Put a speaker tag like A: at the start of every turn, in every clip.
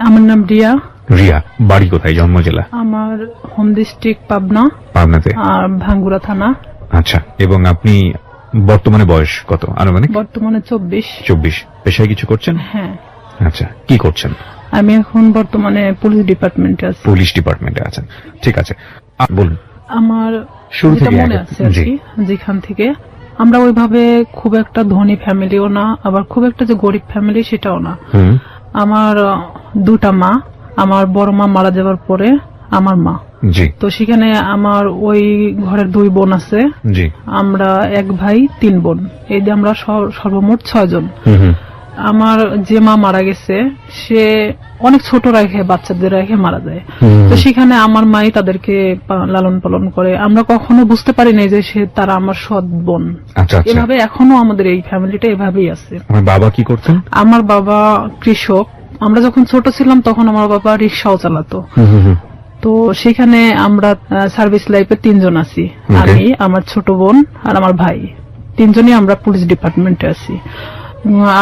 A: আমার নাম রিয়া।
B: রিয়া, বাড়ি কোথায়, জন্ম জেলা?
A: আমার হোম ডিস্ট্রিক্ট পাবনা।
B: পাবনাতে?
A: আর ভাঙ্গুরা থানা।
B: আচ্ছা, এবং আপনি বর্তমানে বয়স কত আনুমানিক?
A: বর্তমানে 24।
B: 24। পেশায় কিছু করছেন?
A: হ্যাঁ।
B: আচ্ছা, কি করছেন?
A: আমি এখন বর্তমানে পুলিশ ডিপার্টমেন্টে আছি।
B: পুলিশ ডিপার্টমেন্টে আছেন, ঠিক আছে। বলুন।
A: আমার
B: শুরু থেকে
A: মনে আছে আর কি, যেখান থেকে আমরা ওইভাবে খুব একটা ধনী ফ্যামিলিও না, আবার খুব একটা যে গরিব ফ্যামিলি সেটাও না। আমার দুটা মা, আমার বড় মা মারা যাওয়ার পরে আমার মা।
B: জি।
A: তো সেখানে আমার ওই ঘরের 2 বোন আছে।
B: জি।
A: আমরা 1 ভাই 3 বোন, এই যে আমরা সর্বমোট 6 জন। আমার যে মা মারা গেছে সে অনেক ছোট রেখে, বাচ্চাদের রেখে মারা যায়। তো সেখানে আমার মাই তাদেরকে লালন পালন করে। আমরা কখনো বুঝতে পারি না যে তারা আমার সৎ বোন। এভাবে এখনো আমাদের এই ফ্যামিলিটা এভাবেই আছে।
B: আমার বাবা কি করতেন? আমার
A: বাবা কৃষক। আমরা যখন ছোট ছিলাম তখন আমার বাবা রিক্সাও চালাতো। তো সেখানে আমরা সার্ভিস লাইফে 3 জন আছি, আমি, আমার ছোট বোন আর আমার ভাই। 3 জনই আমরা পুলিশ ডিপার্টমেন্টে আছি।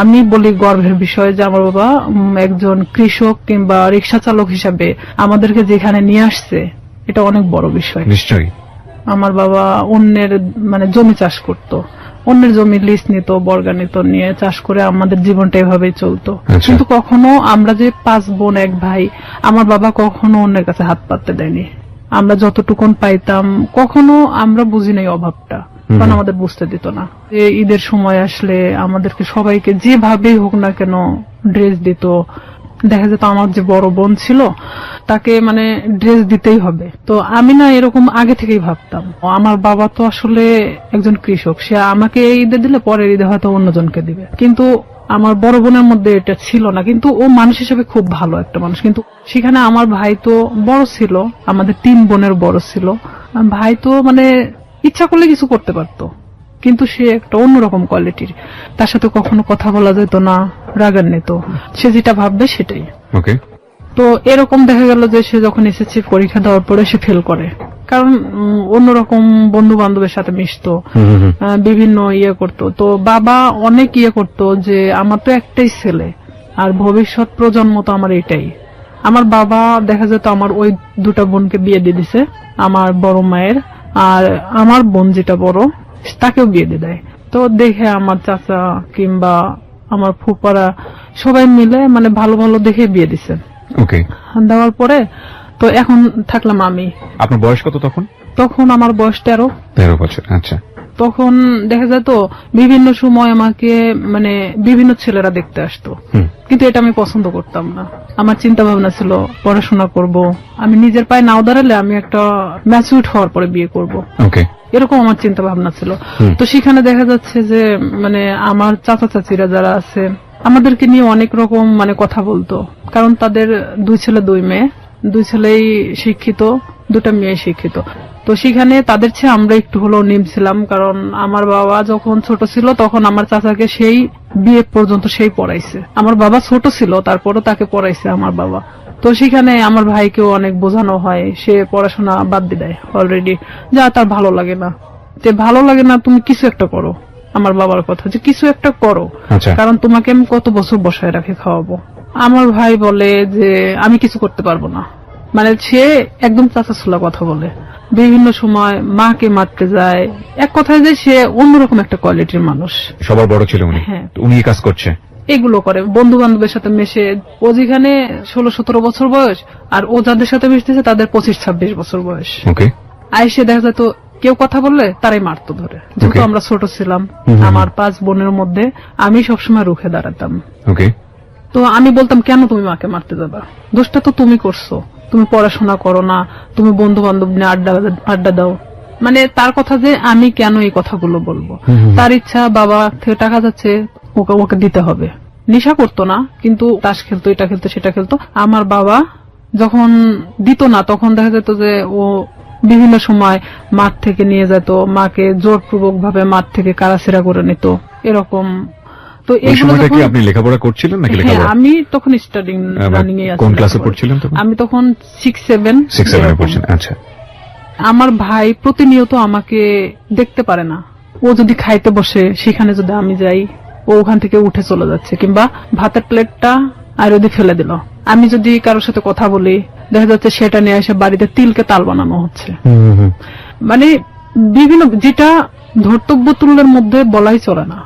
A: আমি বলি গর্বের বিষয় যে আমার বাবা একজন কৃষক কিংবা রিক্সা চালক হিসাবে আমাদেরকে যেখানে নিয়ে আসছে, এটা অনেক বড় বিষয়।
B: নিশ্চয়ই।
A: আমার বাবা অন্যের জমি চাষ করত, অন্যের জমি লিজ নিত, বর্গা নিত, নিয়ে চাষ করে আমাদের জীবনটা এভাবেই চলতো। কিন্তু কখনো আমরা যে 5 বোন 1 ভাই, আমার বাবা কখনো অন্যের কাছে হাত পাততে দেয়নি। আমরা যতটুকুন পাইতাম, কখনো আমরা বুঝি নাই অভাবটা, কারণ আমাদের বুঝতে দিত না। ঈদের সময় আসলে আমাদেরকে সবাইকে যেভাবেই হোক না কেন ড্রেস দিত। দেখা যেত আমার যে বড় বোন ছিল তাকে ড্রেস দিতেই হবে। তো আমি না এরকম আগে থেকেই ভাবতাম, আমার বাবা তো আসলে একজন কৃষক, সে আমাকে ঈদে দিলে পরের ঈদে হয়তো অন্যজনকে দিবে। কিন্তু আমার বড় বোনের মধ্যে এটা ছিল না। কিন্তু ও মানুষ হিসেবে খুব ভালো একটা মানুষ। কিন্তু সেখানে আমার ভাই তো বড় ছিল, আমাদের 3 বোনের বড় ছিল। ভাই তো ইচ্ছা করলে কিছু করতে পারতো, কিন্তু সে একটা অন্যরকম কোয়ালিটির। তার সাথে কখনো কথা বলা যেত না, রাগান্বিত, সে যেটা ভাববে সেটাই। তো এরকম দেখা গেল যে সে যখন এসএসসি পরীক্ষা দেওয়ার পরে সে ফেল করে, কারণ অন্যরকম বন্ধু বান্ধবের সাথে মিশতো, বিভিন্ন করতো। তো বাবা অনেক করতো যে আমার তো একটাই ছেলে আর ভবিষ্যৎ প্রজন্ম তো আমার এটাই। আমার বাবা দেখা যেত আমার ওই 2টা বোনকে বিয়ে দিয়ে দিছে, আমার বড় মায়ের, আর আমার বোন যেটা বড় তাকেও বিয়ে দিয়ে দেয়। তো দেখে আমার চাচা কিংবা আমার ফুপারা সবাই মিলে ভালো ভালো দেখে বিয়ে দিছে। দেওয়ার পরে তো এখন থাকলাম আমি।
B: আপনার বয়স কত তখন?
A: তখন আমার বয়স 13
B: বছর। আচ্ছা।
A: তখন দেখা যেত বিভিন্ন সময় আমাকে বিভিন্ন ছেলেরা দেখতে আসতো, কিন্তু এটা আমি পছন্দ করতাম না। আমার চিন্তা ভাবনা ছিল পড়াশোনা করব, আমি নিজের পায়ে নাও দাঁড়ালে আমি একটা ম্যাচিউরড হওয়ার পরে বিয়ে করব, এরকম আমার চিন্তা ভাবনা ছিল। তো সেখানে দেখা যাচ্ছে যে আমার চাচা চাচিরা যারা আছে আমাদেরকে নিয়ে অনেক রকম কথা বলতো, কারণ তাদের 2 ছেলে 2 মেয়ে, 2 ছেলেই শিক্ষিত, 2টা মেয়ে শিক্ষিত। তো সেখানে তাদের চেয়ে আমরা একটু হলেও নিম ছিলাম, কারণ আমার বাবা যখন ছোট ছিল তখন আমার চাচাকে সেই বিয়ে পর্যন্ত সেই পড়াইছে। আমার বাবা ছোট ছিল তারপরও তাকে পড়াইছে আমার বাবা। তো সেখানে আমার ভাইকেও অনেক বোঝানো হয়, সে পড়াশোনা বাদ দিয়ে দেয় অলরেডি, যা তার ভালো লাগে না। ভালো লাগে না, তুমি কিছু একটা করো। আমার বাবার কথা যে কিছু একটা করো, কারণ তোমাকে আমি কত বছর বসায় রাখে খাওয়াবো। আমার ভাই বলে যে আমি কিছু করতে পারবো না, সে একদম চাচাছোলা কথা বলে, বিভিন্ন সময় মাকে মারতে যায়। এক কথায় যে সে অন্যরকম একটা কোয়ালিটির মানুষ।
B: সবার বড় ছিল উনি। হ্যাঁ, উনি কাজ করছে,
A: এগুলো করে, বন্ধু বান্ধবের সাথে মেশে। ও যেখানে 16-17 বছর বয়স, আর ও যাদের সাথে মিশতেছে তাদের 25-26 বছর বয়স। আইসে দেখা যেত কেউ কথা বললে তারাই মারতো ধরে। যেহেতু আমরা ছোট ছিলাম, আমার 5 বোনের মধ্যে আমি সবসময় রুখে দাঁড়াতাম। তো আমি বলতাম, কেন তুমি মাকে মারতে যাবা, দোষটা তো তুমি করছো, তুমি পড়াশোনা করো না, তুমি বন্ধু বান্ধব নিয়ে আড্ডা দাও। তার কথা যে আমি কেন এই কথাগুলো বলবো। তার ইচ্ছা, বাবা থেকে টাকা যাচ্ছে, ওকে দিতে হবে। নেশা করতো না, কিন্তু তাস খেলতো, এটা খেলতো, সেটা খেলতো। আমার বাবা যখন দিত না তখন দেখা যেত যে ও বিভিন্ন সময় মাঠ থেকে নিয়ে যেত, মাকে জোরপূর্বক ভাবে মাঠ থেকে কারাছেড়া করে নিত, এরকম। তো এই সময়টা কি আপনি লেখাপড়া করছিলেন নাকি? আমি তখন স্টাডিং রানিং এ আছি। কোন ক্লাসে পড়ছিলেন তখন? আমি তখন 6-7 এ পড়ছিলাম। আচ্ছা। আমার ভাই প্রতিনিয়ত আমাকে দেখতে পারে না। ও যদি খাইতে বসে সেখানে যদি আমি যাই, ও ওখান থেকে উঠে চলে যাচ্ছে, কিংবা ভাতের প্লেটটা আর যদি ফেলে দিল, আমি যদি কারোর সাথে কথা বলি, দেখা যাচ্ছে সেটা নিয়ে এসে বাড়িতে তিলকে তাল বানানো হচ্ছে। মানে বিভিন্ন, যেটা ধর্তব্য তুল্যের মধ্যে বলাই চলে না।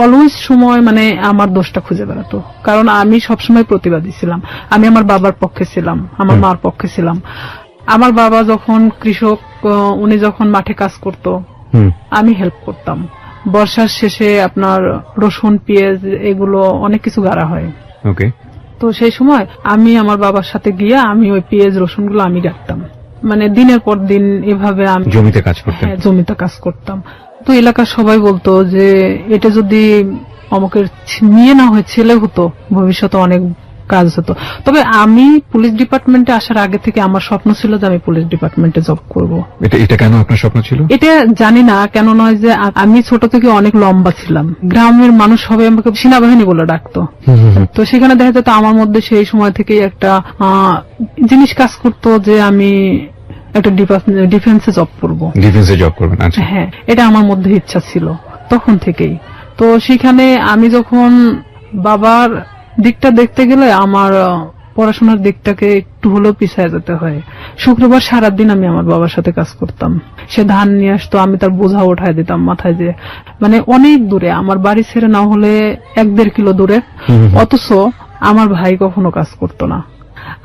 A: অলওয়েজ সময় মানে আমার দোষটা খুঁজে বেড়াতো, কারণ আমি সবসময় প্রতিবাদী ছিলাম। আমি আমার বাবার পক্ষে ছিলাম, আমার মার পক্ষে ছিলাম। আমার বাবা যখন কৃষক, উনি যখন মাঠে কাজ করত, আমি হেল্প করতাম। বর্ষার শেষে আপনার রসুন, পেঁয়াজ এগুলো অনেক কিছু গাড়া হয়।
B: ওকে।
A: তো সেই সময় আমি আমার বাবার সাথে গিয়ে আমি ওই পেঁয়াজ রসুন গুলো আমি গাড়তাম। মানে দিনের পর দিন এভাবে আমি
B: জমিতে কাজ করতাম।
A: হ্যাঁ, জমিতে কাজ করতাম। তো এলাকার সবাই বলতো যে এটা যদি অমুকের মেয়ে না হয় ছেলে হতো, ভবিষ্যতে অনেক কাজ হতো। তবে আমি পুলিশ ডিপার্টমেন্টে আসার আগে থেকে আমার স্বপ্ন ছিল যে আমি পুলিশ ডিপার্টমেন্টে জব করব।
B: এটা কেন আপনার স্বপ্ন ছিল?
A: এটা জানি না কেন, নয় যে আমি ছোট থেকে অনেক লম্বা ছিলাম। গ্রামের মানুষ সবাই আমাকে সেনাবাহিনী বলে ডাকতো। তো সেখানে দেখা যেত আমার মধ্যে সেই সময় থেকেই একটা জিনিস কাজ করতো যে আমি একটা ডিফেন্সে জব করব।
B: ডিফেন্সে জব করবেন? আচ্ছা।
A: হ্যাঁ, এটা আমার মধ্যে ইচ্ছা ছিল তখন থেকেই। তো সেখানে আমি যখন বাবার দিকটা দেখতে গেলে আমার পড়াশোনার দিকটাকে একটু হলেও পিছিয়ে যেতে হয়। শুক্রবার সারাদিন আমি আমার বাবার সাথে কাজ করতাম। সে ধান নিয়ে আসতো, আমি তার বোঝা উঠায় দিতাম মাথায়, যে মানে অনেক দূরে, আমার বাড়ি ছেড়ে না হলে 1-1.5 কিলো দূরে। অথচ আমার ভাই কখনো কাজ করতো না।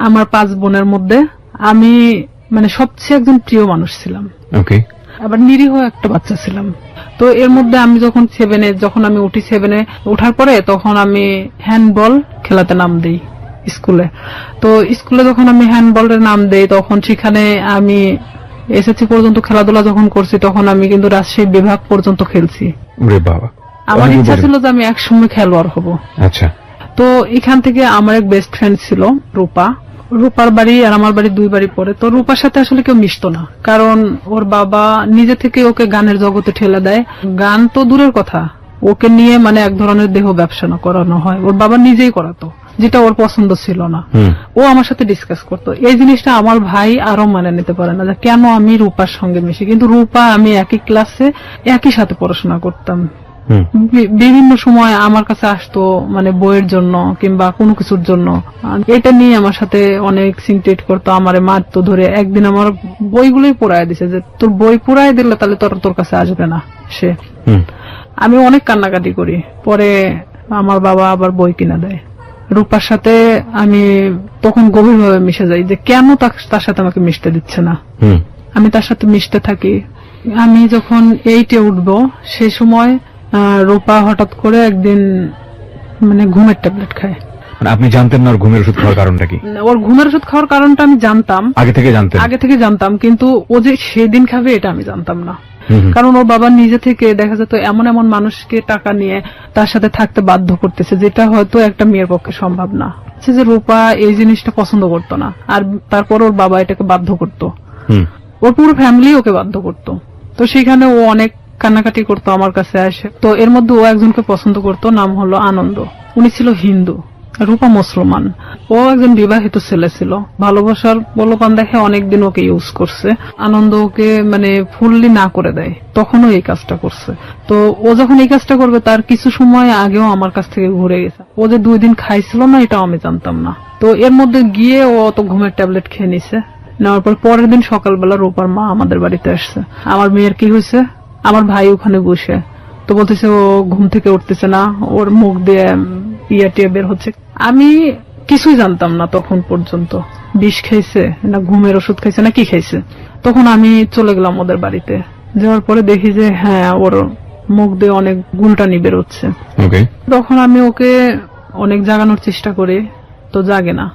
A: আমার 5 বোনের মধ্যে আমি মানে সবচেয়ে একজন প্রিয় মানুষ ছিলাম।
B: ওকে।
A: আবার নিরীহ একটা বাচ্চা ছিলাম। তো এর মধ্যে আমি যখন 7-এ, যখন আমি উঠি 7-এ ওঠার পরে, তখন আমি হ্যান্ডবল খেলাতে নাম দেই স্কুলে। তো স্কুলে যখন আমি হ্যান্ডবলের নাম দেই, তখন সেখানে আমি এসএসসি পর্যন্ত খেলাধুলা যখন করছি, তখন আমি কিন্তু রাজশাহী বিভাগ পর্যন্ত খেলছি।
B: ওরে বাবা!
A: আমার ইচ্ছা ছিল যে আমি একসময় খেলোয়াড় হব।
B: আচ্ছা।
A: তো এখান থেকে আমার এক বেস্ট ফ্রেন্ড ছিল রূপা। রূপার বাড়ি আর আমার বাড়ি 2 বাড়ি পরে। তো রূপার সাথে আসলে কেউ মিশতো না, কারণ ওর বাবা নিজে থেকে ওকে গানের জগতে ঠেলে দেয়। গান তো দূরের কথা, ওকে নিয়ে মানে এক ধরনের দেহ ব্যবসা করানো হয়, ওর বাবা নিজেই করাতো, যেটা ওর পছন্দ ছিল না। ও আমার সাথে ডিসকাস করতো। এই জিনিসটা আমার ভাই আরো মানে নিতে পারে না, যে কেন আমি রূপার সঙ্গে মিশি। কিন্তু রূপা আমি একই ক্লাসে একই সাথে পড়াশোনা করতাম। বিভিন্ন সময় আমার কাছে আসতো, মানে বইয়ের জন্য কিংবা কোনো কিছুর জন্য। এটা নিয়ে আমার সাথে অনেক সিনক্রেট করতো, আমারে মারতো ধরে। একদিন আমার বইগুলোই পোড়ায় দিছে, যে তোর বই পোড়ায় দিলে তাহলে তোর কাছে আসবে না সে। আমি অনেক কান্নাকাটি করি। পরে আমার বাবা আবার বই কিনা দেয়। রূপার সাথে আমি তখন গভীরভাবে মিশে যাই, যে কেন তার সাথে আমাকে মিশতে দিচ্ছে না। আমি তার সাথে মিশতে থাকি। আমি যখন 8-এ উঠবো, সেই সময় রূপা হঠাৎ করে একদিন মানে ঘুমের ট্যাবলেট খায়।
B: মানে আপনি জানতেন না ওর ঘুমের ওষুধ খাওয়ার কারণটা কি?
A: ওর ঘুমের ওষুধ খাওয়ার কারণটা আমি জানতাম, আগে থেকে জানতাম, কিন্তু ও যে সেদিন খাবে এটা আমি জানতাম না। কারণ ওর বাবা নিজে থেকে দেখা যেত এমন এমন মানুষকে টাকা নিয়ে তার সাথে থাকতে বাধ্য করতেছে, যেটা হয়তো একটা মেয়ের পক্ষে সম্ভব না। যে রূপা এই জিনিসটা পছন্দ করতো না, আর তারপর ওর বাবা এটাকে বাধ্য করতো, ওর পুরো ফ্যামিলি ওকে বাধ্য করতো। তো সেখানে ও অনেক কান্নাকাটি করতো আমার কাছে আসে। তো এর মধ্যে ও একজনকে পছন্দ করতো, নাম হলো আনন্দ। উনি ছিল হিন্দু, রূপা মুসলমান। ও একজন বিবাহিত ছেলে ছিল। ভালোবাসার প্রলোভন দেখে অনেকদিন ওকে ইউজ করছে। আনন্দ ওকে মানে ফুললি না করে দেয়, তখনও এই কাজটা করছে। তো ও যখন এই কাজটা করবে, তার কিছু সময় আগেও আমার কাছ থেকে ঘুরে গেছে। ও যে 2 দিন খাইছিল না, এটাও আমি জানতাম না। তো এর মধ্যে গিয়ে ও তো ঘুমের ট্যাবলেট খেয়ে নিছে। নেওয়ার পর পরের দিন সকালবেলা রূপার মা আমাদের বাড়িতে আসছে। আমার মেয়ের কি হয়েছে, আমার ভাই ওখানে বসে। তো বলতেছে ও ঘুম থেকে উঠতেছে না, ওর মুখ দিয়ে টিয়া বের হচ্ছে। আমি কিছুই জানতাম না তখন পর্যন্ত, বিষ খাইছে না ঘুমের ওষুধ খাইছে না কি খাইছে। তখন আমি চলে গেলাম ওদের বাড়িতে। যাওয়ার পরে দেখি যে হ্যাঁ, ওর মুখ দিয়ে অনেক গুলটানি বেরোচ্ছে। তখন আমি ওকে অনেক জাগানোর চেষ্টা করি, তো জাগে না।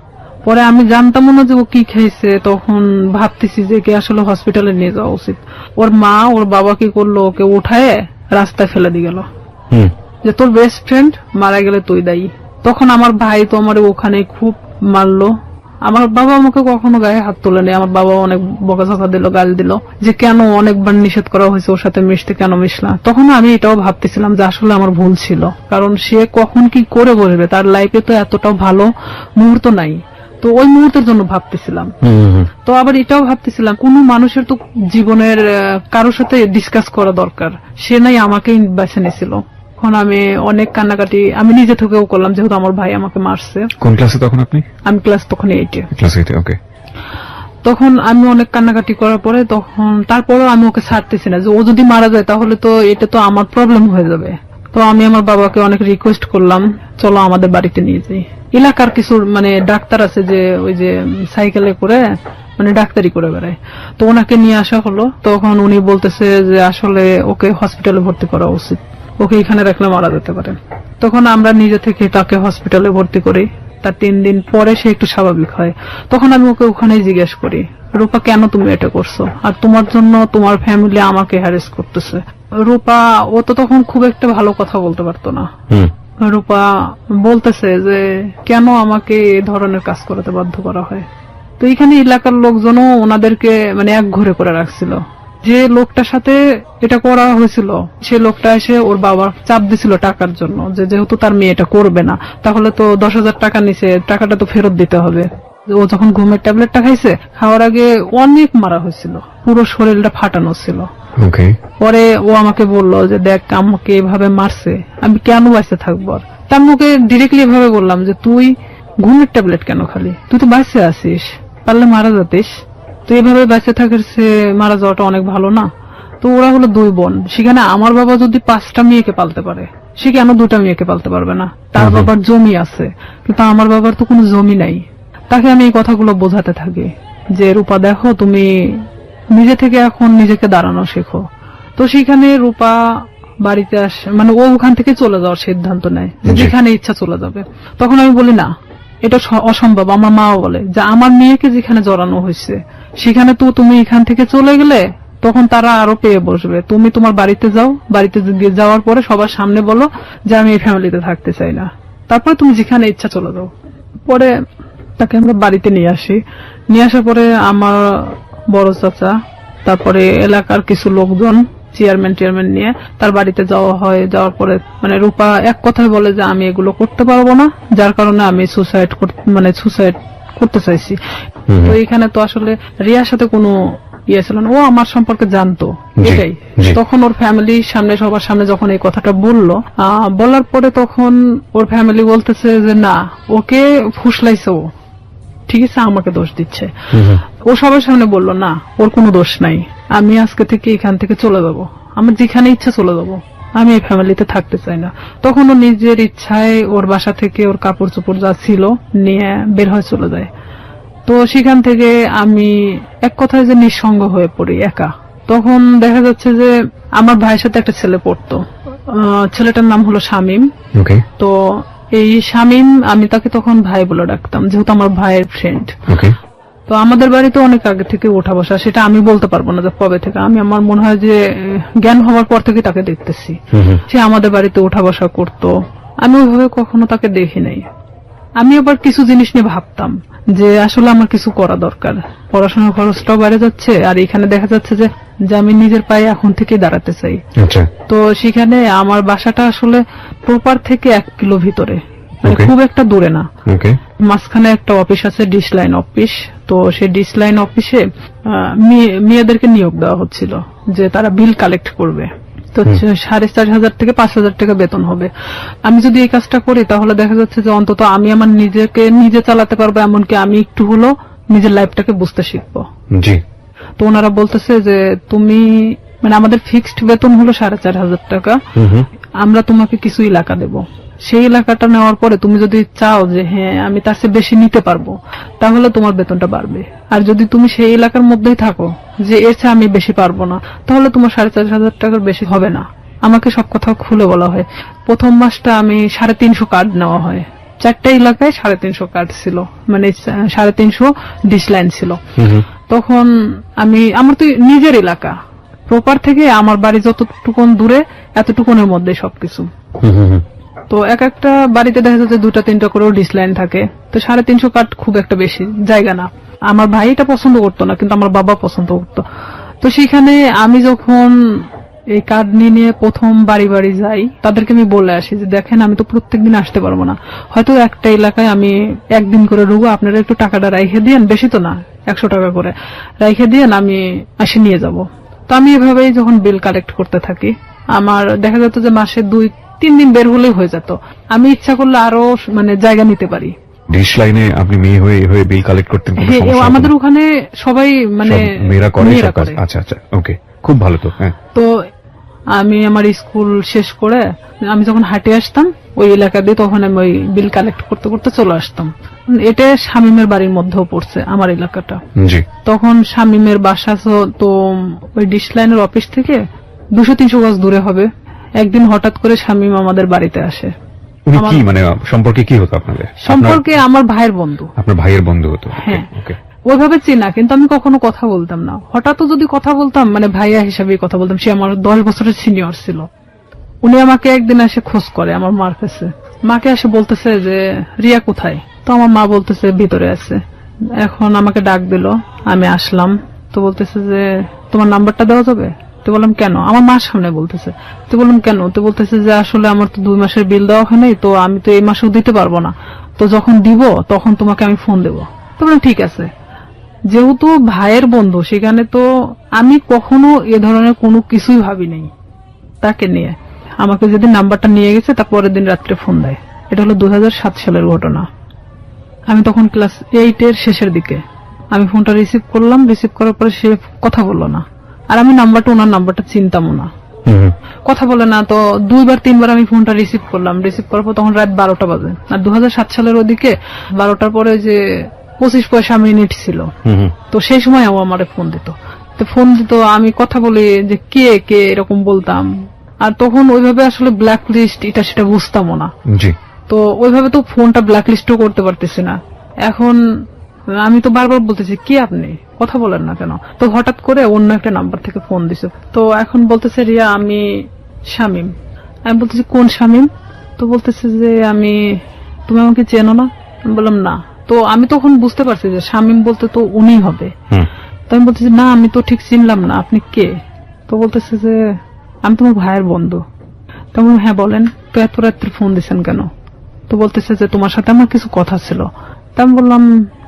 A: পরে আমি জানতাম না যে ও কি খাইছে। তখন ভাবতেছি যে কে আসলে হসপিটালে নিয়ে যাওয়া উচিত। ওর মা ওর বাবা কি করলো, ওকে উঠায় রাস্তায় ফেলে দিয়ে গেল, যে তোর বেস্ট ফ্রেন্ড মারা গেলে তুই দায়ী। তখন আমার ভাই তো আমার ওখানে খুব মারলো। আমার বাবা আমাকে কখনো গায়ে হাত তোলেনি। আমার বাবা অনেক বকাঝকা দিল, গাল দিল, যে কেন অনেকবার নিষেধ করা হয়েছে ওর সাথে মিশতে, কেন মিশলা। তখন আমি এটাও ভাবতেছিলাম যে আসলে আমার ভুল ছিল, কারণ সে কখন কি করে বসবে, তার লাইফে তো এতটাও ভালো মুহূর্ত নাই। তো ওই মুহূর্তের জন্য ভাবতেছিলাম। তো আবার এটাও ভাবতেছিলাম, কোন মানুষের তো জীবনের কারোর সাথে ডিসকাস করা দরকার, সে নাই আমাকেই বেছে নিয়েছিল। এখন আমি অনেক কান্নাকাটি আমি নিজে থেকেও করলাম, যেহেতু আমার ভাই আমাকে মারছে।
B: কোন ক্লাসে তখন আপনি?
A: আমি ক্লাস তখন 8-এ।
B: ক্লাস 8-এ, ওকে।
A: তখন আমি অনেক কান্নাকাটি করার পরে তখন তারপরেও আমি ওকে ছাড়তেছি না, যে ও যদি মারা যায় তাহলে তো এটা তো আমার প্রবলেম হয়ে যাবে। তো আমি আমার বাবাকে অনেক রিকোয়েস্ট করলাম, চলো আমাদের বাড়িতে নিয়ে যাই। এলাকার কিছু ডাক্তার আছে যে ওই যে সাইকেলে করে ডাক্তারি করে বেড়ায়, তো ওনাকে নিয়ে আসা হলো। তখন উনি বলতেছে যে আসলে ওকে হসপিটালে ভর্তি করা উচিত, ওকে এখানে রাখলে মারা যেতে পারে। তখন আমরা নিজে থেকে তাকে হসপিটালে ভর্তি করি। তার 3 দিন পরে সে একটু স্বাভাবিক হয়। তখন আমি ওকে ওখানেই জিজ্ঞেস করি, রূপা কেন তুমি এটা করছো, আর তোমার জন্য তোমার ফ্যামিলি আমাকে হ্যারেস করতেছে। রূপা ও তো তখন খুব একটা ভালো কথা বলতে পারতো না। রূপা বলতেছে যে কেন আমাকে এই ধরনের কাজ করাতে বাধ্য করা হয়। তো এখানে এলাকার লোকজনও ওনাদেরকে এক ঘরে করে রাখছিল। যে লোকটার সাথে এটা করা হয়েছিল সে লোকটা এসে ওর বাবা চাপ দিছিল টাকার জন্য, যে যেহেতু তার মেয়ে এটা করবে না তাহলে তো 10,000 টাকা নিছে, টাকাটা তো ফেরত দিতে হবে। ও যখন ঘুমের ট্যাবলেটটা খাইছে, খাওয়ার আগে অনেক মারা হয়েছিল, পুরো শরীরটা ফাটানো ছিল। পরে ও আমাকে বললো যে দেখ আমাকে এভাবে মারছে, আমি কেন বাঁচতে থাকবো। আর তা আমি ওকে ডিরেক্টলি এভাবে বললাম যে তুই ঘুমের ট্যাবলেট কেন খালি, তুই তো বাঁচতে আছিস, পারলে মারা যাতিস। তো এইভাবে বেঁচে থাকার সে মারা যাওয়াটা অনেক ভালো না। তো ওরা হলো 2 বোন, সেখানে আমার বাবা যদি 5টা মেয়েকে পালতে পারে, সে কেন 2টা মেয়েকে পালতে পারবে না? তার বাবার জমি আছে, কিন্তু আমার বাবার তো কোনো জমি নাই। তাকে আমি এই কথাগুলো বোঝাতে থাকি যে রূপা দেখো, তুমি নিজে থেকে এখন নিজেকে দাঁড়ানো শেখো। তো সেখানে রূপা বাড়িতে আসে, ও ওখান থেকে চলে যাওয়ার সিদ্ধান্ত নেয়, যেখানে ইচ্ছা চলে যাবে। তখন আমি বলি না, এটা অসম্ভব। আমার মাও বলে যে আমার মেয়েকে যেখানে জড়ানো হয়েছে সেখানে তো তুমি এখান থেকে চলে গেলে তখন তারা আরো পেয়ে বসবে। তুমি তোমার বাড়িতে যাও, বাড়িতে যাওয়ার পরে সবার সামনে বলো যে আমি এই ফ্যামিলিতে থাকতে চাই না, তারপরে তুমি যেখানে ইচ্ছা চলে যাও। পরে তাকে আমরা বাড়িতে নিয়ে আসি। নিয়ে আসার পরে আমার বড় চাচা, তারপরে এলাকার কিছু লোকজন, চেয়ারম্যান নিয়ে তার বাড়িতে যাওয়া হয়। যাওয়ার পরে রূপা এক কথায় বলে যে আমি এগুলো করতে পারবো না, যার কারণে আমি সুসাইড করতে চাইছি। তো এখানে তো আসলে রিয়ার সাথে কোনো ইয়ে ছিল না, ও আমার সম্পর্কে জানতো এটাই। তখন ওর ফ্যামিলির সামনে, সবার সামনে যখন এই কথাটা বলার পরে তখন ওর ফ্যামিলি বলতেছে যে না, ওকে ফুসলাইছে, ও ঠিক আছে আমাকে দোষ দিচ্ছে। ও সবার সামনে বললো না, ওর কোনো দোষ নাই, আমি আজকে থেকে এখান থেকে চলে যাবো, আমার যেখানে ইচ্ছা চলে যাবো, আমি এই ফ্যামিলিতে থাকতে চাই না। তখন ও নিজের ইচ্ছায় ওর বাসা থেকে ওর কাপড় চোপড় যা ছিল নিয়ে বের হয়ে চলে যায়। তো সেখান থেকে আমি এক কথায় যে নিঃসঙ্গ হয়ে পড়ি, একা। তখন দেখা যাচ্ছে যে আমার ভাইয়ের সাথে একটা ছেলে পড়তো, ছেলেটার নাম হলো শামীম। তো এই শামীম, আমি তাকে তখন ভাই বলে ডাকতাম, যেহেতু আমার ভাইয়ের ফ্রেন্ড। তো আমাদের বাড়িতে অনেক আগে থেকে ওঠা বসা, সেটা আমি বলতে পারবো না যে কবে থেকে। আমার মনে হয় যে জ্ঞান হওয়ার পর থেকে তাকে দেখতেছি। সে আমাদের বাড়িতে ওঠা বসা করতো, আমি ওইভাবে কখনো তাকে দেখি নাই। আমি আবার কিছু জিনিস নিয়ে ভাবতাম যে আসলে আমার কিছু করা দরকার, পড়াশোনার খরচটাও বেড়ে যাচ্ছে, আর এখানে দেখা যাচ্ছে যে আমি নিজের পায়ে এখন থেকে দাঁড়াতে চাই। তো সেখানে আমার বাসাটা আসলে প্রপার থেকে 1 কিলো ভিতরে, খুব একটা দূরে না। মাঝখানে একটা অফিস আছে, ডিশ লাইন অফিস। তো সেই ডিশ লাইন অফিসে মেয়েদেরকে নিয়োগ দেওয়া হচ্ছিল যে তারা বিল কালেক্ট করবে। তো 4,500 থেকে 5,000 টাকা বেতন হবে। আমি যদি এই কাজটা করি তাহলে দেখা যাচ্ছে যে অন্তত আমি আমার নিজেকে নিজে চালাতে পারবো, এমনকি আমি একটু হলো নিজের লাইফটাকে বুঝতে শিখবো। তো ওনারা বলতেছে যে তুমি আমাদের ফিক্সড বেতন হলো 4,500 টাকা, আমরা তোমাকে কিছু এলাকা দেব। সেই এলাকাটা নেওয়ার পরে তুমি যদি চাও যে হ্যাঁ আমি তার চেয়ে বেশি নিতে পারবো, তাহলে তোমার বেতনটা বাড়বে। আর যদি তুমি সেই এলাকার মধ্যেই থাকো যে এর চেয়ে আমি বেশি পারবো না, তাহলে তোমার 4,500 টাকার বেশি হবে না। আমাকে সব কথা খুলে বলা হয়। প্রথম মাসটা আমি 350 কার্ড নেওয়া হয়, 4টা এলাকায় 350 কার্ড ছিল, 350 ডিশ লাইন ছিল। তখন আমার তো নিজের এলাকা, প্রপার থেকে আমার বাড়ি যতটুকুন দূরে এতটুকুনের মধ্যে সবকিছু। তো এক একটা বাড়িতে দেখা যাচ্ছে 2টা-3টা করেও ডিশ লাইন থাকে। তো 350 কার্ড খুব একটা বেশি জায়গা না। আমার ভাই এটা পছন্দ করতো না, কিন্তু আমার বাবা পছন্দ করতো। তো সেখানে আমি যখন এই কার্ড নিয়ে প্রথম বাড়ি বাড়ি যাই, তাদেরকে আমি বলে আসি যে দেখেন আমি তো প্রত্যেকদিন আসতে পারবো না, হয়তো একটা এলাকায় আমি একদিন করে ঢুকবো, আপনারা একটু টাকাটা রাইখে দিয়েন, বেশি তো না 100 টাকা করে রাইখে দিয়েন, আমি এসে নিয়ে যাব। তো আমি এভাবেই যখন বিল কালেক্ট করতে থাকি, আমার দেখা যেত যে মাসে 3 দিন বের হলেই হয়ে যেত। আমি ইচ্ছা করলে আরো মানে জায়গা নিতে পারি।
B: ডিশ লাইনে আপনি মেয়ে হয়ে হয়ে বিল কালেক্ট করতেন, কোনো
A: হ্যাঁ,
B: সমস্যা হতো
A: আমাদের
B: না?
A: ওখানে সবাই মানে
B: সব মেয়েরা করে
A: মেয়েরা
B: সব কাজ?
A: করে।
B: আচ্ছা আচ্ছা, ওকে, খুব ভালো তো। হ্যাঁ,
A: তো আমি আমার স্কুল শেষ করে আমি যখন হাঁটে আসতাম ওই এলাকা দিয়ে, তখন আমি ওই বিল কালেক্ট করতে করতে চলে আসতাম। এটা শামীমের বাড়ির মধ্যেও পড়ছে আমার এলাকাটা।
B: জি।
A: তখন শামীমের বাসা তো ওই ডিশ লাইনের অফিস থেকে 200-300 গজ দূরে হবে। একদিন হঠাৎ করে শামীম আমাদের বাড়িতে আসে।
B: উনি
A: আমার-
B: কি মানে সম্পর্কে কি হতো আপনাদের?
A: সম্পর্কে আমার ভাইয়ের বন্ধু।
B: আপনার ভাইয়ের বন্ধু হতো?
A: হ্যাঁ।
B: ওকে।
A: ওইভাবে চিনা, কিন্তু আমি কখনো কথা বলতাম না। হঠাৎ যদি কথা বলতাম মানে ভাইয়া হিসাবে কথা বলতাম। সে আমার 10 বছরের সিনিয়র ছিল। উনি আমাকে একদিন এসে খোঁজ করে আমার মার কাছে। মাকে এসে বলতেছে যে রিয়া কোথায়? তো আমার মা বলতেছে ভিতরে আছে। এখন আমাকে ডাক দিল, আমি আসলাম। তো বলতেছে যে তোমার নাম্বারটা দেওয়া যাবে? তো বললাম কেন? আমার মার সামনে বলতেছে। তো বললাম কেন? তো বলতেছে যে আসলে আমার তো 2 মাসের বিল দেওয়া হয় নাই, তো আমি তো এই মাসেও দিতে পারবো না, তো যখন দিব তখন তোমাকে আমি ফোন দেবো। তো বললাম ঠিক আছে। যেহেতু ভাইয়ের বন্ধু, সেখানে তো আমি কখনো এ ধরনের কোনো কিছুই ভাবি নাই তাকে নিয়ে। আমাকে যেদিন নাম্বারটা নিয়ে গেছে তার পরের দিন রাত্রে ফোন দেয়। এটা হলো 2007 সালের ঘটনা। আমি তখন ক্লাস 8 এর শেষের দিকে। আমি ফোনটা রিসিভ করলাম। রিসিভ করার পরে সে কথা বললো না। আর আমি ওনার নাম্বারটা চিনতামও না। কথা বলে না। তো 2-3 বার আমি ফোনটা রিসিভ করলাম। রিসিভ করার পর তখন রাত 12টা বাজে। আর 2007 সালের ওদিকে 12টার পরে যে 25 পয়সা মিনিট ছিল, তো সেই সময় ও আমারে ফোন দিত। তো ফোন দিত, আমি কথা বলি যে কে কে এরকম বলতাম। আর তখন ওইভাবে আসলে ব্ল্যাক লিস্ট এটা সেটা বুঝতামও না।
B: জি।
A: তো ওইভাবে তো ফোনটা ব্ল্যাক লিস্টও করতে পারতেছি না। এখন আমি তো বারবার বলতেছি কি আপনি কথা বলেন না কেন? তো হঠাৎ করে অন্য একটা নাম্বার থেকে ফোন দিছে। তো এখন বলতেছে রিয়া আমি শামীম। আমি বলতেছি কোন শামীম? তো বলতেছে যে তুমি আমাকে চেনো না? আমি বললাম না। তো আমি তখন বুঝতে পারছি যে শামীম বলতে তো উনি হবে। তো আমি বলতেছি না, আমি তো ঠিক চিনলাম না, আপনি কে? তো বলতেছে যে আমি তোমার ভাইয়ের বন্ধু। তো আমি বললাম, হ্যাঁ বলেন। তো এত রাত্রে ফোন দিচ্ছেন কেন? তো বলতেছে যে তোমার সাথে আমার কিছু কথা ছিল। তা আমি বললাম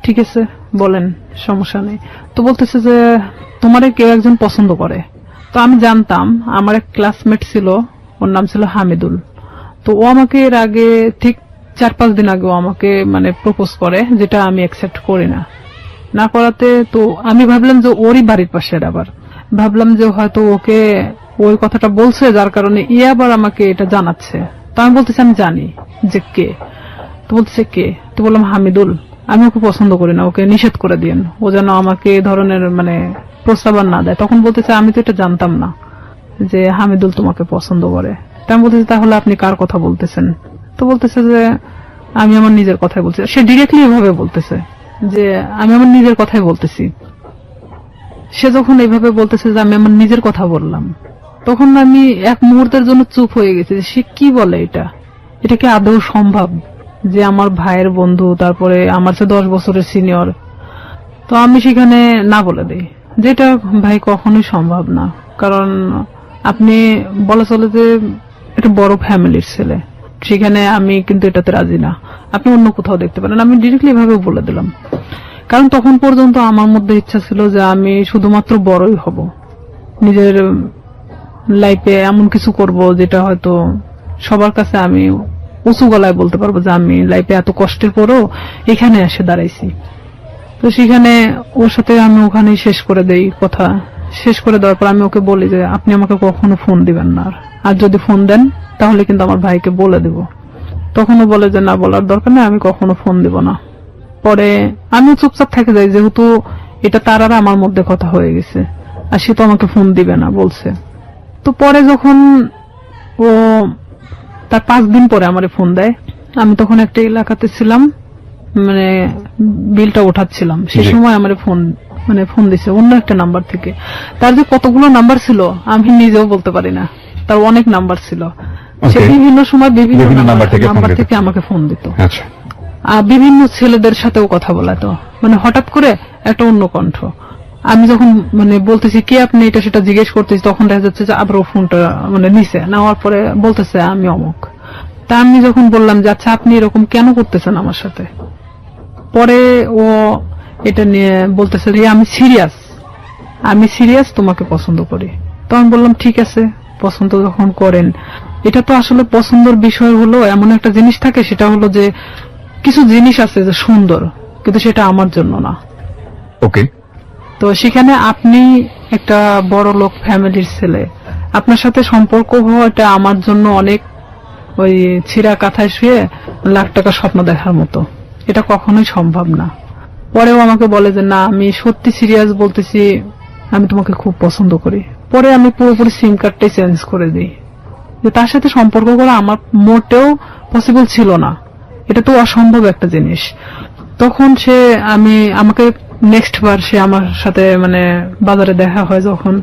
A: ঠিক আছে বলেন, সমস্যা নেই। তো বলতেছে যে তোমারে কেউ একজন পছন্দ করে। তো আমি জানতাম, আমার এক ক্লাসমেট ছিল, ওর নাম ছিল হামিদুল। তো ও আমাকে এর আগে ঠিক 4-5 দিন আগে ও আমাকে মানে প্রপোজ করে, যেটা আমি অ্যাকসেপ্ট করি না। না করাতে তো আমি ভাবলাম যে ওরই বাড়ির পাশের, আবার ভাবলাম যে হয়তো ওকে ওই কথাটা বলছে, যার কারণে আবার আমাকে এটা জানাচ্ছে। তো আমি বলতেছি আমি জানি যে কে। তো বলতেছে কে? তো বললাম হামিদুল। আমি ওকে পছন্দ করি না, ওকে নিষেধ করে দিন, ও যেন আমাকে এই ধরনের মানে প্রস্তাব না দেয়। তখন বলতেছে আমি তো এটা জানতাম না যে হামিদুল তোমাকে পছন্দ করে। তা আমি বলতেছি তাহলে আপনি কার কথা বলতেছেন? তো বলতেছে যে আমি আমার নিজের কথাই বলছি। সে ডিরেক্টলি এভাবে বলতেছে যে আমি আমার নিজের কথাই বলতেছি। সে যখন এইভাবে বলতেছে যে আমি আমার নিজের কথা বললাম, তখন আমি এক মুহূর্তের জন্য চুপ হয়ে গেছি যে সে কি বলে, এটা কি আদৌ সম্ভব যে আমার ভাইয়ের বন্ধু, তারপরে আমার চেয়ে 10 বছরের সিনিয়র? তো আমি সেখানে না বলে দিই যেটা ভাই কখনোই সম্ভব না। কারণ আপনি বলা চলে যে এটা বড় ফ্যামিলির ছেলে, সেখানে আমি কিন্তু এটাতে রাজি না, আপনি অন্য কোথাও দেখতে পারেন। আমি ডিরেক্টলি এভাবে বলে দিলাম। কারণ তখন পর্যন্ত আমার মধ্যে ইচ্ছা ছিল যে আমি শুধুমাত্র বড়ই হব, নিজের লাইফে এমন কিছু করব যেটা হয়তো সবার কাছে আমি উঁচু গলায় বলতে পারবো যে আমি লাইফে এত কষ্টের পরও এখানে এসে দাঁড়াইছি। তো সেখানে ওর সাথে আমি ওখানেই শেষ করে দেই কথা। শেষ করে দেওয়ার পর আমি ওকে বলি যে আপনি আমাকে কখনো ফোন দিবেন না, আর যদি ফোন দেন তাহলে কিন্তু আমার ভাইকে বলে দেব। তখনও বলে যে না, বলার দরকার নেই, আমি কখনো ফোন দিব না। পরে আমিও চুপচাপ থেকে যাই, যেহেতু এটা তার আর আমার মধ্যে কথা হয়ে গেছে, আর সে তো আমাকে ফোন দিবে না বলছে। তো পরে যখন ও তার 5 দিন পরে আমারে ফোন দেয়, আমি তখন একটা এলাকাতে ছিলাম, মানে বিলটা ওঠাচ্ছিলাম, সেই সময় আমারে ফোন দিছে অন্য একটা নাম্বার থেকে। তার যে কতগুলো নাম্বার ছিল আমি নিজেও বলতে পারি না, তার অনেক নাম্বার ছিল। সে বিভিন্ন সময় বিভিন্ন নাম্বার থেকে আমাকে ফোন দিত। আর বিভিন্ন ছেলেদের সাথেও কথা বলাতো, মানে হঠাৎ করে একটা অন্য কণ্ঠ। আমি যখন মানে বলতেছি কে আপনি, এটা সেটা জিজ্ঞেস করতেছি, তখন দেখা যাচ্ছে যে আবার ফোনটা মানে নিছে, নেওয়ার পরে বলতেছে আমি অমুক। তা আমি যখন বললাম যে আচ্ছা আপনি এরকম কেন করতেছেন আমার সাথে, পরে ও এটা নিয়ে বলতেছে যে আমি সিরিয়াস, তোমাকে পছন্দ করি। তো আমি বললাম ঠিক আছে, পছন্দ যখন করেন এটা তো আসলে পছন্দের বিষয় হলো এমন একটা জিনিস থাকে, সেটা হলো যে কিছু জিনিস আছে যে সুন্দর, কিন্তু সেটা আমার জন্য না।
B: ওকে,
A: তো সেখানে আপনি একটা বড় লোক ফ্যামিলির ছেলে, আপনার সাথে সম্পর্ক হওয়াটা আমার জন্য অনেক ওই ছিঁড়া কাঁথায় শুয়ে লাখ টাকা স্বপ্ন দেখার মতো। এটা কখনোই সম্ভব না। পরেও আমাকে বলে যে না, আমি সত্যি সিরিয়াস বলতেছি, আমি তোমাকে খুব পছন্দ করি। পরে আমি পুরোপুরি সিম কার্ডটাই চেঞ্জ করে দিই, যে তার সাথে সম্পর্ক করা আমার মোটেও পসিবল ছিল না। এটা তো অসম্ভব একটা জিনিস। তখন সে আমাকে নেক্সট বার সে আমার সাথে মানে বাজারে দেখা হয় যখন,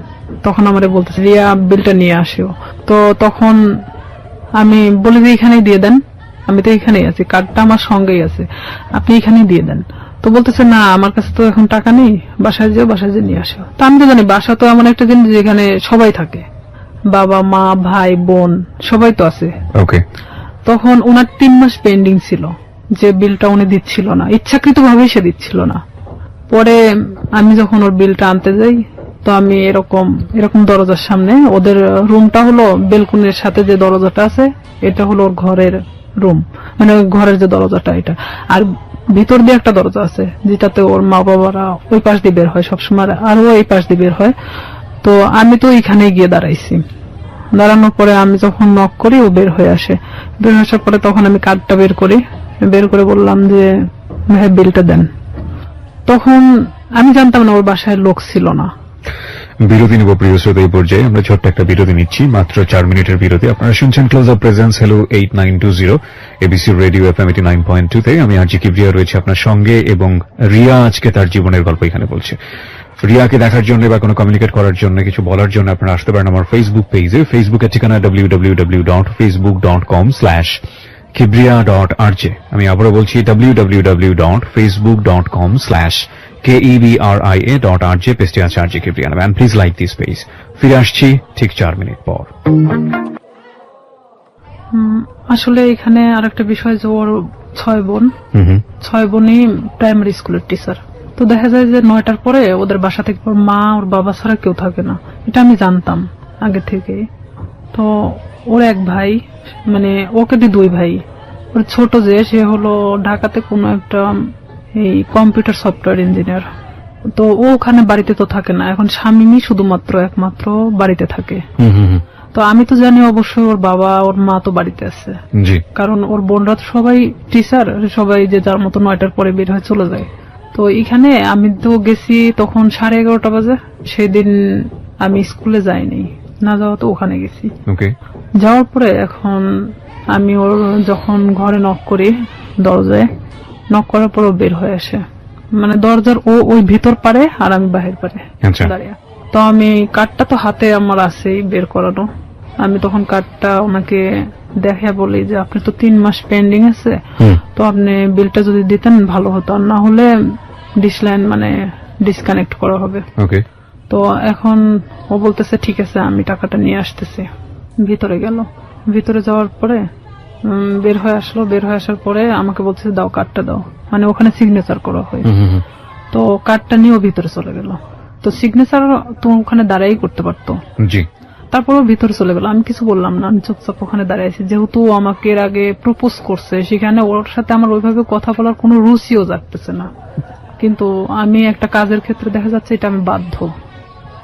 A: তখন আমারে বলতেছে রিয়া বিলটা নিয়ে আসিও। তো তখন আমি বলি যে এখানেই দিয়ে দেন, আমি তো এখানেই আছি, কার্ডটা আমার সঙ্গেই আছে, আপনি এখানেই দিয়ে দেন। তো বলতেছে না, আমার কাছে তো এখন টাকা নেই, বাসায় যেয়ে নিয়ে আসো। তো আমি তো জানি বাসা তো এমন একটা জিনিস যেখানে সবাই থাকে, বাবা মা ভাই বোন সবাই তো আছে।
B: ওকে,
A: তখন ওনার 3 মাস পেন্ডিং ছিল, যে বিলটা উনি দিচ্ছিল না, ইচ্ছাকৃত ভাবেই সে দিচ্ছিল না। পরে আমি যখন ওর বিলটা আনতে যাই, তো আমি এরকম দরজার সামনে, ওদের রুমটা হলো বেলকুনির সাথে যে দরজাটা আছে, এটা হলো ওর ঘরের রুম, মানে ঘরের যে দরজাটা এটা, আর ভিতর দিয়ে একটা দরজা আছে যেটাতে ওর মা বাবারা ওই পাশ দিয়ে বের হয় সবসময়, আর ও এই পাশ দিয়ে বের হয়। তো আমি তো এখানে গিয়ে দাঁড়াইছি। দাঁড়ানোর পরে আমি যখন নক করি, ও বের হয়ে আসে। বের হয়ে আসার পরে তখন আমি কার্ডটা বের করে বললাম যে ভাই বিলটা দেন। তখন আমি জানতাম না ওর বাসায় লোক ছিল না।
B: বিরতি নেব প্রিয় শ্রোতা। এই পর্যায়ে আমরা ছোট্ট একটা বিরতি নিচ্ছি, মাত্র 4 মিনিটের বিরতি। আপনারা শুনছেন close up presence hello 8920 ABC radio FM 89.2 তে। আমি আরজি কিবরিয়া রয়েছে আপনার সঙ্গে, এবং রিয়া আজকে তার জীবনের গল্প এখানে বলছে। রিয়াকে দেখার জন্য বা কোনো কমিউনিকেট করার জন্য, কিছু বলার জন্য আপনারা আসতে পারেন আমার ফেসবুক পেজে। ফেসবুকের ঠিকানা www.facebook.com/kibriya.rj। আমি আবারও বলছি www.facebook.com/KEBRIA.RJ। পেজটি আছে আরজি কিবরিয়া নামে। Please like this page. ফিরে আসছি ঠিক 4 মিনিট পর।
A: আসলে এখানে আরেকটা বিষয় যে ওর 6 বোন, 6 বোনই প্রাইমারি স্কুলের টিচার। তো দেখা যায় যে 9টার পরে ওদের বাসা থেকে ওর মা ওর বাবা ছাড়া কেউ থাকে না, এটা আমি জানতাম আগে থেকে। তো ওর এক ভাই, মানে ওকে দিয়ে 2 ভাই, ওর ছোট যে সে হলো ঢাকাতে কোনো একটা এই কম্পিউটার সফটওয়্যার ইঞ্জিনিয়ার। তো ও ওখানে বাড়িতে তো থাকে না, এখন স্বামী একমাত্র বাড়িতে থাকে। তো আমি তো জানি অবশ্যই ওর বাবা ওর মা তো বাড়িতে আছে, কারণ ওর বোনরা তো সবাই টিচার, সবাই যে যার মতো 9টার পরে বের হয়ে চলে যায়। তো এখানে আমি তো গেছি তখন 11:30 বাজে। সেদিন আমি স্কুলে যাইনি, না যাওয়া তো ওখানে গেছি। যাওয়ার পরে এখন আমি ওর যখন ঘরে নক করি, দরজায় নক করার পর ও বের হয়ে আসে, মানে দরজার ওই ভিতর পারে আর আমি বাহির পারে দাঁড়িয়ে। তো আমি কার্ডটা তো হাতে আমার আছেই বের করানো, আমি তখন কার্ডটা ওনাকে দেখে বলি যে আপনি তো 3 মাস পেন্ডিং আছে, তো আপনি বিলটা যদি দিতেন ভালো হতো, আর না হলে ডিসলাইন মানে ডিসকানেক্ট করা হবে। তো এখন ও বলতেছে ঠিক আছে আমি টাকাটা নিয়ে আসতেছি। ভিতরে গেল, ভিতরে যাওয়ার পরে বের হয়ে আসলো। বের হয়ে আসার পরে আমাকে বলছে দাও কার্ডটা দাও, মানে ওখানে সিগনেচার করা হয়। তো কার্ডটা নিয়েও ভিতরে চলে গেল। তো সিগনেচার তো ওখানে দাঁড়াই করতে পারতো, তারপরও ভিতরে চলে গেল। আমি কিছু বললাম না, আমি চুপচাপ ওখানে দাঁড়িয়েছি। যেহেতু আমাকে এর আগে প্রপোজ করছে, সেখানে ওর সাথে আমার ওইভাবে কথা বলার কোনো রুচিও জাগতেছে না, কিন্তু আমি একটা কাজের ক্ষেত্রে দেখা যাচ্ছে এটা আমি বাধ্য।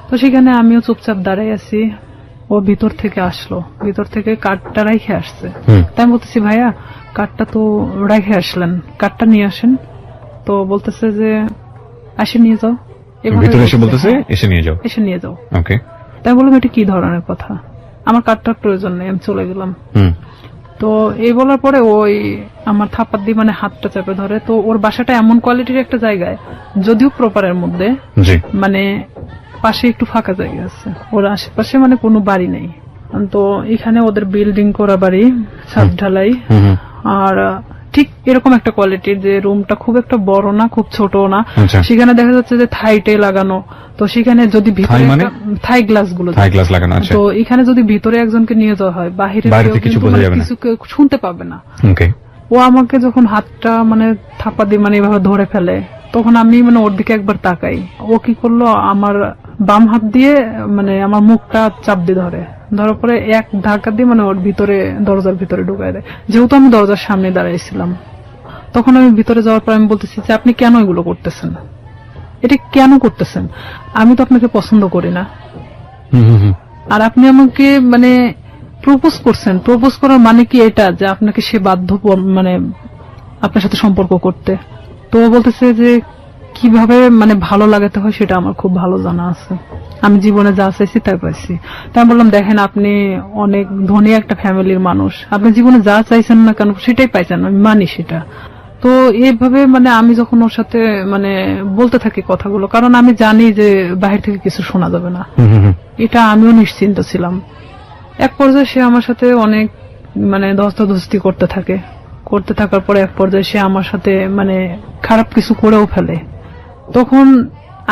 A: তো সেখানে আমিও চুপচাপ দাঁড়িয়ে আছি। ও ভিতর থেকে আসলো, ভিতর থেকে কার্ডটা রেখে আসছে। তাই আমি বলতেছি ভাইয়া কার্ডটা তো রেখে আসলেন, কার্ডটা নিয়ে আসেন। তো বলতেছে যে এসে নিয়ে যাও। এসে নিয়ে যাও। তাই বললাম এটা কি ধরনের কথা, আমার কার্ডটার প্রয়োজন নেই, আমি চলে গেলাম। তো এই বলার পরে ওই আমার থাপ্পড় দিয়ে মানে হাতটা চেপে ধরে। তো ওর বাসাটা এমন কোয়ালিটির একটা জায়গায়, যদিও প্রপারের মধ্যে, মানে পাশে একটু ফাঁকা জায়গা আছে, ওর আশেপাশে মানে কোনো বাড়ি নেই। তো এখানে ওদের বিল্ডিং করা বাড়ি, ছাদ ঢালাই, আর ঠিক এরকম একটা কোয়ালিটির যে রুমটা খুব একটা বড় না খুব ছোট না। সেখানে দেখা যাচ্ছে যে থাইটে লাগানো। তো সেখানে যদি ভিতরে থাই গ্লাস গুলো লাগানো, তো এখানে যদি ভিতরে একজনকে নিয়ে যাওয়া হয়, বাহিরে কিছু শুনতে পাবে না। ও আমাকে যখন হাতটা মানে থাপ্পা দিয়ে মানে এভাবে ধরে ফেলে, তখন আমি মানে ওর দিকে একবার তাকাই। ও কি করলো, আমার বাম হাত দিয়ে মানে আমার মুখটা চাপ দিয়ে ধরার পরে এক ধাক্কা দিয়ে মানে ওর ভিতরে, দরজার ভিতরে ঢুকায় দেয়। যেহেতু আমি দরজার সামনে দাঁড়াইছিলাম, তখন আমি ভিতরে যাওয়ার পর আমি বলতেছি যে আপনি কেন এগুলো করতেছেন, এটা কেন করতেছেন? আমি তো আপনাকে পছন্দ করি না, আর আপনি আমাকে মানে প্রপোজ করছেন। প্রপোজ করার মানে কি এটা যে আপনাকে সে বাধ্য মানে আপনার সাথে সম্পর্ক করতে? তো ও বলতেছে যে কিভাবে মানে ভালো লাগাতে হয় সেটা আমার খুব ভালো জানা আছে, আমি জীবনে যা চাইছি তাই পাইছি। তাই আমি বললাম, দেখেন আপনি অনেক ধনী একটা ফ্যামিলির মানুষ, আপনি জীবনে যা চাইছেন না কেন সেটাই পাইছেন, আমি মানি সেটা। তো এইভাবে মানে আমি যখন ওর সাথে মানে বলতে থাকি কথাগুলো, কারণ আমি জানি যে বাহির থেকে কিছু শোনা যাবে না, এটা আমিও নিশ্চিন্ত ছিলাম। এক পর্যায়ে সে আমার সাথে অনেক মানে ধস্তাধস্তি করতে থাকার পরে এক পর্যায়ে সে আমার সাথে মানে খারাপ কিছু করেও ফেলে। তখন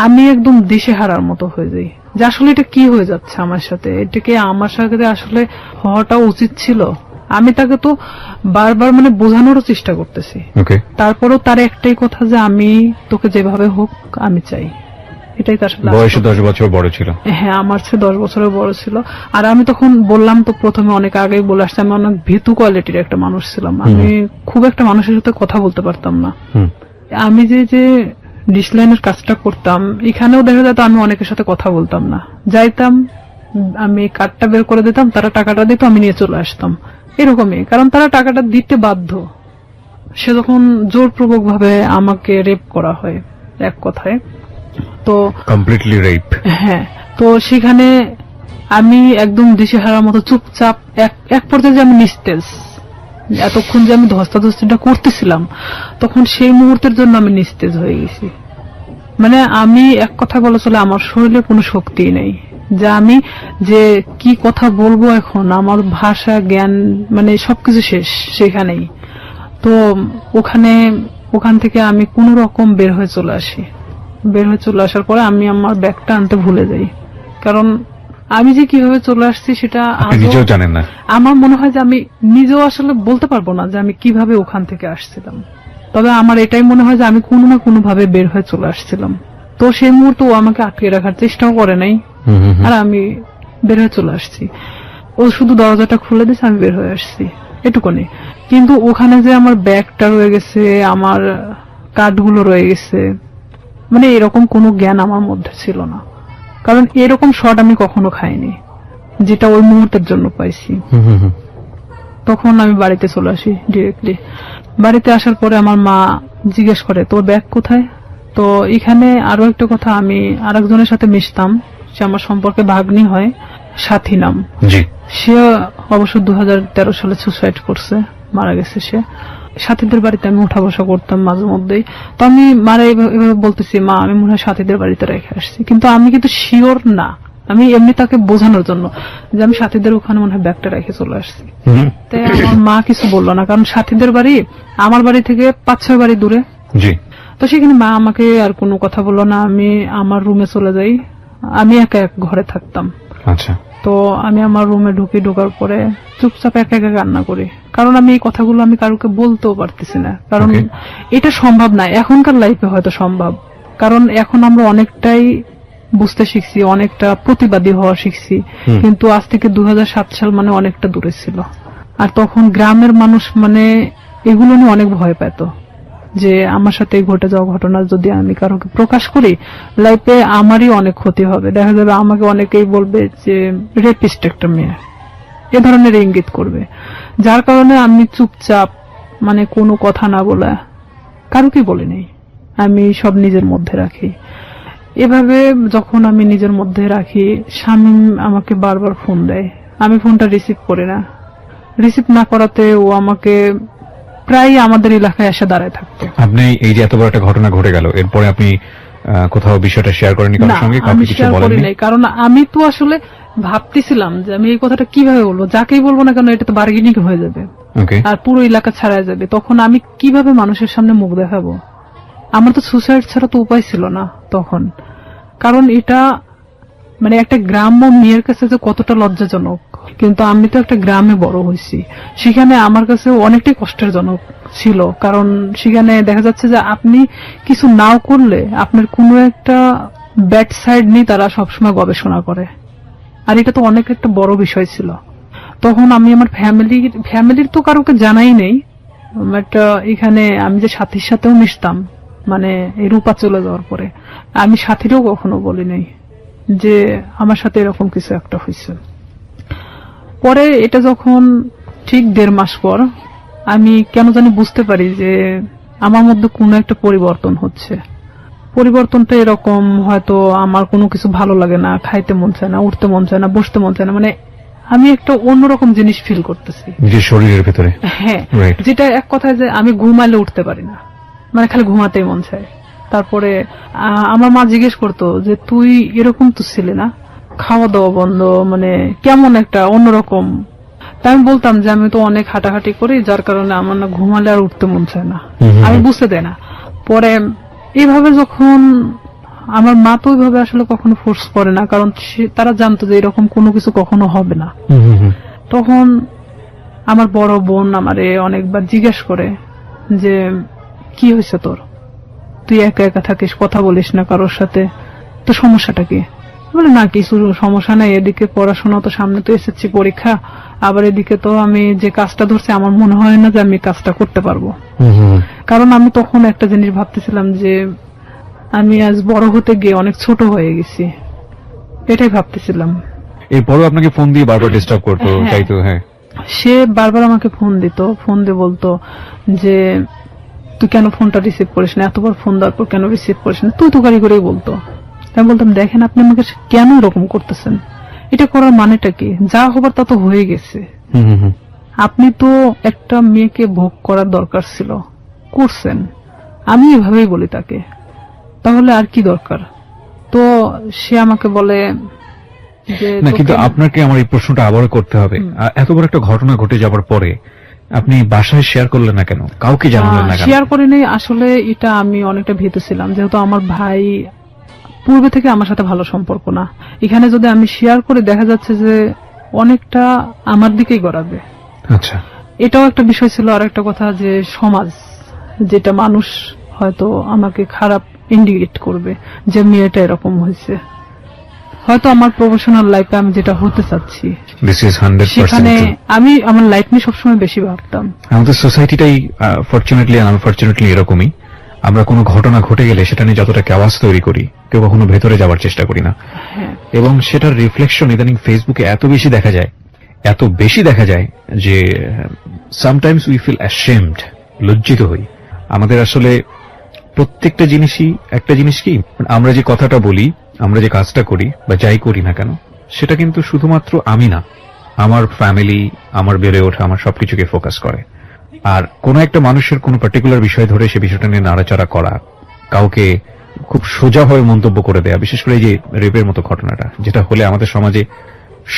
A: আমি একদম দিশেহারার মতো হয়ে যাই যে আসলে এটা কি হয়ে যাচ্ছে আমার সাথে, এটাকে আমার সাথে আসলে হওয়াটা উচিত ছিল। আমি তাকে তো বারবার মানে বোঝানোরও চেষ্টা করতেছি, তারপরেও তার একটাই কথা যে আমি তোকে যেভাবে হোক আমি চাই, এটাই তার সাথে।
B: বয়সে 10 বছর বড় ছিল?
A: হ্যাঁ, আমার চেয়ে 10 বছরের বড় ছিল। আর আমি তখন বললাম তো প্রথমে অনেক আগেই বলে আসছি, আমি অনেক ভীতু কোয়ালিটির একটা মানুষ ছিলাম, আমি খুব একটা মানুষের সাথে কথা বলতে পারতাম না। আমি যে ডিসলাইনের কাজটা করতাম, এখানেও দেখা যেত আমি অনেকের সাথে কথা বলতাম না, যাইতাম আমি কার্ডটা বের করে দিতাম, তারা টাকাটা দিত, আমি নিয়ে চলে আসতাম, এরকমই। কারণ তারা টাকাটা দিতে বাধ্য। সে যখন জোরপূর্বক ভাবে আমাকে রেপ করা হয় এক কথায়, তো
B: কমপ্লিটলি রেপ।
A: হ্যাঁ, তো সেখানে আমি একদম দিশেহারার মতো চুপচাপ, এক পর্যায়ে যে আমি নিস্তেজ, এতক্ষণ যে আমি ধস্তাধস্তিটা করতেছিলাম তখন সেই মুহূর্তের জন্য আমি নিস্তেজ হয়ে গেছি। মানে আমি এক কথা বলে চলে, আমার শরীরে কোনো শক্তি নেই যে আমি যে কি কথা বলবো এখন, আমার ভাষা জ্ঞান মানে সবকিছু শেষ সেখানেই। তো ওখান থেকে আমি কোন রকম বের হয়ে চলে আসি। বের হয়ে চলে আসার পরে আমি আমার ব্যাগটা আনতে ভুলে যাই, কারণ আমি যে কিভাবে চলে আসছি সেটা
B: নিজেও জানেন না।
A: আমার মনে হয় যে আমি নিজেও আসলে বলতে পারবো না যে আমি কিভাবে ওখান থেকে আসছিলাম, তবে আমার এটাই মনে হয় যে আমি কোনো না কোনো ভাবে বের হয়ে চলে আসছিলাম। তো সেই মুহূর্তে ও আমাকে আটকে রাখার চেষ্টাও করে নাই, আর আমি বের হয়ে চলে আসছি। ও শুধু দরজাটা খুলে দিয়েছে, আমি বের হয়ে আসছি, এটুকুনি। কিন্তু ওখানে যে আমার ব্যাগটা রয়ে গেছে, আমার কার্ডগুলো রয়ে গেছে, মানে এরকম কোনো জ্ঞান আমার মধ্যে ছিল না, কারণ এরকম শট আমি কখনো খাইনি যেটা ওই মুহূর্তের জন্য পাইছি। তখন আমি বাড়িতে চলে আসি ডিরেক্টলি। বাড়িতে আসার পরে আমার মা জিজ্ঞেস করে তোর ব্যাগ কোথায়। তো এখানে আরো একটা কথা, আমি আরেকজনের সাথে মিশতাম, সে আমার সম্পর্কে ভাগ্নি হয়, সাথী নাম। সে অবশ্য 2013 সালে সুসাইড করছে, মারা গেছে সে। সাথীদের বাড়িতে আমি উঠা বসা করতাম মাঝে মধ্যেই। তো আমি মারা এভাবে বলতেছি, মা আমি মনে হয় সাথীদের বাড়িতে রেখে আসছি, কিন্তু আমি কিন্তু শিওর না, আমি এমনি তাকে বোঝানোর জন্য যে আমি সাথীদের ওখানে মনে হয় ব্যাগটা রেখে চলে আসছি। তাই আমার মা কিছু বললো না, কারণ সাথীদের বাড়ি আমার বাড়ি থেকে 5-6 বাড়ি দূরে। তো সেখানে মা আমাকে আর কোনো কথা বললো না, আমি আমার রুমে চলে যাই। আমি একা এক ঘরে থাকতাম।
B: আচ্ছা।
A: তো আমি আমার রুমে ঢোকার পরে চুপচাপ একা একা কান্না করি, কারণ আমি এই কথাগুলো আমি কারোকে বলতেও পারতেছি না, কারণ এটা সম্ভব না। এখনকার লাইফে হয়তো সম্ভব, কারণ এখন আমরা অনেকটাই বুঝতে শিখছি, অনেকটা প্রতিবাদী হওয়া শিখছি, কিন্তু আজ থেকে 2007 সাল মানে অনেকটা দূরে ছিল। আর তখন গ্রামের মানুষ মানে এগুলো নিয়ে অনেক ভয় পেত যে আমার সাথে ঘটে যাওয়া ঘটনা যদি আমি কারোকে প্রকাশ করি, লাইফে আমারই অনেক ক্ষতি হবে। দেখা যাবে আমাকে অনেকেই বলবে যে রেপিস্ট একটা মেয়ে, এ ধরনের ইঙ্গিত করবে। যার কারণে আমি চুপচাপ মানে কোনো কথা না বলে কারোকে বলি নাই, আমি সব নিজের মধ্যে রাখি। এভাবে যখন আমি নিজের মধ্যে রাখি, স্বামী আমাকে বারবার ফোন দেয়, আমি ফোনটা রিসিভ করি না। রিসিভ না করাতে ও আমাকে প্রায় আমাদের এলাকায় এসে দাঁড়ায় থাকতো।
B: আপনি এই যে এত বড় একটা ঘটনা ঘটে গেল, এরপরে আপনি কোথাও বিষয়টা শেয়ার করেননি কারোর সঙ্গে?
A: আমি শেয়ার করি নাই, কারণ আমি তো আসলে ভাবতেছিলাম যে আমি এই কথাটা কিভাবে বলবো, যাকেই বলবো না কেন এটা তো বার্গেনিং হয়ে যাবে আর পুরো এলাকা ছাড়া যাবে। তখন আমি কিভাবে মানুষের সামনে মুখ দেখাবো? আমার তো সুসাইড ছাড়া তো উপায় ছিল না তখন, কারণ এটা মানে একটা গ্রাম্য মেয়ের কাছে যে কতটা লজ্জাজনক। কিন্তু আমি তো একটা গ্রামে বড় হয়েছি, সেখানে আমার কাছে অনেকটাই কষ্টের জনক ছিল, কারণ সেখানে দেখা যাচ্ছে যে আপনি কিছু নাও করলে আপনার কোনো একটা ব্যাড সাইড নিয়ে তারা সবসময় গবেষণা করে। আর এটা তো অনেক একটা বড় বিষয় ছিল। তখন আমি আমার ফ্যামিলির তো কারোকে জানাই নেই, বাট এখানে আমি যে সাথীর সাথেও মিশতাম, মানে এই রূপা চলে যাওয়ার পরে আমি সাথীরও কখনো বলি নাই যে আমার সাথে এরকম কিছু একটা হয়েছে। পরে এটা যখন ঠিক 1.5 মাস পর আমি কেন জানি বুঝতে পারি যে আমার মধ্যে কোনো একটা পরিবর্তন হচ্ছে। পরিবর্তনটা এরকম, হয়তো আমার কোনো কিছু ভালো লাগে না, খাইতে মন চায় না, উঠতে মন চায় না, বসতে মন চায় না, মানে আমি একটা অন্যরকম জিনিস ফিল করতেছি
B: নিজের শরীরের ভেতরে।
A: হ্যাঁ,
B: Right.
A: যেটা এক কথায় যে আমি ঘুমাইলে উঠতে পারি না, মানে খালি ঘুমাতেই মন চায়। তারপরে আমার মা জিজ্ঞেস করতো যে তুই এরকম তো ছিলি না, খাওয়া দাওয়া বন্ধ, মানে কেমন একটা অন্যরকম। তাই আমি বলতাম যে আমি তো অনেক হাঁটাহাঁটি করি, যার কারণে আমার না ঘুমালে আর উঠতে মন চায় না, আমি বুঝতে দেয় না। পরে এইভাবে যখন আমার মা তো ওইভাবে আসলে কখনো ফোর্স করে না, কারণ তারা জানতো যে এরকম কোনো কিছু কখনো হবে না। তখন আমার বড় বোন আমারে অনেকবার জিজ্ঞেস করে যে কি হয়েছে তোর, তুই একা একা থাকিস, কথা বলিস না কারোর সাথে, তো সমস্যাটা কি? বলে না কিছু সমস্যা নাই, এদিকে পড়াশোনা তো সামনে, তো এসএসসি পরীক্ষা, আবার এদিকে তো আমি যে কাজটা ধরছি আমার মনে হয় না যে আমি কাজটা করতে পারবো। কারণ আমি তখন একটা জিনিস ভাবতেছিলাম যে আমি আজ বড় হতে গিয়ে অনেক ছোট হয়ে গেছি, এটাই ভাবতেছিলাম।
B: এরপরও আপনাকে ফোন দিয়ে বারবার ডিস্টার্ব করতো,
A: হ্যাঁ।
B: তাই তো? হ্যাঁ,
A: সে বারবার আমাকে ফোন দিত, ফোন দিয়ে বলতো যে তুই কেন ফোনটা রিসিভ করিস না, এতবার ফোন দেওয়ার পর কেন রিসিভ করিস না, তুই তো গাড়ি করেই বলতো। আমি বলতাম দেখেন আপনি আমাকে কেন এরকম করতেছেন, এটা করার মানেটা কি? যা হবার তা তো হয়ে গেছে। আপনি তো একটা মেয়েকে ভোগ করার দরকার ছিল, করছেন। আমি এভাবেই বলি তাকে, তাহলে আর কি দরকার? তো সে আমাকে বলে যে
B: না, কিন্তু আপনাকে আমার এই প্রশ্নটা আবারও করতে হবে। এত বড় একটা ঘটনা ঘটে যাবার পরে আপনি বাসায় শেয়ার করলেন না কেন, কাউকে জানালেন না কেন?
A: শেয়ার করে নেই, আসলে এটা আমি অনেকটা ভেবেছিলাম, যেহেতু আমার ভাই পূর্বে থেকে আমার সাথে ভালো সম্পর্ক না, এখানে যদি আমি শেয়ার করে দেখা যাচ্ছে যে অনেকটা আমার দিকেই গড়াবে।
B: আচ্ছা,
A: এটাও একটা বিষয় ছিল। আর একটা কথা যে সমাজ, যেটা মানুষ হয়তো আমাকে খারাপ ইন্ডিকেট করবে যে মেয়েটা এরকম হয়েছে, হয়তো আমার প্রফেশনাল লাইফে আমি যেটা হতে চাচ্ছি
B: দিস ইজ 100%
A: সেখানে আমি আমার লাইফ নিয়ে সবসময় বেশি ভাবতাম।
B: আমাদের সোসাইটিটাই ফরচুনেটলি আর আনফরচুনেটলি এরকমই। আমরা কোনো ঘটনা ঘটে গেলে সেটা নিয়ে যতটা ক্যাওয়াস তৈরি করি, কেউ কখনো ভেতরে যাওয়ার চেষ্টা করি না। এবং সেটার রিফ্লেকশন ইদানিং ফেসবুকে এত বেশি দেখা যায় যে সামটাইমস উই ফিল অ্যাশেমড, লজ্জিত হই। আমাদের আসলে প্রত্যেকটা জিনিসই একটা জিনিস কি, আমরা যে কথাটা বলি, আমরা যে কাজটা করি বা যাই করি না কেন, সেটা কিন্তু শুধুমাত্র আমি না, আমার ফ্যামিলি, আমার বেড়ে ওঠা, আমার সবকিছুকে ফোকাস করে। আর কোন একটা মানুষের কোন পার্টিকুলার বিষয় ধরে সে বিষয়টা নিয়ে নাড়াচাড়া করা, কাউকে খুব সোজাভাবে মন্তব্য করে দেয়া, বিশেষ করে এই যে রেপের মতো ঘটনাটা, যেটা হলে আমাদের সমাজে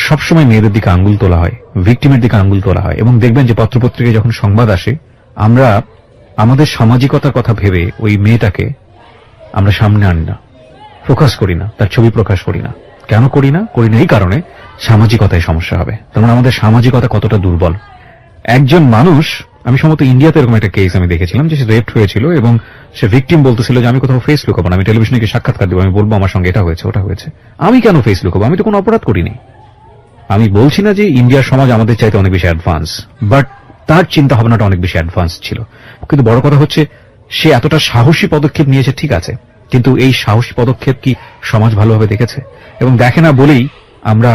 B: সবসময় মেয়েদের দিকে আঙ্গুল তোলা হয়, ভিকটিমের দিকে আঙ্গুল তোলা হয়। এবং দেখবেন যে পত্রপত্রিকায় যখন সংবাদ আসে, আমরা আমাদের সামাজিকতার কথা ভেবে ওই মেয়েটাকে আমরা সামনে আনি না, ফোকাস করি না, তার ছবি প্রকাশ করি না। কেন করি না এই কারণে সামাজিকতায় সমস্যা হবে। তার মানে আমাদের সামাজিকতা কতটা দুর্বল। একজন মানুষ, আমি সম্ভবত ইন্ডিয়াতে এরকম একটা কেস আমি দেখেছিলাম যে সে রেপড হয়েছিল এবং সে ভিকটিম বলতেছিল যে আমি কোথাও ফেস লুকাবো না, আমি টেলিভিশনে গিয়ে সাক্ষাৎকার দেবো, আমি বলবো আমার সঙ্গে এটা হয়েছে ওটা হয়েছে। আমি কেন ফেস লুকাবো, আমি তো কোনো অপরাধ করিনি। আমি বলছি না যে ইন্ডিয়ার সমাজ আমাদের চাইতে অনেক বেশি অ্যাডভান্স, বাট তার চিন্তা ভাবনাটা অনেক বেশি অ্যাডভান্স ছিল। কিন্তু বড় কথা হচ্ছে সে এতটা সাহসী পদক্ষেপ নিয়েছে, ঠিক আছে, কিন্তু এই সাহসী পদক্ষেপ কি সমাজ ভালোভাবে দেখেছে? এবং দেখে না বলেই আমরা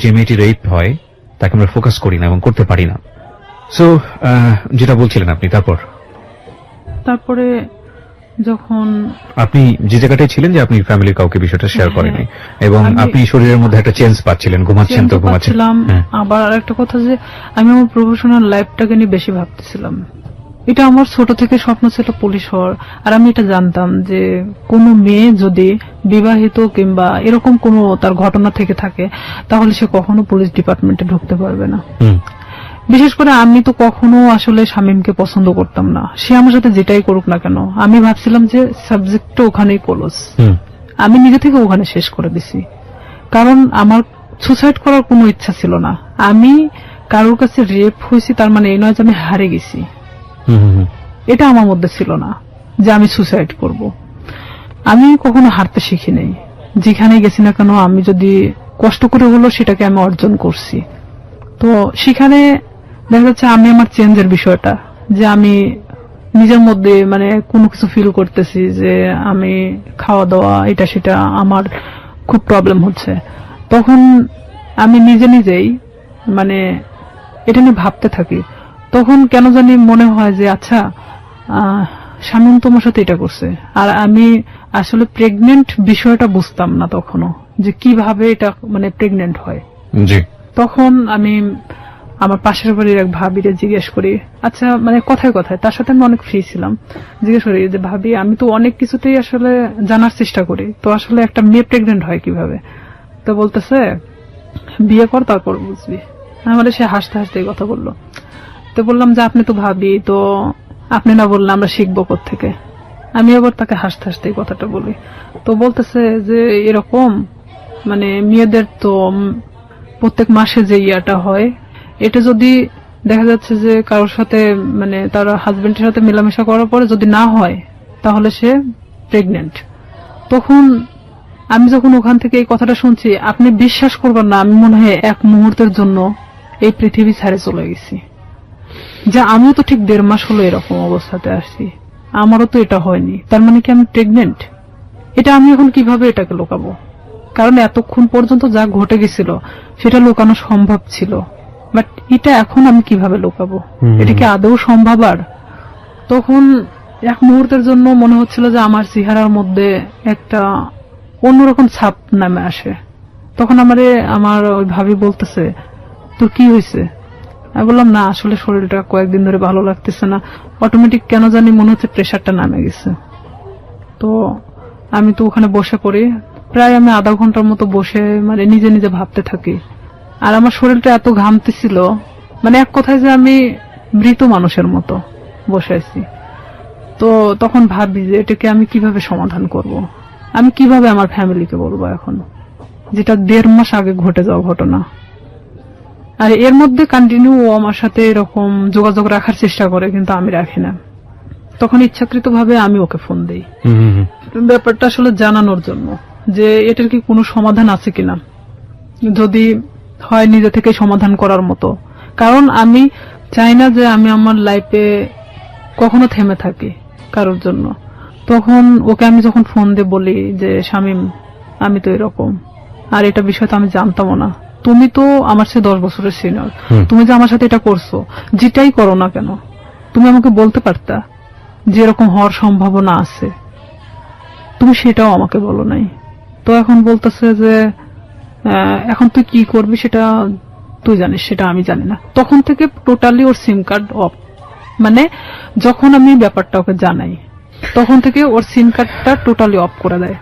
B: যে মেয়েটি রেপ হয় তাকে আমরা ফোকাস করি না এবং করতে পারি না। সো যেটা বলছিলেন আপনি, তারপরে
A: যখন
B: আপনি যে জায়গাটায় ছিলেন যে আপনি ফ্যামিলির কাউকে বিষয়টা শেয়ার করেনি এবং আপনি শরীরের মধ্যে একটা চেঞ্জ পাচ্ছিলেন, ঘুমাচ্ছেন তো ঘুমাচ্ছিলাম।
A: আবার একটা কথা যে আমি আমার প্রফেশনাল লাইফটাকে নিয়ে বেশি ভাবতেছিলাম। এটা আমার ছোট থেকে স্বপ্ন ছিল পুলিশ হওয়ার। আর আমি এটা জানতাম যে কোনো মেয়ে যদি বিবাহিত কিংবা এরকম কোনো তার ঘটনা থেকে থাকে তাহলে সে কখনো পুলিশ ডিপার্টমেন্টে ঢুকতে পারবে না। বিশেষ করে আমি তো কখনো আসলে শামীমকে পছন্দ করতাম না, সে আমার সাথে যেটাই করুক না কেন। আমি ভাবছিলাম যে সাবজেক্টটা ওখানেই ক্লোজ, আমি নিজে থেকে ওখানে শেষ করে দিছি। কারণ আমার সুসাইড করার কোনো ইচ্ছা ছিল না। আমি কারোর কাছে রেপ হয়েছি তার মানে এই নয় যে আমি হারে গেছি, এটা আমার মধ্যে ছিল না যে আমি সুসাইড করব। আমি কখনো হারতে শিখি নাই, যেখানে গেছি না কেন আমি যদি কষ্ট করে হলো সেটাকে আমি অর্জন করছি। তো সেখানে দেখা যাচ্ছে আমি আমার চেঞ্জের বিষয়টা, যে আমি নিজের মধ্যে মানে কোনো কিছু ফিল করতেছি যে আমি খাওয়া দাওয়া এটা সেটা আমার খুব প্রবলেম হচ্ছে, তখন আমি নিজে নিজেই মানে এটা নিয়ে ভাবতে থাকি। তখন কেন জানি মনে হয় যে আচ্ছা শামীম তোমার সাথে এটা করছে, আর আমি আসলে প্রেগনেন্ট বিষয়টা বুঝতাম না তখনও, যে কিভাবে এটা মানে প্রেগনেন্ট হয়। তখন আমি আমার পাশের বাড়ির এক ভাবিরে জিজ্ঞেস করি, আচ্ছা মানে কথায় কথায়, তার সাথে আমি অনেক ফ্রি ছিলাম, জিজ্ঞেস করি যে ভাবি আমি তো অনেক কিছুতেই আসলে জানার চেষ্টা করি, তো আসলে একটা মেয়ে প্রেগনেন্ট হয় কিভাবে? তো বলতেছে বিয়ে কর তারপর বুঝবি। আমাদের সে হাসতে হাসতে এই কথা বললো। তো বললাম যে আপনি তো ভাবি, তো আপনি না বললে আমরা শিখবো কোত্থেকে? আমি আবার তাকে হাসতে হাসতে এই কথাটা বলি। তো বলতেছে যে এরকম মানে মেয়েদের তো প্রত্যেক মাসে যে ইয়াটা হয়, এটা যদি দেখা যাচ্ছে যে কারোর সাথে মানে তার হাজবেন্ডের সাথে মেলামেশা করার পরে যদি না হয় তাহলে সে প্রেগনেন্ট। তখন আমি যখন ওখান থেকে এই কথাটা শুনছি, আপনি বিশ্বাস করবেন না, আমি মনে হয় এক মুহূর্তের জন্য এই পৃথিবী ছেড়ে চলে গেছি। যা আমিও তো ঠিক 1.5 মাস হলো এরকম অবস্থাতে আসছি, আমারও তো এটা হয়নি, তার মানে কি আমি প্রেগনেন্ট? এটা আমি এখন কিভাবে এটাকে লুকাবো? কারণ এতক্ষণ পর্যন্ত যা ঘটে গেছিল সেটা লুকানো সম্ভব ছিল, বাট এটা এখন আমি কিভাবে লুকাবো? এটা কি আদৌ সম্ভব? আর তখন এক মুহূর্তের জন্য মনে হচ্ছিল যে আমার চেহারার মধ্যে একটা অন্যরকম ছাপ নামে আসে। তখন আমার ওই ভাবি বলতেছে তোর কি হয়েছে? আমি বললাম না আসলে শরীরটা কয়েকদিন ধরে ভালো লাগতেছে না, অটোমেটিক কেন জানি মনে হচ্ছে প্রেশারটা নামে গেছে। তো আমি তো ওখানে বসে পড়ি, প্রায় আমি আধা ঘন্টার মতো বসে মানে নিজে নিজে ভাবতে থাকি। আর আমার শরীরটা এত ঘামতেছিল, মানে এক কথায় যে আমি মৃত মানুষের মতো বসে আছি। তো তখন ভাবি যে এটাকে আমি কিভাবে সমাধান করব, আমি কিভাবে আমার ফ্যামিলিকে বলবো এখন, যেটা 1.5 মাস আগে ঘটে যাওয়া ঘটনা। আর এর মধ্যে কন্টিনিউ ও আমার সাথে এরকম যোগাযোগ রাখার চেষ্টা করে, কিন্তু আমি রাখি না। তখন ইচ্ছাকৃতভাবে আমি ওকে ফোন দেই ব্যাপারটা আসলে জানানোর জন্য যে এটার কি কোনো সমাধান আছে কিনা, যদি হয় নিজে থেকে সমাধান করার মতো। কারণ আমি চাই না যে আমি আমার লাইফে কখনো থেমে থাকি কারোর জন্য। তখন ওকে আমি যখন ফোন দিয়ে বলি যে শামীম আমি তো এরকম, আর এটা বিষয় তো আমি জানতামও না, তুমি তো আমার সাথে 10 বছরের সিনিয়র, তুমি যে আমার সাথে এটা করছো, যেটাই করো না কেন তুমি আমাকে বলতে পারতা যে এরকম হওয়ার সম্ভাবনা আছে, তুমি সেটাও আমাকে বলো নাই। তো এখন বলতেছে যে এখন তুই কি করবি সেটা তুই জানিস, সেটা আমি জানি না। তখন থেকে totally or SIM card of, মানে যখন আমি ব্যাপারটা ওকে জানাই তখন থেকে ওর সিম কার্ডটা টোটালি অফ করে দেয়।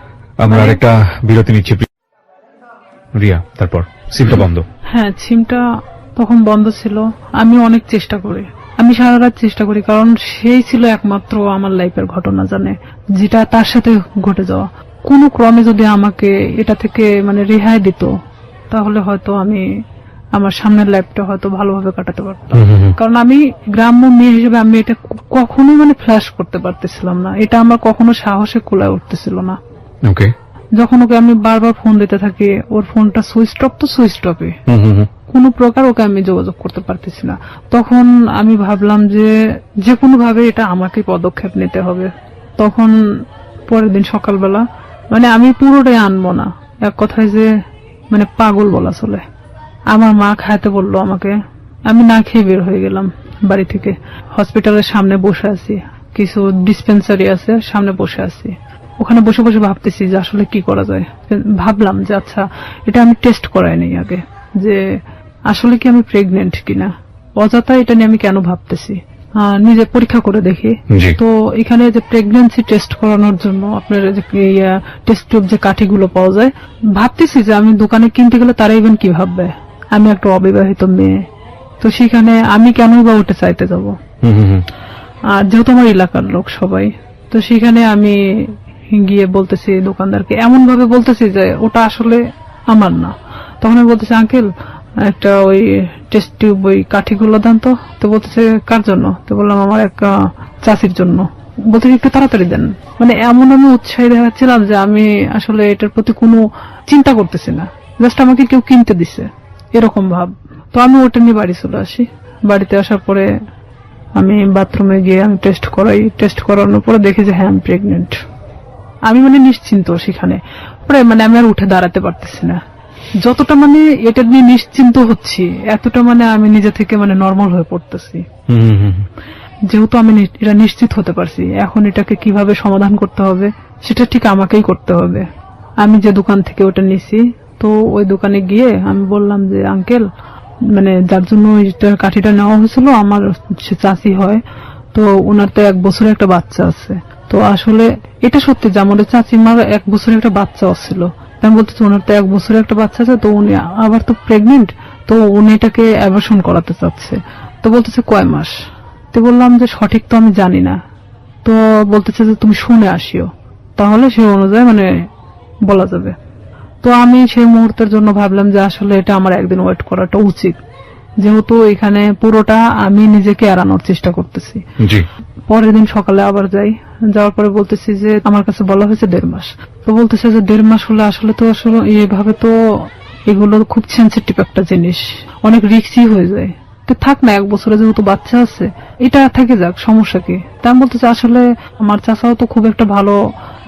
B: আমরা আরেকটা বিরতি নিচ্ছি রিয়া, তারপর সিমটা বন্ধ। হ্যাঁ,
A: সিমটা তখন বন্ধ ছিল। আমি অনেক চেষ্টা করি, আমি সারা রাত চেষ্টা করি, কারণ সেই ছিল একমাত্র আমার লাইফের ঘটনা জানে, যেটা তার সাথে ঘটে যাওয়া। কোন ক্রমে যদি আমাকে এটা থেকে মানে রেহাই দিত তাহলে হয়তো আমি আমার সামনের লাইফটা হয়তো ভালোভাবে কাটাতে পারতাম। কারণ আমি গ্রাম্য মেয়ে হিসেবে আমি এটা কখনোই মানে ফ্ল্যাশ করতে পারতেছিলাম না, এটা আমার কখনো সাহসে কুলায় উঠতেছিল না। যখন ওকে আমি বারবার ফোন দিতে থাকি, ওর ফোনটা সুইচ অফ, তো সুইচ অফে কোন প্রকার ওকে আমি যোগাযোগ করতে পারতেছি না। তখন আমি ভাবলাম যে কোনো ভাবে এটা আমাকে পদক্ষেপ নিতে হবে। তখন পরের দিন সকালবেলা মানে আমি পুরোটাই আনবো না, এক কথায় যে মানে পাগল বলা চলে, আমার মা খাইতে বললো আমাকে, আমি না খেয়ে বের হয়ে গেলাম বাড়ি থেকে। হসপিটালের সামনে বসে আছি, কিছু ডিসপেন্সারি আছে সামনে বসে আছি, ওখানে বসে বসে ভাবতেছি যে আসলে কি করা যায়। ভাবলাম যে আচ্ছা এটা আমি টেস্ট করাই নেই আগে, যে আসলে কি আমি প্রেগনেন্ট কিনা, অযথা এটা নিয়ে আমি কেন ভাবতেছি, নিজে পরীক্ষা করে দেখি। তো এখানে যে প্রেগন্যান্সি টেস্ট করানোর জন্য আপনার যে টেস্ট টিউব যে কাঠিগুলো পাওয়া যায়, ভাবতেছি যে আমি দোকানে কিনতে গেলে তারা ইভেন কি ভাববে আমি একটা অবিবাহিত মেয়ে, তো সেখানে আমি কেনই বা ওটা চাইতে যাব। আর যেহেতু আমার এলাকার লোক সবাই, তো সেখানে আমি গিয়ে বলতেছি দোকানদারকে, এমন ভাবে বলতেছি যে ওটা আসলে আমার না। তখন আমি বলতেছি আঙ্কেল একটা ওই টেস্ট টিউব ওই কাঠিগুলো দেন তো। তো বলতেছে কার জন্য? তো বললাম আমার এক চাচির জন্য। বলতে একটু তাড়াতাড়ি দেন। মানে এমন আমি উৎসাহী দেখাচ্ছিলাম যে আমি আসলে এটার প্রতি কোনো চিন্তা করতেছি না, জাস্ট আমাকে কেউ কিনতে দিছে এরকম ভাব। তো আমি ওটা নিয়ে বাড়ি চলে আসি। বাড়িতে আসার পরে আমি বাথরুমে গিয়ে আমি টেস্ট করাই। টেস্ট করানোর পরে দেখি যে হ্যাঁ আমি প্রেগনেন্ট। আমি মানে নিশ্চিন্ত সেখানে, পরে মানে আমি আর উঠে দাঁড়াতে পারতেছি না। যতটা মানে এটা নিয়ে নিশ্চিন্ত হচ্ছি, এতটা মানে আমি নিজে থেকে মানে নর্মাল হয়ে পড়তেছি। যেহেতু আমি এটা নিশ্চিত হতে পারছি, এখন এটাকে কিভাবে সমাধান করতে হবে সেটা ঠিক আমাকেই করতে হবে। আমি যে দোকান থেকে ওটা নিছি, তো ওই দোকানে গিয়ে আমি বললাম যে আঙ্কেল, মানে যার জন্য ওইটার কাঠিটা নেওয়া হয়েছিল আমার সে চাচি হয়, তো ওনার তো 1 বছরের একটা বাচ্চা আছে। তো আসলে এটা সত্যি যে আমাদের চাচিমার 1 বছরের একটা বাচ্চা ছিল। আমি বলতেছি ওনার তো 1 বছরের একটা বাচ্চা আছে, তো উনি আবার তো প্রেগনেন্ট, তো উনি এটাকে অ্যাবর্শন করাতে চাচ্ছে। তো বলতেছে কয় মাস? তো বললাম যে সঠিক তো আমি জানি না। তো বলতেছে যে তুমি শুনে আসিও, তাহলে সেই অনুযায়ী মানে বলা যাবে। তো আমি সেই মুহূর্তের জন্য ভাবলাম যে আসলে এটা আমার একদিন ওয়েট করাটা উচিত, যেহেতু এখানে পুরোটা আমি নিজেকে এড়ানোর চেষ্টা করতেছি। পরের দিন সকালে আবার যাই, যাওয়ার পরে বলতেছি যে আমার কাছে বলা হয়েছে 1.5 মাস। তো বলতেছে যে 1.5 মাস হলে আসলে তো আসলে এইভাবে তো এগুলো খুব সেন্সিটিভ একটা জিনিস, অনেক রিস্কি হয়ে যায়। তো থাক না, 1 বছরে যেহেতু বাচ্চা আছে এটা থেকে যাক, সমস্যা কি? তা আমি বলতেছি আসলে আমার চাচাও তো খুব একটা ভালো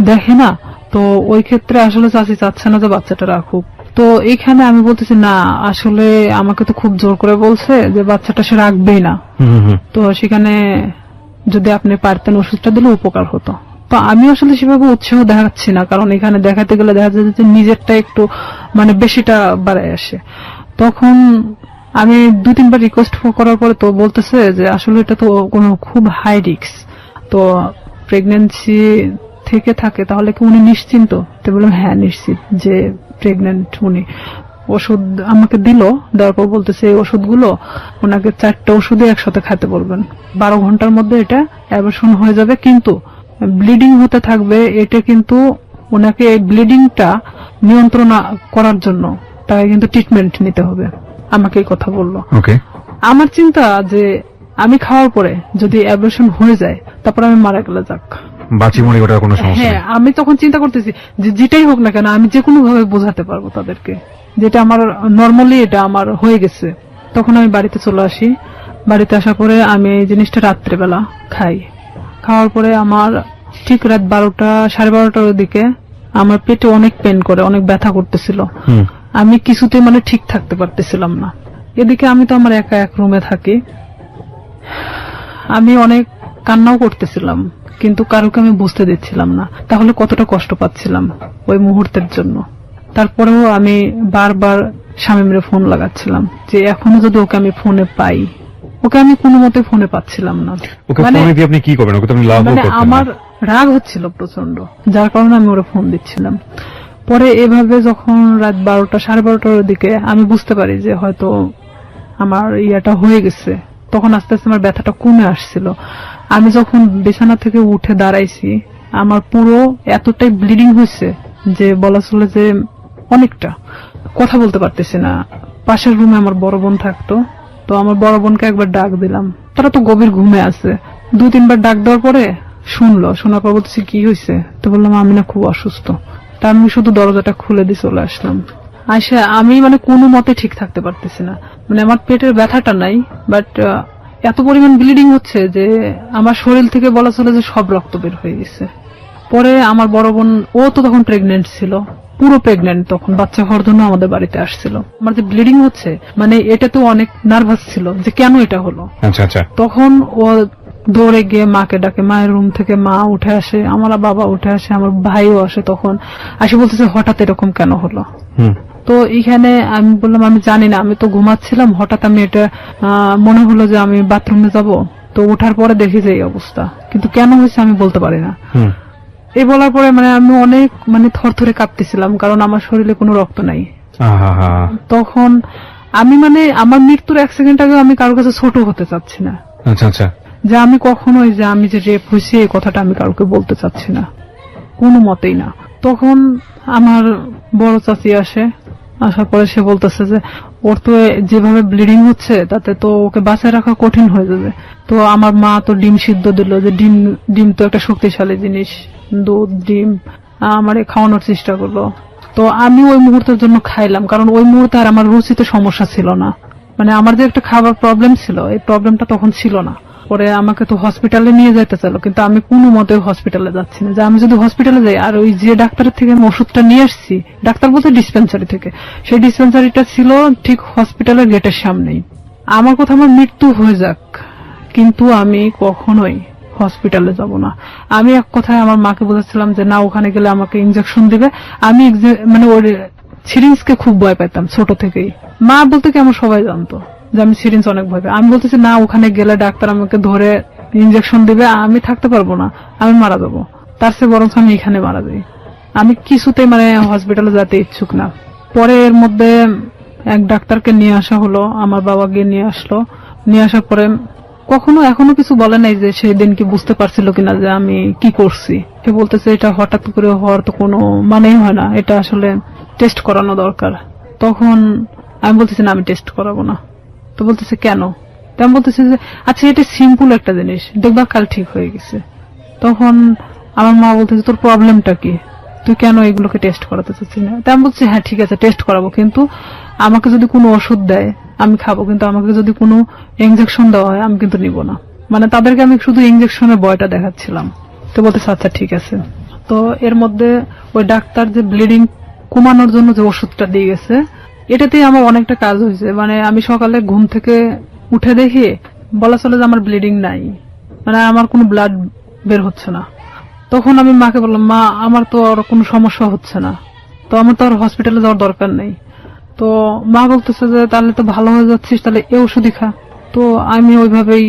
A: দেখে না, তো ওই ক্ষেত্রে আসলে চাচি চাচ্ছে না যে বাচ্চাটা রাখুক। তো এইখানে আমি বলতেছি না, আসলে আমাকে তো খুব জোর করে বলছে যে বাচ্চাটা সে রাখবেই না। তো সেখানে যদি আপনি পারতেন ওষুধটা দিলে উপকার হতো। তো আমি আসলে সেভাবে উৎসাহ দেখাচ্ছি না, কারণ এখানে দেখাতে গেলে দেখা যায় যে নিজেরটা একটু মানে বেশিটা বাড়ায় আসে। তখন আমি 2-3 বার রিকোয়েস্ট করার পরে তো বলতেছে যে আসলে এটা তো কোনো খুব হাই রিস্ক, তো প্রেগন্যান্সি থেকে থাকে তাহলে কি উনি নিশ্চিন্ত? তো বললাম হ্যাঁ নিশ্চিত যে প্রেগন্যান্ট উনি। ওষুধ আমাকে দিল, দেওয়ার পর বলতেছে এই ওষুধগুলো ওনাকে 4টা ওষুধই একসাথে খেতে বলবেন, 12 ঘন্টার মধ্যে এটা অ্যাবর্শন হয়ে যাবে, কিন্তু ব্লিডিং হতে থাকবে। এটা কিন্তু ওনাকে এই ব্লিডিংটা নিয়ন্ত্রণ করার জন্য তাকে কিন্তু ট্রিটমেন্ট নিতে হবে, আমাকে এই কথা বললো। আমার চিন্তা যে আমি খাওয়ার পরে যদি অ্যাবর্শন হয়ে যায় তারপর আমি মারা গেলে যাক, বাঁচি মরি, ওটা কোনো সমস্যা নেই। হ্যাঁ, আমি তখন চিন্তা করতেছি যে যেটাই হোক না কেন আমি যে কোনো ভাবে বোঝাতে পারবো তাদেরকে যেটা আমার নর্মালি এটা আমার হয়ে গেছে। তখন আমি বাড়িতে চলে আসি। বাড়িতে আসার পরে আমি এই জিনিসটা রাত্রেবেলা খাই। খাওয়ার পরে আমার ঠিক রাত 12টা 12:30টার দিকে আমার পেটে অনেক পেন করে, অনেক ব্যথা করতেছিল। আমি কিছুতেই মানে ঠিক থাকতে পারতেছিলাম না। এদিকে আমি তো আমার একা এক রুমে থাকি, আমি অনেক কান্নাও করতেছিলাম, কিন্তু কারোকে আমি বুঝতে দিচ্ছিলাম না তাহলে কতটা কষ্ট পাচ্ছিলাম ওই মুহূর্তের জন্য। তারপরেও আমি বারবার শামীমের ফোন লাগাচ্ছিলাম যে এখনো যদি ওকে আমি ফোনে পাই। ওকে আমি কোনো মতে ফোনে পাচ্ছিলাম না। মানে আপনি কি করবেন? ওকে তো আপনি লাভ করতেন না। আমার রাগ হচ্ছিল প্রচন্ড, যার কারণে আমি ওরে ফোন দিচ্ছিলাম। পরে এভাবে যখন রাত 12টা 12:30টার দিকে আমি বুঝতে পারি যে হয়তো আমার ইয়াটা হয়ে গেছে, তখন আস্তে আস্তে আমার ব্যথাটা কমে আসছিল। আমি যখন বিছানা থেকে উঠে দাঁড়াইছি আমার পুরো এতটাই ব্লিডিং হয়েছে যে বলা চলে যে অনেকটা, কথা বলতে পারতেছি না। পাশের রুমে আমার বড় বোন থাকতো, তো আমার বড় বোনকে একবার ডাক দিলাম, তারা তো গভীর ঘুমে আছে। 2-3 বার ডাক দেওয়ার পরে শুনলো, শোনার পর বলতেছি কি হয়েছে? তো বললাম আমি না খুব অসুস্থ। তা আমি শুধু দরজাটা খুলে দিয়ে চলে আসলাম। আচ্ছা, আমি মানে কোনো মতে ঠিক থাকতে পারতেছি না, মানে আমার পেটের ব্যথাটা নাই, বাট এত পরিমাণ ব্লিডিং হচ্ছে যে আমার শরীর থেকে বলা চলে যে সব রক্ত বের হয়ে গেছে। পরে আমার বড় বোন, ও তো তখন প্রেগনেন্ট ছিল, পুরো প্রেগনেন্ট, তখন বাচ্চা হওয়ার জন্য আমাদের বাড়িতে আসছিল। আমার যে ব্লিডিং হচ্ছে মানে এটা তো অনেক নার্ভাস ছিল যে কেন এটা হলো। তখন ও দৌড়ে গিয়ে মাকে ডাকে, মায়ের রুম থেকে মা উঠে আসে, আমার বাবা উঠে আসে, আমার ভাইও আসে। তখন আসে বলতেছে হঠাৎ এরকম কেন হলো। তো এখানে আমি বললাম আমি জানি না, আমি তো ঘুমাচ্ছিলাম, হঠাৎ আমি এটা মনে হলো যে আমি বাথরুমে যাব, তো ওঠার পরে দেখি যে এই অবস্থা, কিন্তু কেন হয়েছে আমি বলতে পারি না। এই বলার পরে মানে আমি অনেক মানে থরথরে কাঁপতেছিলাম, কারণ আমার শরীরে কোনো রক্ত নাই। তখন আমি মানে আমার মৃত্যুর 1 সেকেন্ড আগে আমি কারোর কাছে ছোট হতে চাচ্ছি না, যে আমি কখনোই যে আমি যে রেপ হয়েছি এই কথাটা আমি কাউকে বলতে চাচ্ছি না, কোনো মতেই না। তখন আমার বড় চাচি আসে, আসার পরে সে বলতেছে যে ওর তো যেভাবে ব্লিডিং হচ্ছে তাতে তো ওকে বাঁচায় রাখা কঠিন হয়ে যাবে। তো আমার মা তো ডিম সিদ্ধ দিল, যে ডিম তো একটা শক্তিশালী জিনিস, দুধ ডিম আমারে খাওয়ানোর চেষ্টা করলো। তো আমি ওই মুহূর্তের জন্য খাইলাম, কারণ ওই মুহূর্তে আর আমার রুচিতে সমস্যা ছিল না। মানে আমার যে একটা খাবার প্রবলেম ছিল, এই প্রবলেমটা তখন ছিল না। পরে আমাকে তো হসপিটালে নিয়ে যেতে চাইলো, কিন্তু আমি কোনো মতে হসপিটালে যাচ্ছি না। যে আমি যদি হসপিটালে যাই, আর ওই যে ডাক্তারের থেকে আমি ওষুধটা নিয়ে আসছি, ডাক্তার বলতে ডিসপেন্সারি থেকে, সেই ডিসপেন্সারিটা ছিল ঠিক হসপিটালের গেটের সামনেই। আমার কথা আমার মৃত্যু হয়ে যাক, কিন্তু আমি কখনোই হসপিটালে যাব না। আমি এক কথায় আমার মাকে বলেছিলাম যে না, ওখানে গেলে আমাকে ইনজেকশন দিবে। আমি মানে ওর সিরিঞ্জকে খুব ভয় পেতাম ছোট থেকেই। মা বলতে কি আমার সবাই জানতো যে আমি সিরিঞ্জ অনেক ভয় পাই। আমি বলতেছি না, ওখানে গেলে ডাক্তার আমাকে ধরে ইনজেকশন দিবে, আমি থাকতে পারবো না, আমি মারা যাবো। তার চেয়ে বরং আমি এখানে মারা যাই। আমি কিছুতেই মানে হসপিটালে যেতে ইচ্ছুক না। পরে এর মধ্যে এক ডাক্তারকে নিয়ে আসা হলো, আমার বাবা গিয়ে নিয়ে আসলো। নিয়ে আসার পরে এখনো কিছু বলে নাই যে সেই দিন কি বুঝতে পারছিল কিনা যে আমি কি করছি। সে বলতেছে এটা হঠাৎ করে হওয়ার তো কোনো মানেই হয় না, এটা আসলে টেস্ট করানো দরকার। তখন আমি বলতেছি না, আমি টেস্ট করাবো না। তো বলতেছে কেন? আমি বলতেছি যে আচ্ছা, এটা সিম্পল একটা জিনিস, দেখবা কাল ঠিক হয়ে গেছে। তখন আমার মা বলতেছে তোর প্রবলেমটা কি, তুই কেন এগুলোকে টেস্ট করাতে চাচ্ছিস না? আমি বলছি হ্যাঁ ঠিক আছে, টেস্ট করাবো, কিন্তু আমাকে যদি কোনো ওষুধ দেয় আমি খাবো, কিন্তু আমাকে যদি কোনো ইনজেকশন দেওয়া হয় আমি কিন্তু নিব না। মানে তাদেরকে আমি শুধু ইনজেকশনের ভয়টা দেখাচ্ছিলাম। তো বলতেছে আচ্ছা ঠিক আছে। তো এর মধ্যে ওই ডাক্তার যে ব্লিডিং কমানোর জন্য যে ওষুধটা দিয়ে গেছে, এটাতেই আমার অনেকটা কাজ হয়েছে। মানে আমি সকালে ঘুম থেকে উঠে দেখি বলা চলে যে আমার ব্লিডিং নাই, মানে আমার কোনো ব্লাড বের হচ্ছে না। তখন আমি মাকে বললাম, মা আমার তো আর কোনো সমস্যা হচ্ছে না, তো আমার তো আর হসপিটালে যাওয়ার দরকার নেই। তো মা বলতেছে যে তাহলে তো ভালো হয়ে যাচ্ছিস, তাহলে এই ওষুধই খা। তো আমি ওইভাবেই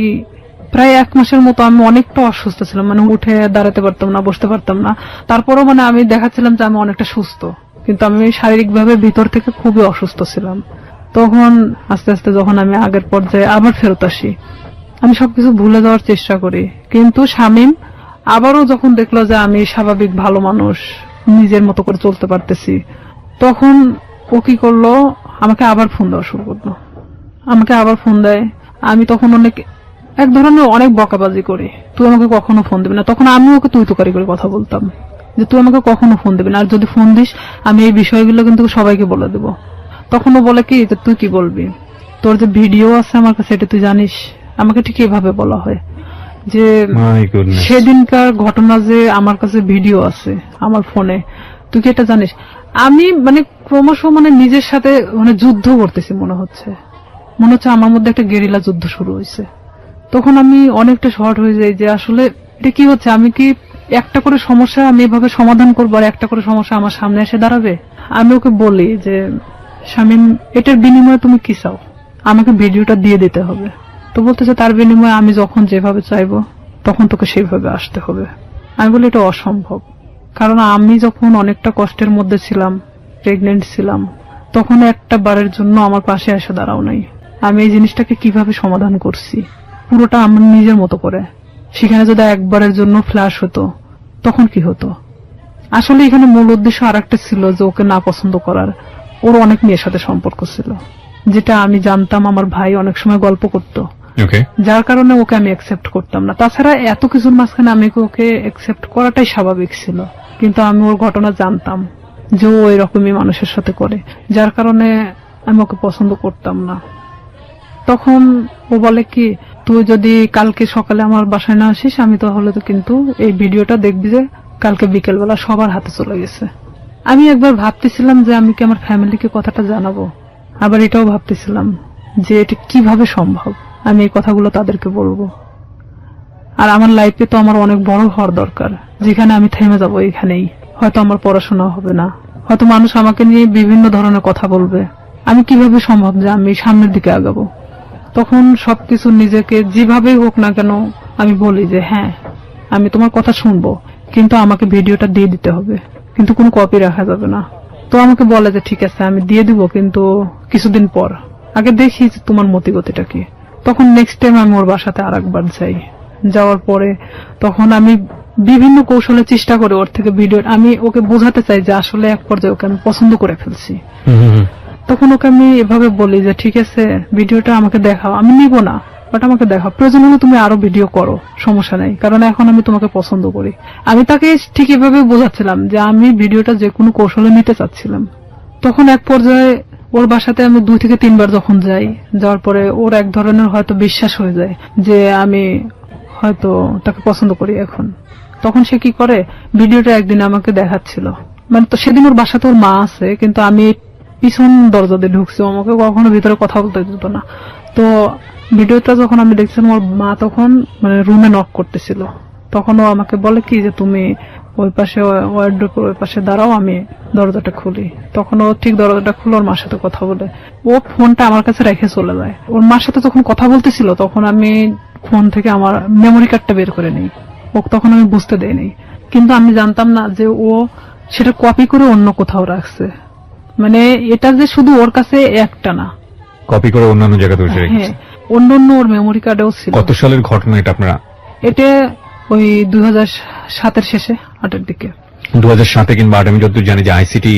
A: প্রায় 1 মাসের মতো আমি অনেকটা অসুস্থ ছিলাম, মানে উঠে দাঁড়াতে পারতাম না, বসতে পারতাম না। তারপরও মানে আমি দেখাচ্ছিলাম যে আমি অনেকটা সুস্থ, কিন্তু আমি শারীরিকভাবে ভিতর থেকে খুবই অসুস্থ ছিলাম। তখন আস্তে আস্তে যখন আমি আগের পর্যায়ে আবার ফেরত আসি, আমি সবকিছু ভুলে যাওয়ার চেষ্টা করি। কিন্তু শামীম আবারও যখন দেখলো যে আমি স্বাভাবিক ভালো মানুষ, নিজের মতো করে চলতে পারতেছি, তখন ও কি করলো, আমাকে আবার ফোন দেওয়া শুরু করলো। আমাকে আবার ফোন দেয়। আমি তখন এক ধরনের অনেক বকাবাজি করি, তুই আমাকে কখনো ফোন দিবি না। তখন আমি ওকে তুই তুকারি করে কথা বলতাম যে তুই আমাকে কখনো ফোন দিবি না, আর যদি ফোন দিস আমি এই বিষয়গুলো কিন্তু সবাইকে বলে দেব। তখন ও বলে কি, তুই কি বলবি, তোর যে ভিডিও আছে আমার কাছে এটা তুই জানিস? আমাকে ঠিক এভাবে বলা হয় যে সেদিনকার ঘটনা যে আমার কাছে ভিডিও আছে আমার ফোনে, তুই কি এটা জানিস? আমি মানে ক্রমশ মানে নিজের সাথে মানে যুদ্ধ করতেছি, মনে হচ্ছে আমার মধ্যে একটা গেরিলা যুদ্ধ শুরু হয়েছে। তখন আমি অনেকটা শর্ট হয়ে যাই যে আসলে এটা কি হচ্ছে, আমি কি একটা করে সমস্যা আমি এভাবে সমাধান করবো আর একটা করে সমস্যা আমার সামনে এসে দাঁড়াবে? আমি ওকে বলি যে শামীম, এটার বিনিময়ে তুমি কি চাও? আমাকে ভিডিওটা দিয়ে দিতে হবে। তো বলতেছে তার বিনিময়ে আমি যখন যেভাবে চাইবো তখন তোকে সেইভাবে আসতে হবে। আমি বলি এটা অসম্ভব, কারণ আমি যখন অনেকটা কষ্টের মধ্যে ছিলাম, প্রেগনেন্ট ছিলাম, তখন একটা বারের জন্য আমার পাশে এসে দাঁড়াও নাই। আমি এই জিনিসটাকে কিভাবে সমাধান করছি পুরোটা আমার নিজের মতো করে। সেখানে যদি একবারের জন্য ফ্ল্যাশ হতো তখন কি হতো? আসলে এখানে মূল উদ্দেশ্য আরেকটা ছিল যে ওকে না পছন্দ করার। ওর অনেক মেয়ের সাথে সম্পর্ক ছিল, যেটা আমি জানতাম, আমার ভাই অনেক সময় গল্প করতো, যার কারণে ওকে আমি অ্যাকসেপ্ট করতাম না। তাছাড়া এত কিছুর মাঝখানে আমি ওকে অ্যাকসেপ্ট করাটাই স্বাভাবিক ছিল, কিন্তু আমি ওর ঘটনা জানতাম যে ও এরকমই মানুষের সাথে করে, যার কারণে আমি ওকে পছন্দ করতাম না। তখন ও বলে কি, তুই যদি কালকে সকালে আমার বাসায় না আসিস, আমি তাহলে তো কিন্তু এই ভিডিওটা দেখবি যে কালকে বিকেলবেলা সবার হাতে চলে গেছে। আমি একবার ভাবতেছিলাম যে আমি কি আমার ফ্যামিলিকে কথাটা জানাবো, আবার এটাও ভাবতেছিলাম যে এটা কিভাবে সম্ভব আমি এই কথাগুলো তাদেরকে বলবো। আর আমার লাইফে তো আমার অনেক বড় হওয়ার দরকার, যেখানে আমি থেমে যাবো এখানেই। হয়তো আমার পড়াশোনা হবে না, হয়তো মানুষ আমাকে নিয়ে বিভিন্ন ধরনের কথা বলবে। আমি কিভাবে সম্ভব যে আমি সামনের দিকে আগাবো? তখন সবকিছু নিজেকে যেভাবেই হোক না কেন আমি বলি যে হ্যাঁ আমি তোমার কথা শুনবো, কিন্তু আমাকে ভিডিওটা দিয়ে দিতে হবে, কিন্তু কোনো কপি রাখা যাবে না। তো আমাকে বলে যে ঠিক আছে আমি দিয়ে দিব, কিন্তু কিছুদিন পর, আগে দেখি যে তোমার মতিগতিটা কি। তখন নেক্সট টাইম আমি ওর বাসাতে আরেকবার যাই। যাওয়ার পরে তখন আমি বিভিন্ন কৌশলে চেষ্টা করি ওর থেকে ভিডিও, আমি ওকে বোঝাতে চাই যে আসলে এক পর্যায়ে ওকে আমি পছন্দ করে ফেলছি। তখন ওকে আমি এভাবে বলি যে ঠিক আছে ভিডিওটা আমাকে দেখাও, আমি নিব না, বাট আমাকে দেখাও, প্রয়োজন হলে তুমি আরো ভিডিও করো, সমস্যা নেই, কারণ এখন আমি তোমাকে পছন্দ করি। আমি তাকে ঠিক এভাবে বোঝাচ্ছিলাম যে আমি ভিডিওটা যে কোনো কৌশলে নিতে চাচ্ছিলাম। তখন এক পর্যায়ে ওর বাসাতে আমি 2 থেকে 3 বার যখন যাই, যাওয়ার পরে ওর এক ধরনের হয়তো বিশ্বাস হয়ে যায় যে আমি হয়তো তাকে পছন্দ করি এখন। তখন সে কি করে, ভিডিওটা একদিন আমাকে দেখাচ্ছিল, মানে তো সেদিন ওর বাসাতে ওর মা আছে, কিন্তু আমি পিছন দরজা দিয়ে ঢুকছি, আমাকে কখনো ভিতরে কথা বলতে দিত না। তো ভিডিওটা যখন আমি দেখছিলাম, ওর মা তখন মানে রুমে নক করতেছিল, তখন ও আমাকে বলে কি যে তুমি ওই পাশে ওয়ার্ডরোবের ওই পাশে দাঁড়াও, আমি দরজাটা খুলি। তখন ও ঠিক দরজাটা খুলে ওর মার সাথে কথা বলে, ও ফোনটা আমার কাছে রেখে চলে যায়। ওর মার সাথে যখন কথা বলতেছিল তখন আমি ফোন থেকে আমার মেমোরি কার্ডটা বের করে নিই, ও তখন আমি বুঝতে দেইনি, কিন্তু আমি জানতাম না যে ও সেটা কপি করে অন্য কোথাও রাখছে। মানে এটা যে শুধু ওর কাছে একটা না,
B: কপি করে অন্যান্য জায়গাতে বসে
A: হ্যাঁ,
B: রেখেছে।
A: অন্য অন্য ওর মেমোরি কার্ডেও ছিল।
B: কত সালের ঘটনা এটা আপনারা?
A: এটা ওই 2007-এর শেষে, 8-এর দিকে।
B: 2007 কিংবা 8 আমি যতদূর জানি যে আইসিটি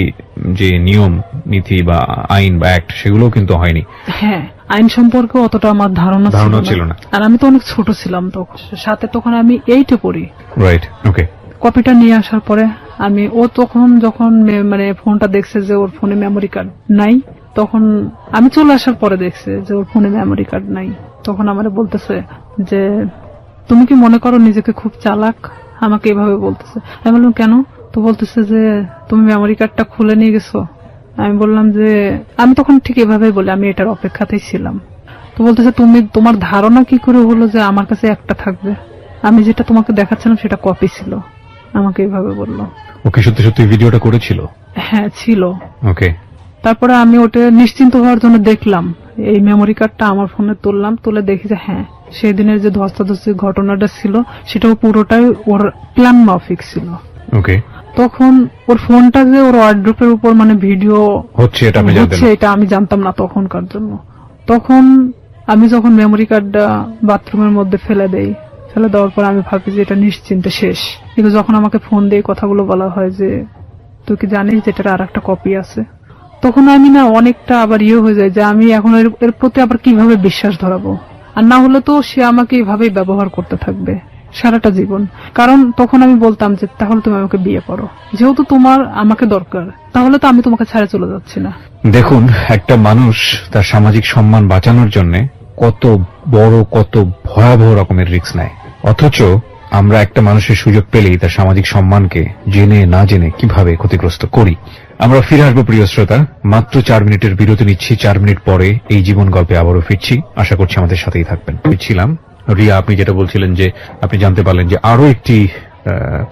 B: যে নিয়ম নীতি বা আইন বা অ্যাক্ট সেগুলোও কিন্তু হয়নি।
A: হ্যাঁ, আইন সম্পর্কে অতটা আমার ধারণা ছিল না, আর আমি তো অনেক ছোট ছিলাম তখন, সাথে তখন আমি 8-এ পড়ি।
B: রাইট, ওকে।
A: কপিটা নিয়ে আসার পরে আমি, ও তখন যখন মানে ফোনটা দেখছে যে ওর ফোনে মেমোরি কার্ড নাই, তখন আমি চলে আসার পরে দেখছে যে ওর ফোনে মেমোরি কার্ড নাই, তখন আমারে বলতেছে যে তুমি কি মনে করো নিজেকে খুব চালাক, আমাকে এভাবে বলতেছে। আমি বললাম কেন? তো বলতেছে যে তুমি মেমোরি কার্ডটা খুলে নিয়ে গেছো। আমি বললাম যে আমি তখন ঠিক এভাবেই বলি, আমি এটার অপেক্ষাতেই ছিলাম। তো বলতেছে তুমি, তোমার ধারণা কি করে হলো যে আমার কাছে একটা থাকবে? আমি যেটা তোমাকে দেখাচ্ছিলাম সেটা কপি ছিল, আমাকে এভাবে বললো।
B: ওকে, সত্যি সত্যি ভিডিওটা করেছিল?
A: হ্যাঁ, ছিল।
B: ওকে।
A: তারপরে আমি ওটা নিশ্চিন্ত হওয়ার জন্য দেখলাম, এই মেমোরি কার্ডটা আমার ফোনে তুললাম, তুলে দেখি যে হ্যাঁ, সেদিনের যে ধস্তাধস্তির ঘটনাটা ছিল সেটাও পুরোটাই ওর প্ল্যান মাফিক ছিল।
B: ওকে।
A: তখন ওর ফোনটা যে ওর ওয়ার্ডরোবের উপর মানে ভিডিও
B: হচ্ছে এটা আপনি জানতেন না?
A: এটা আমি জানতাম না তখনকার জন্য। তখন আমি যখন মেমোরি কার্ডটা বাথরুমের মধ্যে ফেলে দেই, ফেলে দেওয়ার পর আমি ভাবি যে এটা নিশ্চিন্তে শেষ। কিন্তু যখন আমাকে ফোন দিয়ে কথাগুলো বলা হয় যে তুই কি জানিস যে এটার আর একটা কপি আছে, তখন আমি না অনেকটা আবার হয়ে যায় যে আমি এখন এর প্রতি আবার কিভাবে বিশ্বাস ধরাবো। আর না হলে তো সে আমাকে এইভাবেই ব্যবহার করতে থাকবে সারাটা জীবন। কারণ তখন আমি বলতাম যে তাহলে তুমি আমাকে বিয়ে করো, যেহেতু তোমার আমাকে দরকার, তাহলে তো আমি তোমাকে ছেড়ে চলে যাচ্ছি না।
B: দেখুন, একটা মানুষ তার সামাজিক সম্মান বাঁচানোর জন্য কত বড়, কত ভয়াবহ রকমের রিস্ক নেয়, অথচ আমরা একটা মানুষের সুযোগ পেলেই তার সামাজিক সম্মানকে জেনে না জেনে কিভাবে ক্ষতিগ্রস্ত করি। আমরা ফিরে আসবো প্রিয় শ্রোতা, মাত্র 4 মিনিটের বিরতি নিচ্ছি। 4 মিনিট পরে এই জীবন গল্পে আবারও ফিরছি, আশা করছি আমাদের সাথেই থাকবেন। ফিরছিলাম, রিয়া আপনি যেটা বলছিলেন যে আপনি জানতে পারলেন যে আরো একটি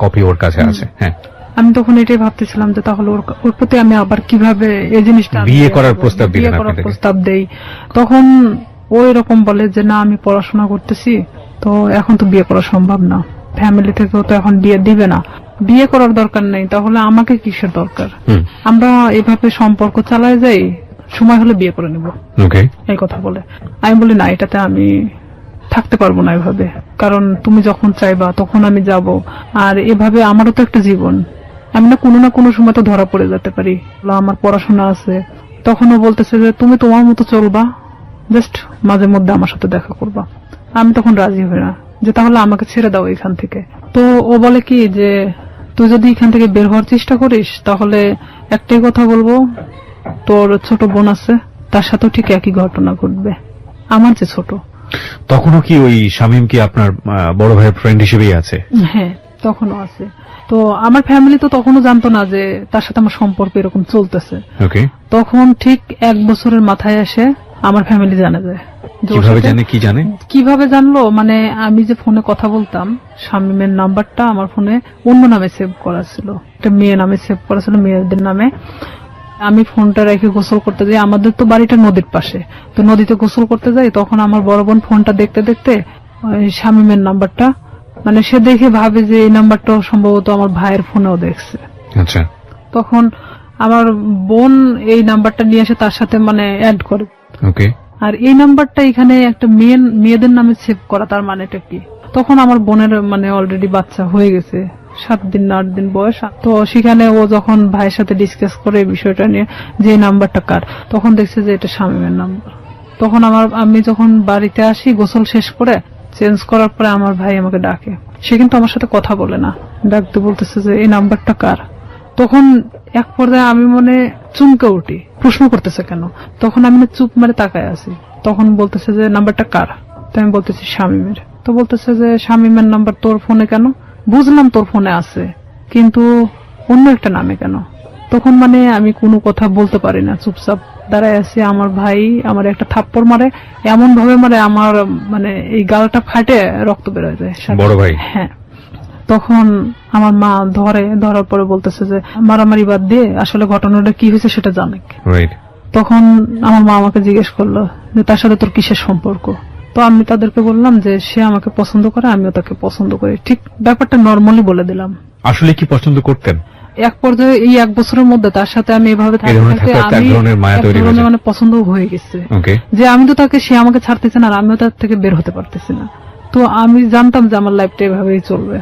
B: কপি ওর কাছে আছে। হ্যাঁ,
A: আমি তখন এটাই ভাবতেছিলাম যে তাহলে ওর প্রতি আমি আবার কিভাবে এই জিনিসটা
B: বিয়ে করার প্রস্তাব দিলেন?
A: বিয়ে করার প্রস্তাব দেই, তখন ও এরকম বলে যে না, আমি পড়াশোনা করতেছি, তো এখন তো বিয়ে করা সম্ভব না, ফ্যামিলি থেকেও তো এখন বিয়ে দিবে না, বিয়ে করার দরকার নেই, তাহলে আমাকে কিসের দরকার, আমরা এভাবে সম্পর্ক চালায় যাই, সময় হলে বিয়ে করে নেব, এই কথা বলে। আমি বলি না, এটাতে আমি থাকতে পারবো না এভাবে, কারণ তুমি যখন চাইবা তখন আমি যাব, আর এভাবে আমারও তো একটা জীবন, আমি না কোনো সময় তো ধরা পড়ে যেতে পারি, আমার পড়াশোনা আছে। তখনও বলতেছে যে তুমি তোমার মতো চলবা, জাস্ট মাঝে মধ্যে আমার সাথে দেখা করবা। আমি তখন রাজি হই না, যে তাহলে আমাকে ছেড়ে দাও এখান থেকে। তো ও বলে কি যে তুই যদি এখান থেকে বের হওয়ার চেষ্টা করিস তাহলে একটাই কথা বলবো, তোর ছোট বোন আছে, তার সাথেও ঠিক একই ঘটনা ঘটবে, আমার যে ছোট।
B: তখনও কি ওই শামীম কি আপনার বড় ভাইয়ের ফ্রেন্ড হিসেবেই আছে?
A: হ্যাঁ, তখনও আছে। তো আমার ফ্যামিলি তো তখনও জানতো না যে তার সাথে আমার সম্পর্ক এরকম চলতেছে। তখন ঠিক 1 বছরের মাথায় এসে আমার ফ্যামিলি জানা যায়। কিভাবে জানলো, মানে আমি যে ফোনে কথা বলতাম, শামীমের নাম্বারটা আমার ফোনে অন্য নামে সেভ করা ছিল, একটা মেয়ে নামে সেভ করা ছিল, মেয়েদের নামে। আমি ফোনটা রেখে গোসল করতে যাই, আমাদের তো বাড়িটা নদীর পাশে, তো নদীতে গোসল করতে যাই, তখন আমার বড় বোন ফোনটা দেখতে দেখতে শামীমের নাম্বারটা, মানে সে দেখে ভাবে যে এই নাম্বারটাও সম্ভবত আমার ভাইয়ের ফোনেও দেখছে।
B: আচ্ছা।
A: তখন আমার বোন এই নাম্বারটা নিয়ে এসে তার সাথে মানে অ্যাড করে।
B: ওকে।
A: আর এই নাম্বারটা এখানে একটা মেয়েদের নামে সেভ করা, তার মানেটা কি? তখন আমার বোনের মানে অলরেডি বাচ্চা হয়ে গেছে, 7 দিন না 8 দিন বয়স। তো সেখানে ও যখন ভাইয়ের সাথে ডিসকাস করে এই বিষয়টা নিয়ে যে নাম্বারটা কার, তখন দেখছে যে এটা শামীমের নাম্বার। তখন আমি যখন বাড়িতে আসি গোসল শেষ করে চেঞ্জ করার পরে আমার ভাই আমাকে ডাকে। সে কিন্তু আমার সাথে কথা বলে না, ডাকতে বলতেছে যে এই নাম্বারটা কার। তখন এক পর্যায়ে আমি মনে চমকে উঠি, প্রশ্ন করতেছে কেন। তখন আমি চুপ মারে তাকায় আছি। তখন বলতেছে যে নাম্বারটা কার। তো আমি বলতেছি শামীমের। তো বলতেছে যে শামীমের নাম্বার তোর ফোনে কেন? বুঝলাম তোর ফোনে আছে, কিন্তু অন্য একটা নামে কেন? তখন মানে আমি কোনো কথা বলতে পারি না, চুপচাপ দাঁড়ায় আছি। আমার ভাই আমার একটা থাপ্পড় মারে, এমন ভাবে মারে আমার মানে এই গালটা ফাটে রক্ত বেরোয় যায়।
B: বড় ভাই?
A: হ্যাঁ। তখন আমার মা ধরার পরে বলতেছে যে মারামারি বাদ দিয়ে আসলে ঘটনাটা কি হয়েছে সেটা জানে। তখন আমার মা আমাকে জিজ্ঞেস করলো যে তার সাথে তোর কিসের সম্পর্ক। তো আমি তাদেরকে বললাম যে সে আমাকে পছন্দ করে, আমিও তাকে পছন্দ করি। ঠিক ব্যাপারটা নর্মালি বলে দিলাম।
B: আসলে কি পছন্দ করতেন?
A: এক পর্যায়ে এই 1 বছরের মধ্যে তার সাথে আমি এভাবে থাকতে আমি মানে পছন্দ হয়ে গেছে যে আমি তো তাকে, সে আমাকে ছাড়তেছে না আর আমিও তার থেকে বের হতে পারতেছি না। তো আমি জানতাম যে আমার লাইফটা এভাবেই চলবে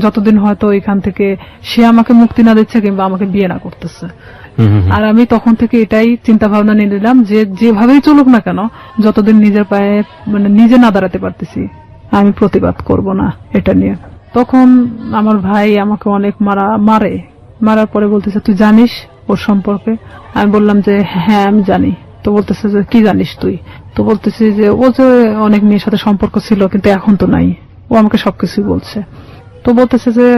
A: যতদিন হয়তো এখান থেকে সে আমাকে মুক্তি না দিচ্ছে কিংবা আমাকে বিয়ে না করতেছে। আর আমি তখন থেকে এটাই চিন্তা ভাবনা নিয়ে নিলাম যে যেভাবেই চলুক না কেন, যতদিন নিজের পায়ে মানে নিজে না দাঁড়াতে পারতেছি আমি প্রতিবাদ করব না এটা নিয়ে। তখন আমার ভাই আমাকে অনেক মারার পরে বলতেছে তুই জানিস ওর সম্পর্কে? আমি বললাম যে হ্যাঁ আমি জানি। তো বলতেছে যে কি জানিস তুই? তো বলতেছি যে ও যে অনেক মেয়ের সাথে সম্পর্ক ছিল কিন্তু এখন তো নাই। ও আমাকে সবকিছুই বলছে। তো বলতেছে যে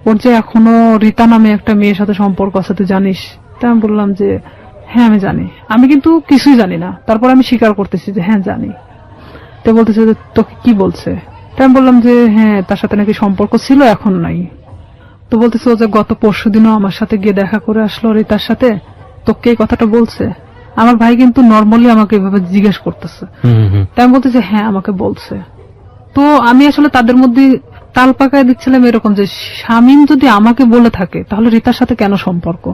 A: ওর যে এখনো রীতা নামে একটা মেয়ের সাথে সম্পর্ক আছে তুই জানিস? তা আমি বললাম যে হ্যাঁ আমি জানি, আমি কিন্তু কিছুই জানি না। তারপর আমি স্বীকার করতেছি যে হ্যাঁ জানি। তো বলতেছে যে তোকে কি বলছে? তা আমি বললাম যে হ্যাঁ তার সাথে নাকি সম্পর্ক ছিল এখন নাই। তো বলতেছে ও যে গত পরশুদিনও আমার সাথে গিয়ে দেখা করে আসলো রীতার সাথে, তোকে এই কথাটা বলছে? আমার ভাই কিন্তু নর্মালি আমাকে এভাবে জিজ্ঞেস করতেছে। তাই আমি বলতেছি হ্যাঁ আমাকে বলছে। তো আমি আসলে তাদের মধ্যে তাল পাকায় দিচ্ছিলাম এরকম যে শামীম যদি আমাকে বলে থাকে তাহলে রীতার সাথে কেন সম্পর্ক?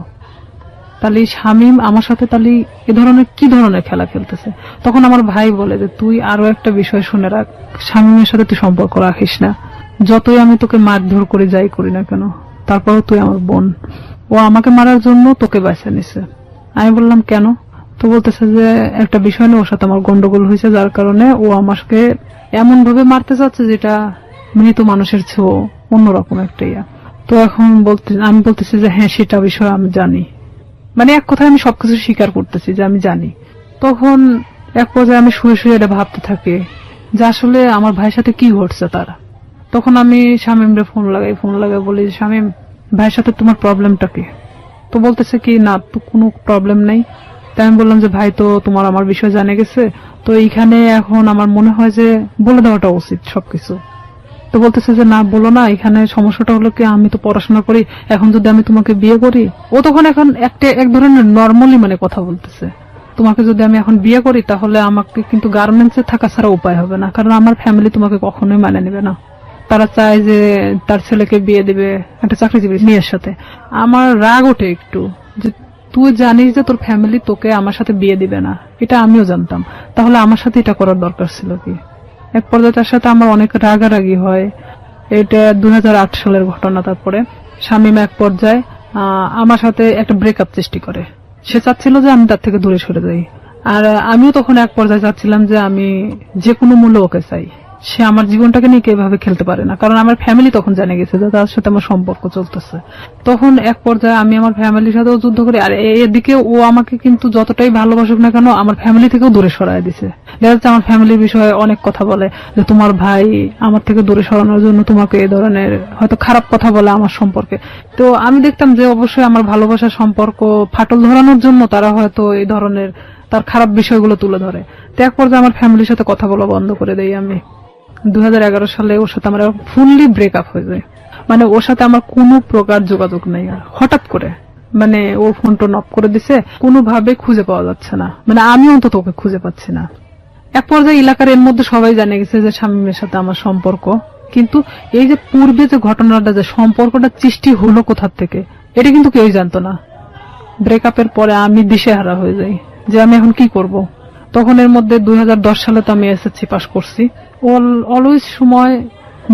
A: তাহলে শামীম আমার সাথে তাহলে এ ধরনের কি ধরনের খেলা খেলতেছে? তখন আমার ভাই বলে যে তুই আরো একটা বিষয় শুনে রাখ, শামীমের সাথে তুই সম্পর্ক রাখিস না। যতই আমি তোকে মারধর করে যাই করি না কেন, তারপরও তুই আমার বোন। ও আমাকে মারার জন্য তোকে বেছে নিছে। আমি বললাম কেন? তো বলতেছে যে একটা বিষয় নিয়ে ওর সাথে আমার গন্ডগোল হয়েছে, যার কারণে ও আমাকে এমন ভাবে মারতে চাচ্ছে যেটা মৃত মানুষের চেয়েও অন্যরকম একটা ইয়া। তো এখন আমি বলতেছি যে হ্যাঁ সেটা বিষয় আমি জানি, মানে এক কথায় আমি সবকিছু স্বীকার করতেছি যে আমি জানি। তখন এক পর্যায়ে আমি শুয়ে শুয়ে এটা ভাবতে থাকি যে আসলে আমার ভাইয়ের সাথে কি ঘটছে তারা। তখন আমি শামীমরে ফোন লাগাই বলি শামীম ভাইয়ের সাথে তোমার প্রবলেমটা কি? তো বলতেছে কি না তো কোনো প্রবলেম নাই। তাই আমি বললাম যে ভাই তো তোমার আমার বিষয় জানে গেছে, তো এইখানে এখন আমার মনে হয় যে বলে দেওয়াটা উচিত সবকিছু। তো বলতেছে যে না বলো না, এখানে সমস্যাটা হলো কি আমি তো পড়াশোনা করি, এখন যদি আমি তোমাকে বিয়ে করি, ও তখন এখন এক ধরনের নর্মালি মানে কথা বলতেছে, তোমাকে যদি আমি এখন বিয়ে করি তাহলে আমাকে কিন্তু গার্মেন্টসে থাকা ছাড়া উপায় হবে না, কারণ আমার ফ্যামিলি তোমাকে কখনোই মানে নেবে না। তারা চায় যে তার ছেলেকে বিয়ে দেবে একটা চাকরিজীবী মেয়ের সাথে। আমার রাগ ওঠে একটু যে তুই জানিস যে তোর ফ্যামিলি তোকে আমার সাথে বিয়ে দিবে না, এটা আমিও জানতাম, তাহলে আমার সাথে এটা করার দরকার ছিল কি? এক পর্যায়ে তার সাথে আমার অনেক রাগারাগি হয়। এটা 2008 সালের ঘটনা। তারপরে শামীম এক পর্যায়ে আমার সাথে একটা ব্রেকআপ সৃষ্টি করে। সে চাচ্ছিল যে আমি তার থেকে দূরে সরে যাই, আর আমিও তখন এক পর্যায়ে চাচ্ছিলাম যে আমি যে কোনো মূল্যে ওকে চাই। সে আমার জীবনটাকে নিয়ে এভাবে খেলতে পারে না, কারণ আমার ফ্যামিলি তখন জেনে গেছে যে তার সাথে আমার সম্পর্ক চলতেছে। তখন এক পর্যায়ে আমি আমার ফ্যামিলির সাথেও যুদ্ধ করি, আর এদিকে ও আমাকে কিন্তু যতটাই ভালোবাসুক না কেন আমার ফ্যামিলি থেকেও দূরে সরায় দিছে। দেখা যাচ্ছে আমার ফ্যামিলির বিষয়ে অনেক কথা বলে যে তোমার ভাই আমার থেকে দূরে সরানোর জন্য তোমাকে এই ধরনের হয়তো খারাপ কথা বলে আমার সম্পর্কে। তো আমি দেখতাম যে অবশ্যই আমার ভালোবাসার সম্পর্ক ফাটল ধরানোর জন্য তারা হয়তো এই ধরনের তার খারাপ বিষয়গুলো তুলে ধরে। তো এক পর্যায়ে আমার ফ্যামিলির সাথে কথা বলা বন্ধ করে দেই আমি। 2011 সালে ওর সাথে আমার ফুললি ব্রেকআপ হয়ে যায়, মানে ওর সাথে আমার কোনো প্রকার যোগাযোগ নেই। হঠাৎ করে মানে ও ফোন টোন অফ করে দিছে, কোনোভাবে খুঁজে পাওয়া যাচ্ছে না, মানে আমি অন্তত ওকে খুঁজে পাচ্ছি না। এক পর্যায়ে এলাকার এর মধ্যে সবাই জানে গেছে যে শামীমের সাথে আমার সম্পর্ক, কিন্তু এই যে পূর্বে যে ঘটনাটা যে সম্পর্কটা সৃষ্টি হলো কোথা থেকে এটা কিন্তু কেউই জানতো না। ব্রেকআপের পরে আমি দিশেহারা হয়ে যাই যে আমি এখন কি করব। তখন এর মধ্যে 2010 সালে তো আমি এসএসসি পাস করছি। অলওয়েজ সময়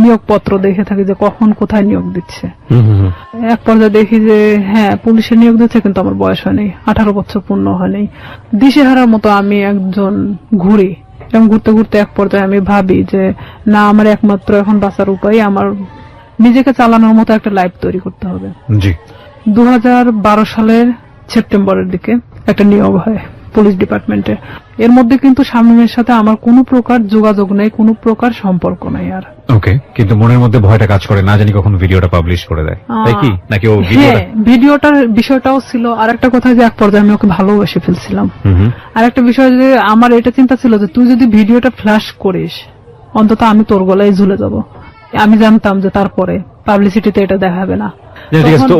A: নিয়োগপত্র দেখে থাকি যে কখন কোথায় নিয়োগ দিচ্ছে। এক পর্যায়ে দেখি যে হ্যাঁ পুলিশে নিয়োগ দিচ্ছে, কিন্তু আমার বয়স হয়নি, 18 বছর পূর্ণ হয়নি। দিশেহারার মতো আমি একজন ঘুরি, এবং ঘুরতে ঘুরতে এক পর্যায়ে আমি ভাবি যে না, আমার একমাত্র এখন বাঁচার উপায় আমার নিজেকে চালানোর মতো একটা লাইফ তৈরি করতে হবে। 2012 সালের সেপ্টেম্বরের দিকে একটা নিয়োগ হয় পুলিশ ডিপার্টমেন্টে। এর মধ্যে কিন্তু শামীমের সাথে আমার কোনো প্রকার যোগাযোগ নেই, কোনো প্রকার সম্পর্ক নাই। আর
B: ওকে, কিন্তু মনের মধ্যে ভয়টা কাজ করে, না জানি কখন ভিডিওটা পাবলিশ করে দেয়, তাই কি? নাকি ও
A: ভিডিওটার বিষয়টাও ছিল। আর একটা কথা যে এক পর্যায়ে আমি ওকে ভালোবেসে ফেলছিলাম। আর একটা বিষয় যে আমার এটা চিন্তা ছিল যে তুই যদি ভিডিওটা ফ্ল্যাশ করিস, অন্তত আমি তোর গলায় ঝুলে যাব। আমি জানতাম যে তারপরে পাবলিসিটিতে এটা দেখাবে না।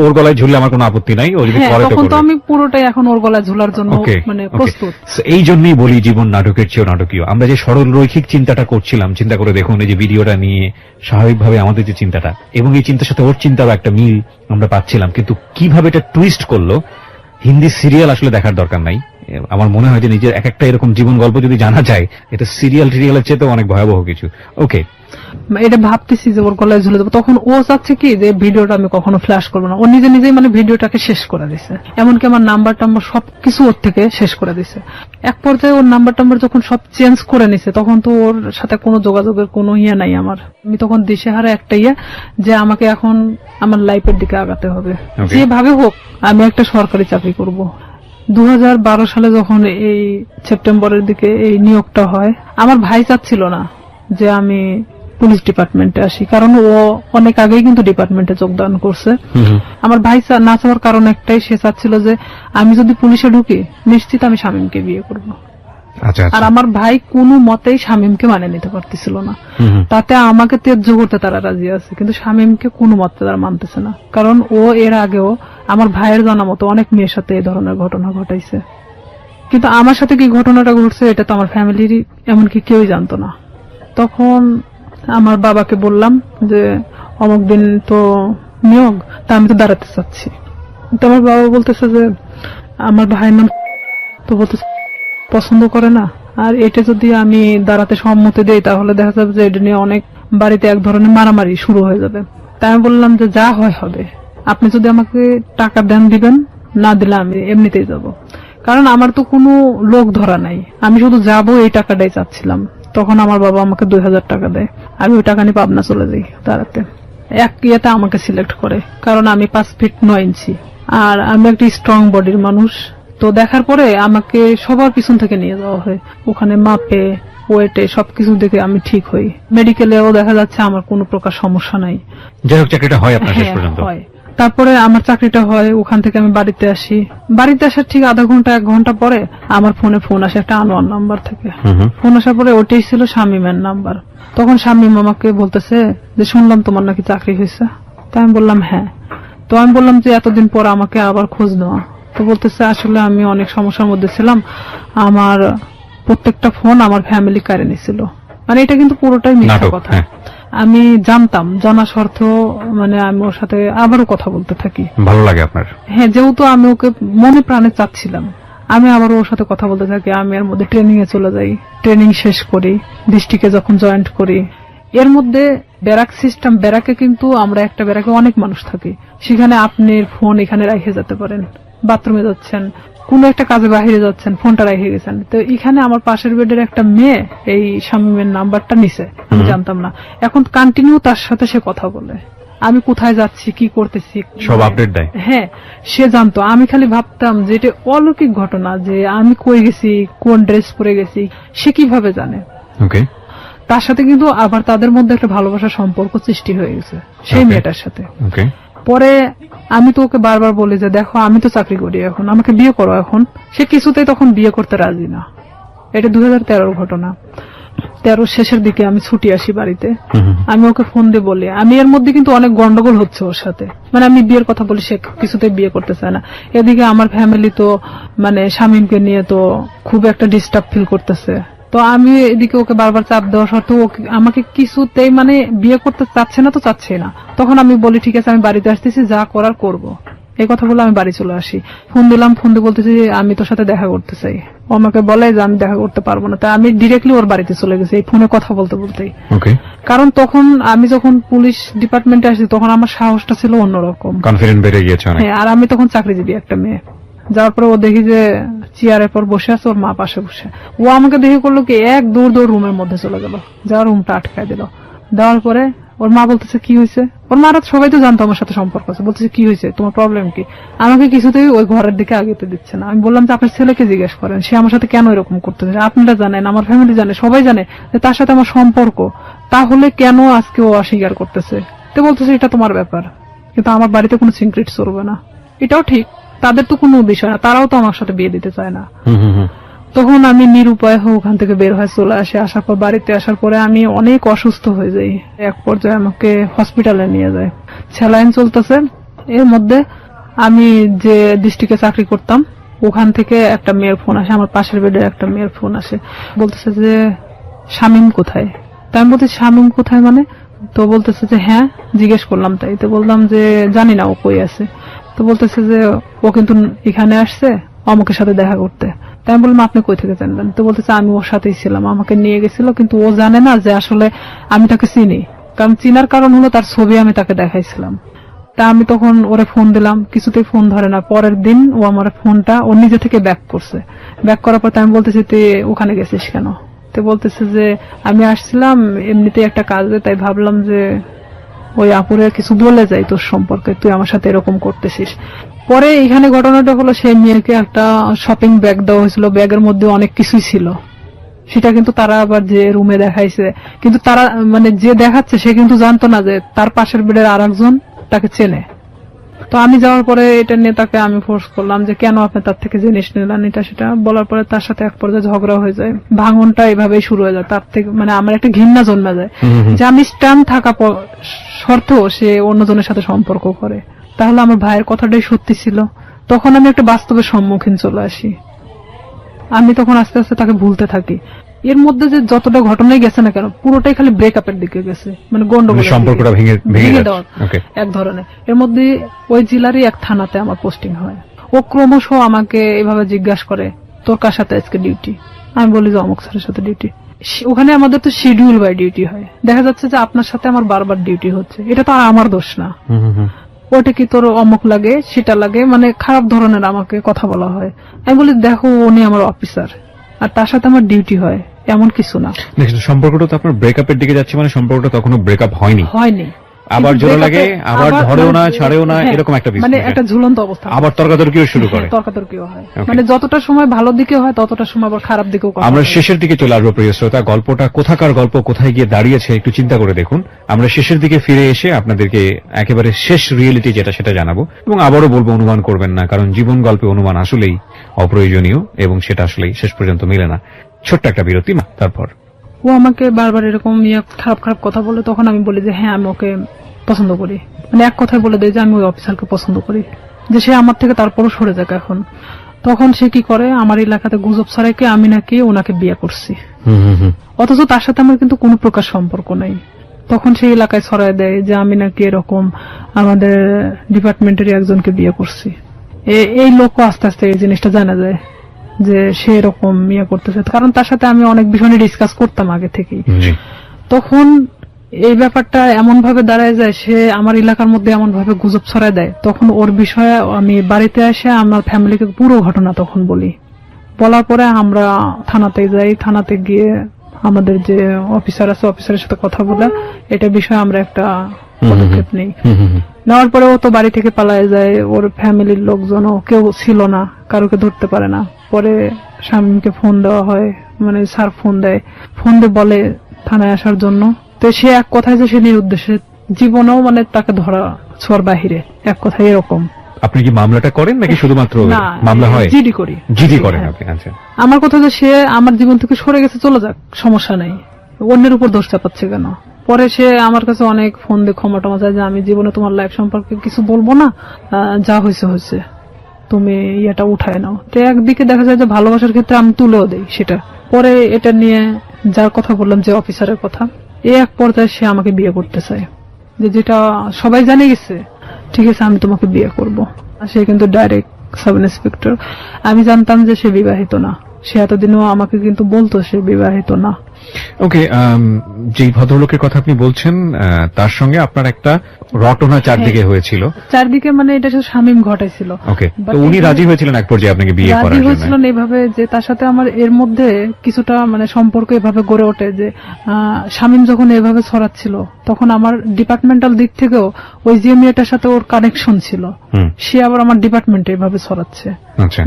B: ওর গলায় ঝুললে আমার কোনো আপত্তি নাই, ও যদি করে
A: তখন তো আমি পুরোটাই এখন ওর গলায় ঝুলার জন্য মানে প্রস্তুত।
B: এই জন্যই বলি জীবন নাটকের চেয়েও নাটকীয়। আমরা যে সরল রৈখিক চিন্তাটা করছিলাম, চিন্তা করে দেখুন এই যে ভিডিওটা নিয়ে স্বাভাবিকভাবে আমাদের যে চিন্তাটা এবং এই চিন্তার সাথে ওর চিন্তারও একটা মিল আমরা পাচ্ছিলাম, কিন্তু কিভাবে এটা টুইস্ট করলো। হিন্দি সিরিয়াল আসলে দেখার দরকার নাই। আমার মনে হয় যে নিজের এক একটা এরকম জীবন গল্প যদি জানা যায়, এটা সিরিয়ালের চেয়ে অনেক ভয়াবহ কিছু। ওকে,
A: এটা ভাবতেছি যে ওর গলায় ঝুলে দেবো, তখন ও চাচ্ছে কি যে ভিডিওটা আমি কখনো ফ্ল্যাশ করবো না। ও নিজে নিজেই মানে ভিডিওটাকে শেষ করে দিছে, এমনকি আমার নাম্বার টাম্বার সবকিছু ওর থেকে শেষ করে দিছে। এক পর্যায়ে ওর নাম্বার টাম্বার যখন সব চেঞ্জ করে নিছে, তখন তো ওর সাথে কোনো যোগাযোগের কোনো ইয়ে নাই আমার। আমি তখন দিশেহারা একটা যে আমাকে এখন আমার লাইফের দিকে আগাতে হবে, যেভাবে হোক আমি একটা সরকারি চাকরি করব। 2012 সালে যখন এই সেপ্টেম্বরের দিকে এই নিয়োগটা হয়, আমার ভাই চাচ্ছিল না যে আমি পুলিশ ডিপার্টমেন্টে আসি, কারণ ও অনেক আগেই কিন্তু ডিপার্টমেন্টে যোগদান করছে। আমার ভাই না চাওয়ার কারণ একটাই, সে চাচ্ছিল যে আমি যদি পুলিশে ঢুকি নিশ্চিত আমি শামীমকে বিয়ে করব। আর আমার ভাই কোনো মতেই শামীমকে মানে নিতে পারতেছিল না। তাতে আমাকে ত্যায্য করতে তারা রাজি আছে, কিন্তু শামীমকে কোনো মতে তারা মানতেছে না, কারণ ও এর আগেও আমার ভাইয়ের জানা মতো অনেক মেয়ের সাথে এই ধরনের ঘটনা ঘটাইছে। কিন্তু আমার সাথে কি ঘটনাটা ঘটছে এটা তো আমার ফ্যামিলির এমনকি কেউই জানতো না। তখন আমার বাবাকে বললাম যে অমুক দিন তো নিয়োগ, তা আমি তো দাঁড়াতে চাচ্ছি। তো আমার বাবা বলতেছে যে আমার ভাইয়ের নাম তো বলতেছে পছন্দ করে না, আর এটা যদি আমি দাঁড়াতে সম্মতি দেই তাহলে দেখা যাবে যে এটা নিয়ে অনেক বাড়িতে এক ধরনের মারামারি শুরু হয়ে যাবে। তাই আমি বললাম যে যা হয় হবে, আপনি যদি আমাকে টাকা দেন দিবেন, না দিলে আমি এমনিতেই যাব, কারণ আমার তো কোনো লোক ধরা নাই, আমি শুধু যাবো এই টাকাটাই চাচ্ছিলাম। তখন আমার বাবা আমাকে 2000 টাকা দেয়, আমি ওই টাকা নিয়ে পাবনা চলে যাই দাঁড়াতে। এক ইয়েতে আমাকে সিলেক্ট করে, কারণ আমি 5 ফিট 9 ইঞ্চি আর আমি একটা স্ট্রং বডির মানুষ। তো দেখার পরে আমাকে সবার পিছন থেকে নিয়ে যাওয়া হয়, ওখানে মাপে ওয়েটে সবকিছু দেখে আমি ঠিক হই। মেডিকেলেও দেখা যাচ্ছে আমার কোনো প্রকার সমস্যা নাই।
B: যাই হোক, চাকরিটা হয় আপনার শেষ পর্যন্ত?
A: হয়। তারপরে আমার চাকরিটা হয়, ওখান থেকে আমি বাড়িতে আসি। বাড়িতে আসার ঠিক আধা ঘন্টা 1 ঘন্টা পরে আমার ফোনে ফোন আসে একটা আনোয়ার নাম্বার থেকে। ফোন আসার পরে ওটাই ছিল শামীমের নাম্বার। তখন শামীম আমাকে বলতেছে যে শুনলাম তোমার নাকি চাকরি হয়েছে। তাই আমি বললাম হ্যাঁ। তো আমি বললাম যে এতদিন পর আমাকে আবার খোঁজ নেওয়া। তো বলতেছে আসলে আমি অনেক সমস্যার মধ্যে ছিলাম, আমার প্রত্যেকটা ফোন আমার ফ্যামিলি কেড়ে নিছিল। মানে এটা কিন্তু পুরোটাই মিথ্যা কথা। আমি জানতাম, জানা সত্ত্বেও মানে আমি ওর সাথে আবারও কথা বলতে থাকি।
B: ভালো লাগে আপনার?
A: হ্যাঁ, যেহেতু আমি ওকে মনে প্রাণে চাচ্ছিলাম, আমি আবার ওর সাথে কথা বলতে থাকি। আমি এর মধ্যে ট্রেনিং এ চলে যাই, ট্রেনিং শেষ করি, ডিস্ট্রিক্টে যখন জয়েন্ট করি। এর মধ্যে ব্যারাক সিস্টেম, ব্যারাকে কিন্তু আমরা একটা ব্যারাকে অনেক মানুষ থাকি, সেখানে আপনি ফোন এখানে রেখে যেতে পারেন, বাথরুমে যাচ্ছেন, কোন একটা কাজে বাহিরে যাচ্ছেন, ফোনটা রেখে গেছেন। তো এখানে আমার পাশের বেডের একটা মেয়ে এই শামীমের নাম্বারটা নিছে, আমি জানতাম না। এখন কন্টিনিউ তার সাথে সে কথা বলে, আমি কোথায় যাচ্ছি, কি করতেছি
B: সব আপডেট দেয়।
A: হ্যাঁ, সে জানতো। আমি খালি ভাবতাম যে এটা অলৌকিক ঘটনা, যে আমি কই গেছি, কোন ড্রেস পরে গেছি, সে কিভাবে জানে।
B: ওকে।
A: তার সাথে কিন্তু আবার তাদের মধ্যে একটা ভালোবাসার সম্পর্ক সৃষ্টি হয়ে গেছে সেই মেয়েটার সাথে। পরে আমি তো ওকে বারবার বলি যে দেখো আমি তো চাকরি করি, এখন আমাকে বিয়ে করো। এখন সে কিছুতেই তখন বিয়ে করতে রাজি না। এটা 2013 ঘটনা। 13 শেষের দিকে আমি ছুটি আসি বাড়িতে, আমি ওকে ফোন দিয়ে বলি, আমি এর মধ্যে কিন্তু অনেক গন্ডগোল হচ্ছে ওর সাথে, মানে আমি বিয়ের কথা বলি, সে কিছুতেই বিয়ে করতে চায় না। এদিকে আমার ফ্যামিলি তো মানে শামীমকে নিয়ে তো খুব একটা ডিস্টার্ব ফিল করতেছে। তো আমি এদিকে ওকে বারবার চাপ দেওয়া সত্ত্বেও আমাকে কিছুতেই মানে বিয়ে করতে চাচ্ছে না, তো চাচ্ছে না। তখন আমি বলি ঠিক আছে আমি বাড়িতে আসতেছি, যা করার করব। এই কথা বলে আমি বাড়ি চলে আসি। ফোন দিলাম, ফোন দিয়ে বলতেছি আমি তোর সাথে দেখা করতে চাই। ও আমাকে বলে যে আমি দেখা করতে পারবো না। তাই আমি ডিরেক্টলি ওর বাড়িতে চলে গেছি এই ফোনে কথা বলতে বলতেই। কারণ তখন আমি যখন পুলিশ ডিপার্টমেন্টে আসি তখন আমার সাহসটা ছিল অন্যরকম,
B: কনফিডেন্স বেড়ে গিয়েছে অনেক।
A: আর আমি তখন চাকরিজীবী একটা মেয়ে। যাওয়ার পরে ও দেখি যে চেয়ারের পর বসে আছে, ওর মা পাশে বসে। ও আমাকে দেখে করলো কি, এক দৌড় রুমের মধ্যে চলে গেল, যাওয়ার রুমটা আটকায় দিল। দেওয়ার পরে ওর মা বলতেছে কি হয়েছে। ওর মারা সবাই তো জানতো আমার সাথে সম্পর্ক আছে। বলতেছে কি হয়েছে, তোমার প্রবলেম কি। আমাকে কিছুতেই ওই ঘরের দিকে আগেতে দিচ্ছে না। আমি বললাম যে আপনার ছেলেকে জিজ্ঞেস করেন, সে আমার সাথে কেন এরকম করতেছে। আপনারা জানেন, আমার ফ্যামিলি জানে, সবাই জানে যে তার সাথে আমার সম্পর্ক, তাহলে কেন আজকে ও অস্বীকার করতেছে। তো বলতেছে এটা তোমার ব্যাপার, কিন্তু আমার বাড়িতে কোনো সিক্রেট চলবে না। এটাও ঠিক, তাদের তো কোনো বিষয় না, তারাও তো আমার সাথে বিয়ে দিতে চায় না। তখন আমি নিরুপায় হয়ে ওখান থেকে বের হয়ে চলে আসি। আসার পর বাড়িতে আসার পরে আমি অনেক অসুস্থ হয়ে যাই। এক পর্যায়ে আমাকে হসপিটালে নিয়ে যায়, স্যালাইন চলতেছে। এর মধ্যে আমি যে ডিস্ট্রিক্টে চাকরি করতাম ওখান থেকে একটা মেয়ের ফোন আসে, আমার পাশের বেডে একটা মেয়ের ফোন আসে। বলতেছে যে শামীম কোথায়। তাই আমি বলছি শামীম কোথায় মানে। তো বলতেছে যে হ্যাঁ, জিজ্ঞেস করলাম। তাই তো বললাম যে জানি না ও কই আছে। তো বলতেছে যে ও কিন্তু এখানে আসছে অমুকের সাথে দেখা করতে। তাই আমি বললাম আপনি কই থেকে জানলেন। তো বলতেছে আমি ওর সাথেই ছিলাম, আমাকে নিয়ে গেছিল, কিন্তু ও জানে না যে আসলে আমি তাকে চিনি। কারণ চিনার কারণ হলো তার ছবি আমি তাকে দেখাইছিলাম। তা আমি তখন ওরে ফোন দিলাম, কিছুতেই ফোন ধরে না। পরের দিন ও আমার ফোনটা ও নিজে থেকে ব্যাক করছে। ব্যাক করার পর আমি বলতেছি তুই ওখানে গেছিস কেন। তো বলতেছে যে আমি আসছিলাম এমনিতেই একটা কাজে, তাই ভাবলাম যে ওই আপুরে কিছু বলে যাই তোর সম্পর্কে, তুই আমার সাথে এরকম করতেছিস। পরে এখানে ঘটনাটা হলো সেই মেয়েকে একটা শপিং ব্যাগ দেওয়া হয়েছিল, ব্যাগের মধ্যে অনেক কিছুই ছিল। সেটা কিন্তু তারা আবার যে রুমে দেখাইছে, কিন্তু তারা মানে যে দেখাচ্ছে সে কিন্তু জানতো না যে তার পাশের বেডের আর একজন তাকে চেনে। তো আমি যাওয়ার পরে এটা নিয়ে তাকে আমি ফোর্স করলাম যে কেন আপনি তার থেকে জিনিস নিলেন, এটা সেটা বলার পরে তার সাথে এক পর্যায়ে ঝগড়া হয়ে যায়। ভাঙনটা এভাবেই শুরু হয়ে যায়। তার থেকে মানে আমার একটা ঘৃণা জন্মে যায় যে আমি স্ট্যান্ড থাকা সত্ত্বেও সে অন্যজনের সাথে সম্পর্ক করে। তাহলে আমার ভাইয়ের কথাটাই সত্যি ছিল। তখন আমি একটা বাস্তবের সম্মুখীন চলে আসি। আমি তখন আস্তে আস্তে তাকে ভুলতে থাকি। এর মধ্যে যে যতটা ঘটনাই গেছে না কেন পুরোটাই খালি ব্রেকআপের দিকে গেছে, মানে গন্ডগোল,
B: সম্পর্কটা ভেঙে দেওয়া
A: এক ধরনের। এর মধ্যে ওই জেলারই এক থানাতে আমার পোস্টিং হয়। ও ক্রমশ আমাকে এভাবে জিজ্ঞাসা করে তোর কার সাথে আজকে ডিউটি। আমি বলি যে অমুক স্যারের সাথে ডিউটি। ওখানে আমাদের তো শিডিউল বাই ডিউটি হয়। দেখা যাচ্ছে যে আপনার সাথে আমার বারবার ডিউটি হচ্ছে, এটা তো আর আমার দোষ না। ওটা কি তোর অমুক লাগে সেটা লাগে, মানে খারাপ ধরনের আমাকে কথা বলা হয়। আমি বলি দেখো উনি আমার অফিসার আর তার সাথে আমার ডিউটি হয়, এমন কিছু না।
B: সম্পর্কটা তো আপনার ব্রেকআপের দিকে যাচ্ছে, মানে সম্পর্কটা তখনো ব্রেকআপ হয়নি। আবার জোড়া লাগে, আবার ধরেও না ছাড়েও না, এরকম একটা
A: মানে একটা ঝুলন্ত অবস্থা।
B: আবার তর্কাতর্কিও শুরু করে,
A: তর্কাতর্কিও হয়। মানে যতটা সময় ভালো দিকে হয় ততটা সময় আবার খারাপ দিকেও।
B: আমরা শেষের দিকে চলে আসবো প্রিয় শ্রোতা। গল্পটা কোথাকার গল্প, কোথায় গিয়ে দাঁড়িয়েছে একটু চিন্তা করে দেখুন। আমরা শেষের দিকে ফিরে এসে আপনাদেরকে একেবারে শেষ রিয়েলিটি যেটা সেটা জানাবো। এবং আবারও বলবো অনুমান করবেন না, কারণ জীবন গল্পে অনুমান আসলেই অপ্রয়োজনীয় এবং সেটা আসলেই শেষ পর্যন্ত মেলে না। ছোট্ট একটা বিরতি, তারপর
A: ও আমাকে বারবার এরকম খারাপ খারাপ কথা বলে। তখন আমি বলি যে হ্যাঁ আমি ওকে পছন্দ করি, মানে এক কথায় বলে দেয় যে আমি ওই অফিসারকে পছন্দ করি, যে সে আমার থেকে তারপরও সরে যাক এখন। তখন সে কি করে, আমার এলাকাতে গুজব ছড়াইকে আমি নাকি ওনাকে বিয়ে করছি, অথচ তার সাথে আমার কিন্তু কোনো প্রকার সম্পর্ক নাই। তখন সেই এলাকায় ছড়াই দেয় যে আমি নাকি এরকম আমাদের ডিপার্টমেন্টের একজনকে বিয়ে করছি। এই লোকও আস্তে আস্তে এই জিনিসটা জানা যায় যে সে এরকম ইয়ে করতেছে, কারণ তার সাথে আমি অনেক বিষয় নিয়ে ডিসকাস করতাম আগে থেকেই। তখন এই ব্যাপারটা এমন ভাবে দাঁড়ায় যায়, সে আমার এলাকার মধ্যে এমন ভাবে গুজব ছড়ায় দেয়। তখন ওর বিষয়ে আমি বাড়িতে এসে আমার ফ্যামিলিকে পুরো ঘটনা তখন বলি। বলার পরে আমরা থানাতে যাই। থানাতে গিয়ে আমাদের যে অফিসার আছে অফিসারের সাথে কথা বলে এটা বিষয়ে আমরা একটা পদক্ষেপ নেই। নেওয়ার পরে ও তো বাড়ি থেকে পালায় যায়। ওর ফ্যামিলির লোকজনও কেউ ছিল না, কারোকে ধরতে পারে না। পরে শামীমকে ফোন দেওয়া হয়, মানে স্যার ফোন দেয়, ফোন দিয়ে বলে থানায় আসার জন্য। তো সে এক কথায় যে সে নিরুদ্দেশে, জীবনেও মানে তাকে ধরা ছোঁয়ার বাহিরে, এক কথায় এরকম।
B: আপনি কি মামলাটা করেন নাকি শুধুমাত্র মামলা হয়?
A: জিডি করি।
B: জিডি করেন আপনি? আচ্ছা।
A: আমার কথা যে সে আমার জীবন থেকে সরে গেছে, চলে যাক, সমস্যা নেই, অন্যের উপর দোষ চাপাচ্ছে কেন। পরে সে আমার কাছে অনেক ফোন দিয়ে ক্ষমা টমা চায় যে আমি জীবনে তোমার লাইফ সম্পর্কে কিছু বলবো না, যা হয়েছে হয়েছে, তুমি এটা উঠায় নাও। তো একদিকে দেখা যায় যে ভালোবাসার ক্ষেত্রে আমি তুলেও দেই সেটা। পরে এটা নিয়ে যার কথা বললাম, যে অফিসারের কথা, এক পর্যায়ে সে আমাকে বিয়ে করতে চায়, যেটা সবাই জানে গেছে। ঠিক আছে আমি তোমাকে বিয়ে করব। সে কিন্তু ডাইরেক্ট সাব ইন্সপেক্টর। আমি জানতাম যে সে বিবাহিত না, সে এতদিনও আমাকে কিন্তু বলতো সে বিবাহিত না।
B: ওকে, যেই ভদ্রলোকের কথা আপনি বলছেন তার সঙ্গে আপনার একটা রটনা চারদিকে হয়েছিল।
A: চারদিকে মানে এটা শুধু শামীম ঘটাইছিল।
B: ওকে, তো উনি রাজি হয়েছিলেন এক পর্যায়ে আপনাকে বিয়ে করার
A: রাজি
B: জন্য?
A: হয়েছিলেন এইভাবে যে তার সাথে আমার এর মধ্যে কিছুটা মানে সম্পর্ক এভাবে গড়ে ওঠে যে শামীম যখন এভাবে ছড়াচ্ছিল তখন আমার ডিপার্টমেন্টাল দিক থেকেও ওই যে মেয়েটার সাথে ওর কানেকশন ছিল, সে আবার আমার ডিপার্টমেন্টে এভাবে ছড়াচ্ছে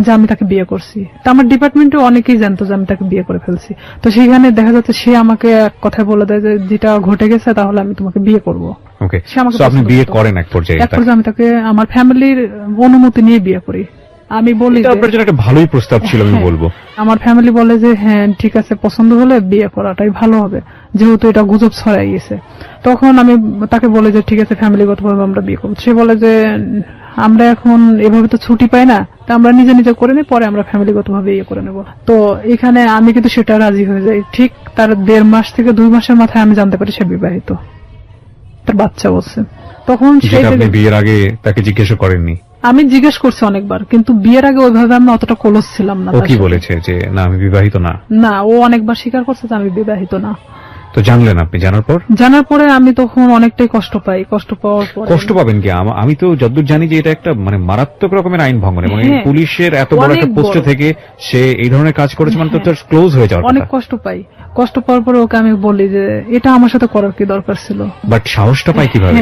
A: যে আমি তাকে বিয়ে করছি। তা আমার ডিপার্টমেন্টে অনেকেই জানতো যে আমি তাকে বিয়ে করে ফেলছি। তো সেইখানে দেখা যাচ্ছে সে আমাকে এক কথায় বলে দেয় যে যেটা ঘটে গেছে তাহলে আমি তোমাকে বিয়ে করব।
B: ওকে, সো আপনি বিয়ে করেন এক পর্যায়ে?
A: এক পর্যায়ে আমি তাকে আমার ফ্যামিলির অনুমতি নিয়ে বিয়ে করি। আমি বলি
B: এটা আপনার জন্য একটা ভালোই প্রস্তাব ছিল আমি বলবো।
A: আমার ফ্যামিলি বলে যে হ্যাঁ ঠিক আছে, পছন্দ হলে বিয়ে করাটাই ভালো হবে, যেহেতু এটা গুজব ছড়াই গেছে। তখন আমি তাকে বলে যে ঠিক আছে ফ্যামিলিগতভাবে আমরা বিয়ে করবো। সে বলে যে আমরা এখন এভাবে তো ছুটি পাই না, তা আমরা নিজে নিজে করে নিই, পরে আমরা ফ্যামিলিগতভাবে ইয়ে করে নেব। তো এখানে আমি কিন্তু সেটা রাজি হয়ে যাই। ঠিক তার 1.5 মাস থেকে 2 মাসের মাথায় আমি জানতে পারি সে বিবাহিত, তার বাচ্চা বলছে। তখন
B: আপনি বিয়ের আগে তাকে জিজ্ঞেস করেননি?
A: আমি জিজ্ঞেস করছি অনেকবার, কিন্তু বিয়ের আগে ওইভাবে আমি অতটা ক্লোজ ছিলাম না।
B: ও কি বলেছে যে না আমি বিবাহিত না?
A: না, ও অনেকবার স্বীকার করছে যে আমি বিবাহিত না।
B: তো জানলেন আপনি? জানার পরে
A: আমি তখন অনেকটাই কষ্ট পাই। কষ্ট পাওয়ার পর
B: কষ্ট পাবেন কি? আমি তো যতদূর জানি যে এটা একটা মানে মারাত্মক রকমের আইন ভঙ্গন, এবং পুলিশের এত বড় একটা পোস্টে থেকে সে এই ধরনের কাজ করেছে মানে তো ক্লোজ হয়ে যাওয়ার কথা।
A: অনেক কষ্ট পাই। কষ্ট পাওয়ার পরে ওকে আমি বলি যে এটা আমার সাথে করার কি দরকার ছিল।
B: বাট সাহসটা পাই কিভাবে?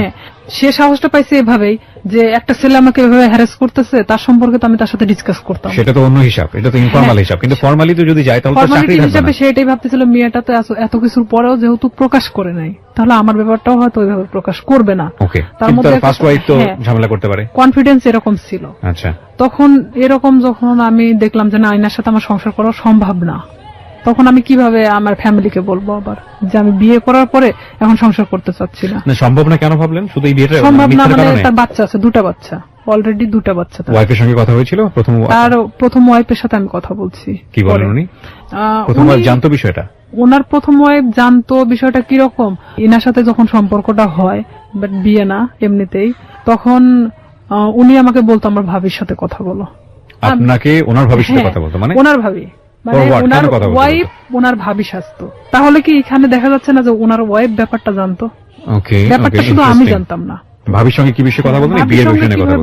A: সে সাহসটা পাইছে এভাবেই যে একটা ছেলে আমাকে এভাবে হ্যারাস করতেছে, তার সম্পর্কে তো আমি তার সাথে ডিসকাস করতাম।
B: সেটা তো অন্য হিসাব, এটা তো ইনফর্মাল হিসাব। কিন্তু ফর্মালি তো যদি যায় তাহলে তো চাকরি থাকবে না।
A: সে এটাই ভাবতেছিল মেয়েটা তো এত কিছুর পরেও যেহেতু প্রকাশ করে নাই, তাহলে আমার ব্যাপারটাও হয়তো ওইভাবে প্রকাশ করবে না।
B: ওকে, তার মধ্যে ফার্স্ট ওয়াইফ তো ঝামেলা করতে পারে,
A: কনফিডেন্স এরকম ছিল।
B: আচ্ছা,
A: তখন এরকম যখন আমি দেখলাম যে না, আইনার সাথে আমার সংসার করা সম্ভব না, তখন আমি কিভাবে আমার ফ্যামিলিকে বলবো আবার যে আমি বিয়ে করার পরে এখন সংসার করতে চাচ্ছি না?
B: সম্ভব না কেন ভাবলেন? শুধু এই বিয়েটা
A: সম্ভব না মানে তার বাচ্চা আছে, 2টা বাচ্চা, অলরেডি 2টা বাচ্চা।
B: ওয়াইফের সঙ্গে কথা হয়েছিল?
A: প্রথম ওয়াইফের সাথে আমি কথা বলছি।
B: কি বলেন উনি? প্রথম ওয়াইফ জানতো বিষয়টা?
A: ওনার প্রথম ওয়াইফ জানতো বিষয়টা কিরকম। ইনার সাথে যখন সম্পর্কটা হয়, বাট বিয়ে না এমনিতেই, তখন উনি আমাকে বলতো আমার ভাবির সাথে কথা বলো।
B: আপনাকে ওনার ভাবির সাথে কথা বলতো? মানে
A: ওনার ভাবি মানে ওনার ওয়াইফ ওনার ভাবি সাজতো। তাহলে কি এখানে দেখা যাচ্ছে না যে ওনার ওয়াইফ ব্যাপারটা জানতো?
B: ওকে,
A: ব্যাপারটা শুধু আমি জানতাম না।
B: ভাবির সঙ্গে কি বিষয়ে কথা বলতেন? বিয়ের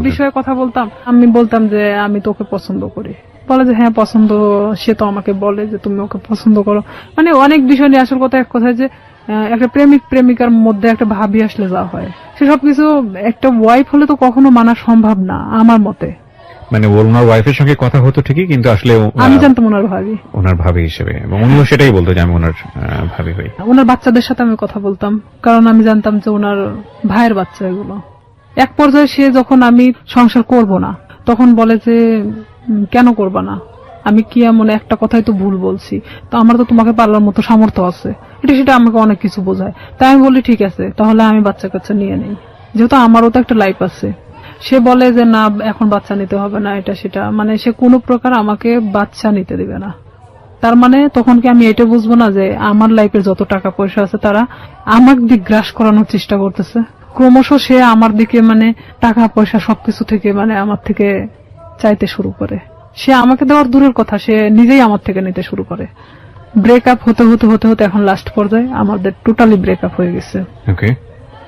B: বিষয়ে
A: কথা বলতাম। আমি বলতাম যে আমি তোকে পছন্দ করি। বলে যে হ্যাঁ পছন্দ, সে তো আমাকে বলে যে তুমি ওকে পছন্দ করো। মানে অনেক বিষয় নিয়ে, আসল কথা এক কথায় যে একটা প্রেমিক প্রেমিকার মধ্যে একটা ভাবি আসলে যা হয়, সে সবকিছু একটা ওয়াইফ হলে তো কখনো মানা সম্ভব না আমার মতে।
B: মানে ওনার ওয়াইফের সঙ্গে কথা হতো ঠিকই, কিন্তু আসলে
A: আমি জানতাম ওনার ভাবি
B: হিসেবে, এবং উনিও সেটাই বলতো যে আমি ওনার ভাবি হই।
A: ওনার বাচ্চাদের সাথে আমি কথা বলতাম, কারণ আমি জানতাম যে ওনার ভাইয়ের বাচ্চা এগুলো। এক পর্যায়ে সে যখন আমি সংসার করব না, তখন বলে যে কেন করবা না, আমি কি এমন একটা কথাই তো ভুল বলছি, তো আমার তো তোমাকে পালার মতো সামর্থ্য আছে, এটা সেটা আমাকে অনেক কিছু বোঝায়। তাই আমি বলি ঠিক আছে, তাহলে আমি বাচ্চা কাচ্চা নিয়ে নেই, যেহেতু আমারও তো একটা লাইফ আছে। সে বলে যে না এখন বাচ্চা নিতে হবে না, এটা সেটা, মানে সে কোনো প্রকার আমাকে বাচ্চা নিতে দিবে না। তার মানে তখন কি আমি এটা বুঝবো না যে আমার লাইফের যত টাকা পয়সা আছে তারা আমার দিক গ্রাস করানোর চেষ্টা করতেছে? ক্রমশ সে আমার দিকে মানে টাকা পয়সা সবকিছু থেকে মানে আমার থেকে চাইতে শুরু করে। সে আমাকে দেওয়ার দূরের কথা, সে নিজেই আমার থেকে নিতে শুরু করে। ব্রেকআপ হতে হতে হতে হতে এখন লাস্ট পর্যায়ে আমাদের টোটালি ব্রেকআপ হয়ে গেছে।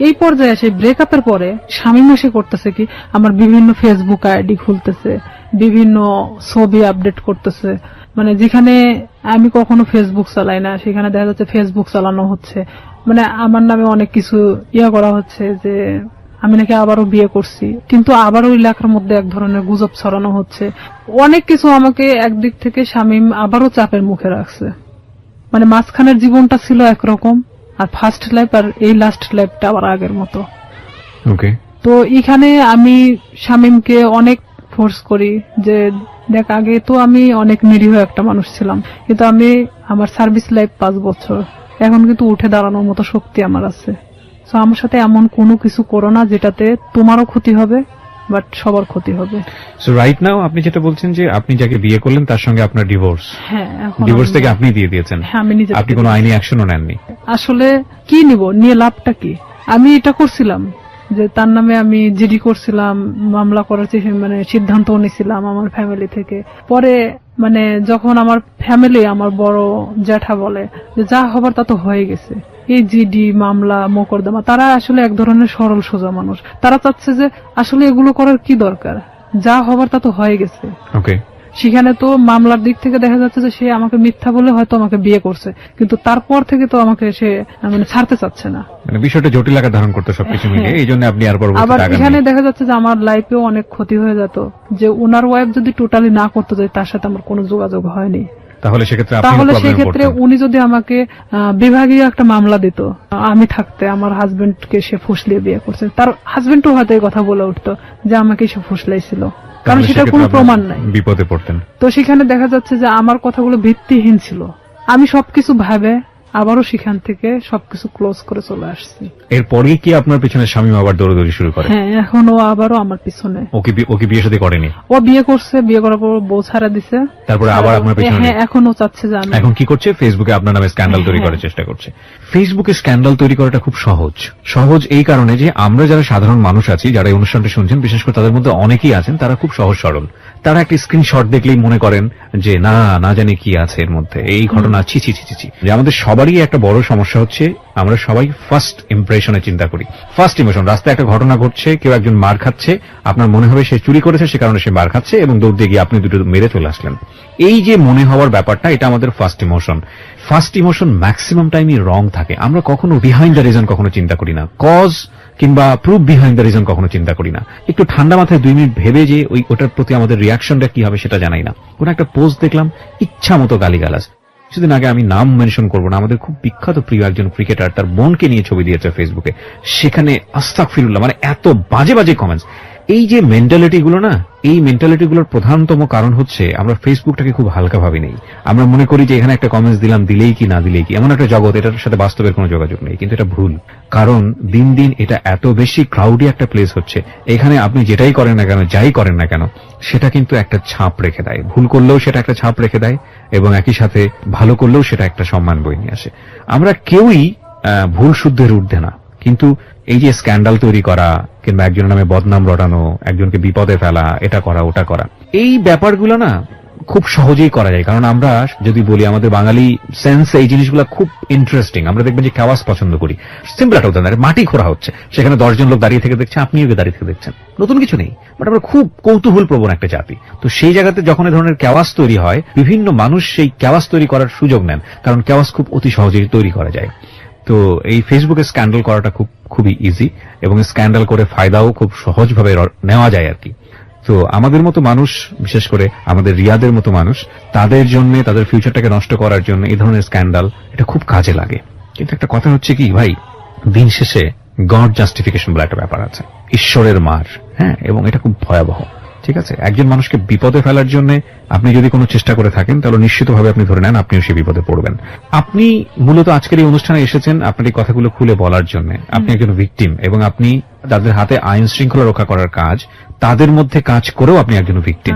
A: এই পর্যায়ে সেই ব্রেকআপের পরে শামীম এসে করতেছে কি, আমার বিভিন্ন ফেসবুক আইডি খুলতেছে, বিভিন্ন ছবি আপডেট করতেছে, মানে যেখানে আমি কখনো ফেসবুক চালাই না সেখানে দেখা যাচ্ছে ফেসবুক চালানো হচ্ছে। মানে আমার নামে অনেক কিছু করা হচ্ছে যে আমি নাকি আবারও বিয়ে করছি, কিন্তু আবারও এলাকার মধ্যে এক ধরনের গুজব ছড়ানো হচ্ছে। অনেক কিছু আমাকে একদিক থেকে শামীম আবারও চাপের মুখে রাখছে। মানে মাঝখানের জীবনটা ছিল একরকম, আর ফার্স্ট লাইফ আর এই লাস্ট লাইফটা আবার আগের মতো। তো এখানে আমি শামীমকে অনেক ফোর্স করি যে দেখ, আগে তো আমি অনেক নিরীহ একটা মানুষ ছিলাম, কিন্তু আমি আমার সার্ভিস লাইফ 5 বছর, এখন কিন্তু উঠে দাঁড়ানোর মতো শক্তি আমার আছে। তো আমার সাথে এমন কোনো কিছু করো না যেটাতে তোমারও ক্ষতি হবে বাট সবার ক্ষতি হবে।
B: সো রাইট নাও আপনি যেটা বলছেন যে আপনি যাকে বিয়ে করলেন তার সঙ্গে আপনার ডিভোর্স।
A: হ্যাঁ,
B: ডিভোর্স থেকে আপনি দিয়ে দিয়েছেন?
A: হ্যাঁ, আমি নিজে।
B: আপনি কোনো আইনি অ্যাকশনও নেননি?
A: আসলে কি নিব, নিয়ে লাভটা কি? আমি এটা করছিলাম, যে তার নামে আমি জিডি করছিলাম, মামলা করার মানে সিদ্ধান্ত নিয়েছিলাম আমার ফ্যামিলি থেকে। পরে মানে যখন আমার ফ্যামিলি, আমার বড় জ্যাঠা বলে যে যা হবার তা তো হয়ে গেছে, এই জিডি মামলা মোকদ্দমা, তারা আসলে এক ধরনের সরল সোজা মানুষ, তারা চাচ্ছে যে আসলে এগুলো করার কি দরকার, যা হবার তা তো হয়ে গেছে।
B: ওকে,
A: সেখানে তো মামলার দিক থেকে দেখা যাচ্ছে যে সে আমাকে মিথ্যা বলে হয়তো আমাকে বিয়ে করছে, কিন্তু তারপর থেকে তো আমাকে সে মানে ছাড়তে চাচ্ছে না।
B: মানে বিষয়টা জটিল আকার ধারণ করতে সবকিছু মিলে, এই জন্য আপনি আর পরবর্তীতে
A: আবার
B: আগান
A: এখানে
B: নাই।
A: দেখা যাচ্ছে যে আমার লাইফেও অনেক ক্ষতি হয়ে যেত, যে ওনার ওয়াইফ যদি টোটালি না করতে যায়, তার সাথে আমার কোনো যোগাযোগ হয়নি।
B: তাহলে সেক্ষেত্রে আপনি
A: তাহলে
B: প্রবলেমে
A: সেক্ষেত্রে
B: পড়তেন।
A: উনি যদি আমাকে বিভাগীয় একটা মামলা দিত, আমি থাকতে আমার হাজবেন্ডকে সে ফুসলিয়ে বিয়ে করছে, তার হাজবেন্ডও হয়তো এই কথা বলে উঠতো যে আমাকে সে ফুসলাইছিল, কারণ
B: তাহলে
A: সেটার
B: সেক্ষেত্রে
A: কোনো
B: আপনি
A: প্রমাণ নাই।
B: বিপদে পড়তেন।
A: তো সেখানে দেখা যাচ্ছে যে আমার কথাগুলো ভিত্তিহীন ছিল, আমি সবকিছু ভাবে আবারও সেখান থেকে সবকিছু ক্লোজ করে চলে আসছি।
B: এরপরে কি আপনার পিছনে স্বামী আবার দৌড়াদৌড়ি শুরু করে?
A: হ্যাঁ, এখন ও আবারও আমার পিছনে।
B: ওকে বিয়ে শাদী করেনি?
A: ও বিয়ে করছে, বিয়ে করার পর বউ ছাড়া দিছে,
B: তারপরে আবার আপনার পিছনে?
A: হ্যাঁ, এখন ও চাচ্ছে যে আমি।
B: এখন কি করছে? ফেসবুকে আপনার নামে স্ক্যান্ডাল তৈরি করার চেষ্টা করছে। ফেসবুকে স্ক্যান্ডাল তৈরি করাটা খুব সহজ এই কারণে যে আমরা যারা সাধারণ মানুষ আছি, যারা এই অনুষ্ঠানটা শুনছেন, বিশেষ করে তাদের মধ্যে অনেকেই আছেন তারা খুব সহজ সরল। তারা একটা স্ক্রিনশট দেখলেই মনে করেন যে না জানি কি আছে এর মধ্যে, এই ঘটনা ছি। যে আমাদের সবারই একটা বড় সমস্যা হচ্ছে, আমরা সবাই ফার্স্ট ইমপ্রেশনে চিন্তা করি। ফার্স্ট ইমোশন, রাস্তায় একটা ঘটনা ঘটছে, কেউ একজন মার খাচ্ছে, আপনার মনে হবে সে চুরি করেছে, সে কারণে সে মার খাচ্ছে, এবং দৌড় দিয়ে গিয়ে আপনি দুটো মেরে চলে আসলেন। এই যে মনে হওয়ার ব্যাপারটা, এটা আমাদের first emotion. First emotion maximum টাইমই রং থাকে। আমরা কখনো বিহাইন্ড দ্য রিজন কখনো চিন্তা করি না, কজ কিংবা প্রুফ বিহাইন্ড দ্য রিজন কখনো চিন্তা করি না। একটু ঠান্ডা মাথায় 2 মিনিট ভেবে যে ওটার প্রতি আমাদের রিয়াকশনটা কি হবে সেটা জানাই না। কোন একটা পোস্ট দেখলাম, ইচ্ছা মতো গালিগালাজ। কিছুদিন আগে, আমি নাম মেনশন করবো না, আমাদের খুব বিখ্যাত প্রিয় একজন ক্রিকেটার তার বোনকে নিয়ে ছবি দিয়েছে ফেসবুকে, সেখানে আস্তাগফিরুল্লাহ, মানে এত বাজে কমেন্টস। এই যে মেন্টালিটি গুলো না, এই মেন্টালিটি গুলোর প্রধানতম কারণ হচ্ছে আমরা ফেসবুকটাকে খুব হালকা ভাবে নেই। আমরা মনে করি যে এখানে একটা কমেন্টস দিলাম, দিলেই কি না দিলেই কি, এমন একটা জগৎ, এটার সাথে বাস্তবের কোনো যোগাযোগ নেই। কিন্তু এটা ভুল, কারণ দিন দিন এটা এত বেশি ক্রাউডি একটা প্লেস হচ্ছে, এখানে আপনি যেটাই করেন না কেন, যাই করেন না কেন, সেটা কিন্তু একটা ছাপ রেখে দেয়। ভুল করলেও সেটা একটা ছাপ রেখে দেয়, এবং একই সাথে ভালো করলেও সেটা একটা সম্মান বয়ে নিয়ে আসে। আমরা কেউই ভুল শুদ্ধের ঊর্ধ্বে না, কিন্তু এই যে স্ক্যান্ডাল তৈরি করা কিংবা একজনের নামে বদনাম রটানো, একজনকে বিপদে ফেলা, এটা করা ওটা করা, এই ব্যাপারগুলো না খুব সহজেই করা যায়। কারণ আমরা যদি বলি, আমাদের বাঙালি সেন্স এই জিনিসগুলো খুব ইন্টারেস্টিং। আমরা দেখবেন যে খাওয়াস পছন্দ করি। সিম্পল একটা উদাহরণ, মাটি খোঁড়া হচ্ছে, সেখানে 10 জন লোক দাঁড়িয়ে থেকে দেখছে, আপনিও দাঁড়িয়ে থেকে দেখছেন, নতুন কিছু নেই, বাট আমরা খুব কৌতূহল প্রবণ একটা জাতি। তো সেই জায়গাতে যখন এই ধরনের ক্যাওয়াস তৈরি হয়, বিভিন্ন মানুষ সেই ক্যাওয়াস তৈরি করার সুযোগ নেন, কারণ ক্যাওয়াস খুব অতি সহজেই তৈরি করা যায়। তো এই ফেসবুকে স্ক্যান্ডাল করাটা খুবই ইজি, এবং স্ক্যান্ডাল করে ফায়দাও খুব সহজভাবে নেওয়া যায় আর কি। তো আমাদের মতো মানুষ, বিশেষ করে আমাদের রিয়াদের মতো মানুষ, তাদের জন্য, তাদের ফিউচারটাকে নষ্ট করার জন্য এই ধরনের স্ক্যান্ডাল এটা খুব কাজে লাগে। কিন্তু একটা কথা হচ্ছে কি ভাই, দিন শেষে গড জাস্টিফিকেশন বলে একটা ব্যাপার আছে, ঈশ্বরের মার। হ্যাঁ, এবং এটা খুব ভয়াবহ। ঠিক আছে, একজন মানুষকে বিপদে ফেলার জন্য আপনি যদি কোনো চেষ্টা করে থাকেন, তাহলে নিশ্চিতভাবে আপনি ধরে নেন আপনিও সেই বিপদে পড়বেন। আপনি মূলত আজকের এই অনুষ্ঠানে এসেছেন আপনার এই কথাগুলো খুলে বলার জন্য। আপনি একজন ভিকটিম, এবং আপনি যাদের হাতে আইন শৃঙ্খলা রক্ষা করার কাজ, তাদের মধ্যে কাজ করেও আপনি একজন ভিকটিম।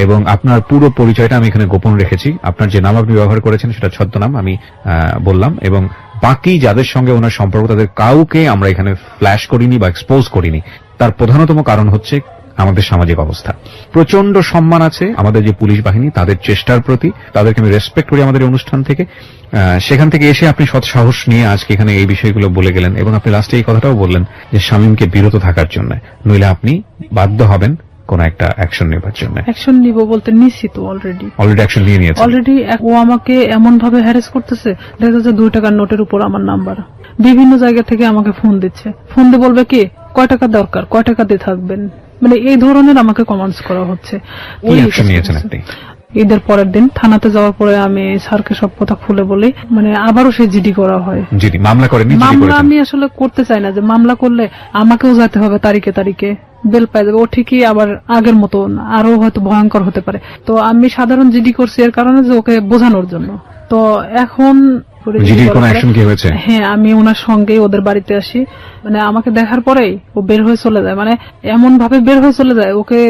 B: এবং আপনার পুরো পরিচয়টা আমি এখানে গোপন রেখেছি। আপনার যে নাম আপনি ব্যবহার করেছেন সেটা ছদ্মনাম আমি বললাম, এবং বাকি যাদের সঙ্গে ওনার সম্পর্ক, তাদের কাউকে আমরা এখানে ফ্ল্যাশ করিনি বা এক্সপোজ করিনি। তার প্রধানতম কারণ হচ্ছে আমাদের সামাজিক অবস্থা। প্রচন্ড সম্মান আছে আমাদের যে পুলিশ বাহিনী, তাদের চেষ্টার প্রতি, তাদেরকে আমি রেসপেক্ট করি আমাদের এই অনুষ্ঠান থেকে। সেখান থেকে এসে আপনি সৎ সাহস নিয়ে আজকে এখানে এই বিষয়গুলো বলে গেলেন, এবং আপনি লাস্টে এই কথাটাও বললেন যে শামীমকে বিরত থাকার জন্য, নইলে আপনি বাধ্য হবেন কোন একটা অ্যাকশন নেবার জন্য।
A: অ্যাকশন নিব বলতে নিছি তো, অলরেডি
B: অ্যাকশন নিয়ে নিয়েছে।
A: অলরেডি ও আমাকে এমন ভাবে হ্যারাস করতেছে, দেখা যাচ্ছে 2 টাকার নোটের উপর আমার নাম্বার, বিভিন্ন জায়গা থেকে আমাকে ফোন দিচ্ছে। ফোন দিয়ে বলবে কি, কয় টাকা দরকার, কয় টাকা দিয়ে থাকবেন, মানে এই ধরনের আমাকে কমেন্টস করা হচ্ছে।
B: কি অ্যাকশন নিয়েছেন আপনি?
A: ঈদের পরের দিন থানাতে যাওয়ার পরে আমি স্যারকে সব কথা খুলে বলি, মানে আবারও সেই জিডি করা হয়।
B: জিডি মামলা করেনি?
A: মামলা আমি আসলে করতে চাই না, যে মামলা করলে আমাকেও যেতে হবে তারিখে বেল পাই যাবে, ও ঠিকই আবার আগের মতো আরো হয়তো ভয়ঙ্কর হতে পারে। তো আমি সাধারণ জিডি করছি এর কারণে যে ওকে বোঝানোর জন্য। তো এখন করে
B: জিডির
A: করার
B: কোনো
A: পরে-
B: অ্যাকশন কি হয়েছে?
A: হ্যাঁ, আমি ওনার সঙ্গে ওদের বাড়িতে আসি, মানে আমাকে দেখার পরেই ও বের হয়ে চলে যায়, মানে এমন ভাবে বের হয়ে চলে যায় ওকে,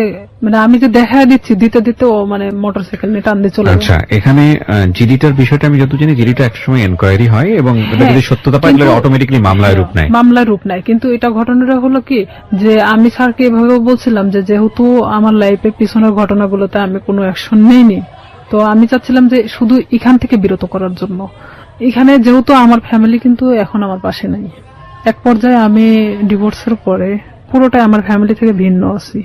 A: মানে আমি যে দেখা দিচ্ছি দিতে দিতে ও মানে মোটরসাইকেল নিয়ে টান দিয়ে চলে যায়।
B: আচ্ছা, এখানে জিডিটার বিষয়টা আমি যত জানি, জিডিটা একসময় এনকোয়ারি হয় এবং এটা
A: হ্যাঁ,
B: যদি সত্যতা পায় তাহলে
A: কিন্তু-
B: অটোমেটিকলি মামলায় রূপ নেয়।
A: মামলার রূপ নেয়, কিন্তু এটা ঘটনাটা হলো কি যে আমি স্যারকে এভাবে বলছিলাম যে যেহেতু আমার লাইফে পিছনের ঘটনাগুলোতে আমি কোনো অ্যাকশন নেইনি, তো আমি চাচ্ছিলাম যে শুধু এখান থেকে বিরত করার জন্য। এখানে যেহেতু আমার ফ্যামিলি কিন্তু এখন আমার পাশে নাই, এক পর্যায়ে আমি ডিভোর্সের পরে পুরোটাই আমার ফ্যামিলি থেকে ভিন্ন আছি,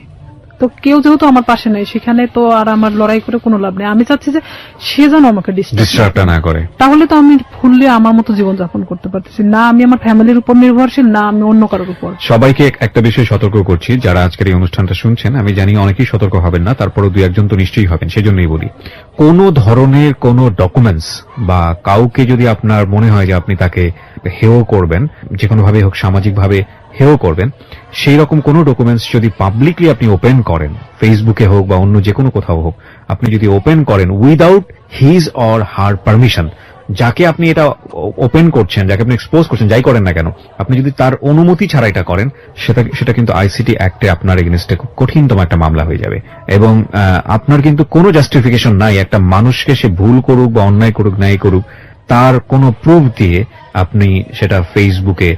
A: তো কেউ যেহেতু আমার পাশে নাই সেখানে তো আর আমার লড়াই করে কোনো লাভ নেই। আমি চাচ্ছি যে সে যেন আমাকে
B: ডিস্টার্বটা না করে।
A: তাহলে তো আমি ফুললি আমার মতো জীবনযাপন করতে পারতেছি না, আমি আমার ফ্যামিলির উপর নির্ভরশীল না আমি অন্য কারোর উপর।
B: সবাইকে একটা বিষয় সতর্ক করছি, যারা আজকের এই অনুষ্ঠানটা শুনছেন, আমি জানি অনেকেই সতর্ক হবেন না, তারপরও দুই একজন তো নিশ্চয়ই হবেন, সেজন্যই বলি কোন ধরনের কোন ডকুমেন্টস বা কাউকে যদি আপনার মনে হয় যে আপনি তাকে হেয় করবেন, যে কোনো ভাবে হোক সামাজিক ভাবে হেয় করবেন, সেই রকম কোন ডকুমেন্টস যদি পাবলিকলি আপনি ওপেন করেন, ফেসবুকে হোক বা অন্য যে কোনো কোথাও হোক, আপনি যদি ওপেন করেন without his or her permission, যাকে আপনি এটা ওপেন করছেন, যাকে আপনি এক্সপোজ করছেন, যাই করেন না কেন, আপনি যদি তার অনুমতি ছাড়া এটা করেন, সেটা কিন্তু আইসিটি অ্যাক্টে আপনার এগেইনস্টে খুব কঠিনতম একটা মামলা হয়ে যাবে। এবং আপনার কিন্তু কোনো জাস্টিফিকেশন নাই একটা মানুষকে সে ভুল করুক বা অন্যায় করুক ন্যায় করুক তার কোনো প্রুফ দিয়ে আপনি সেটা ফেসবুকে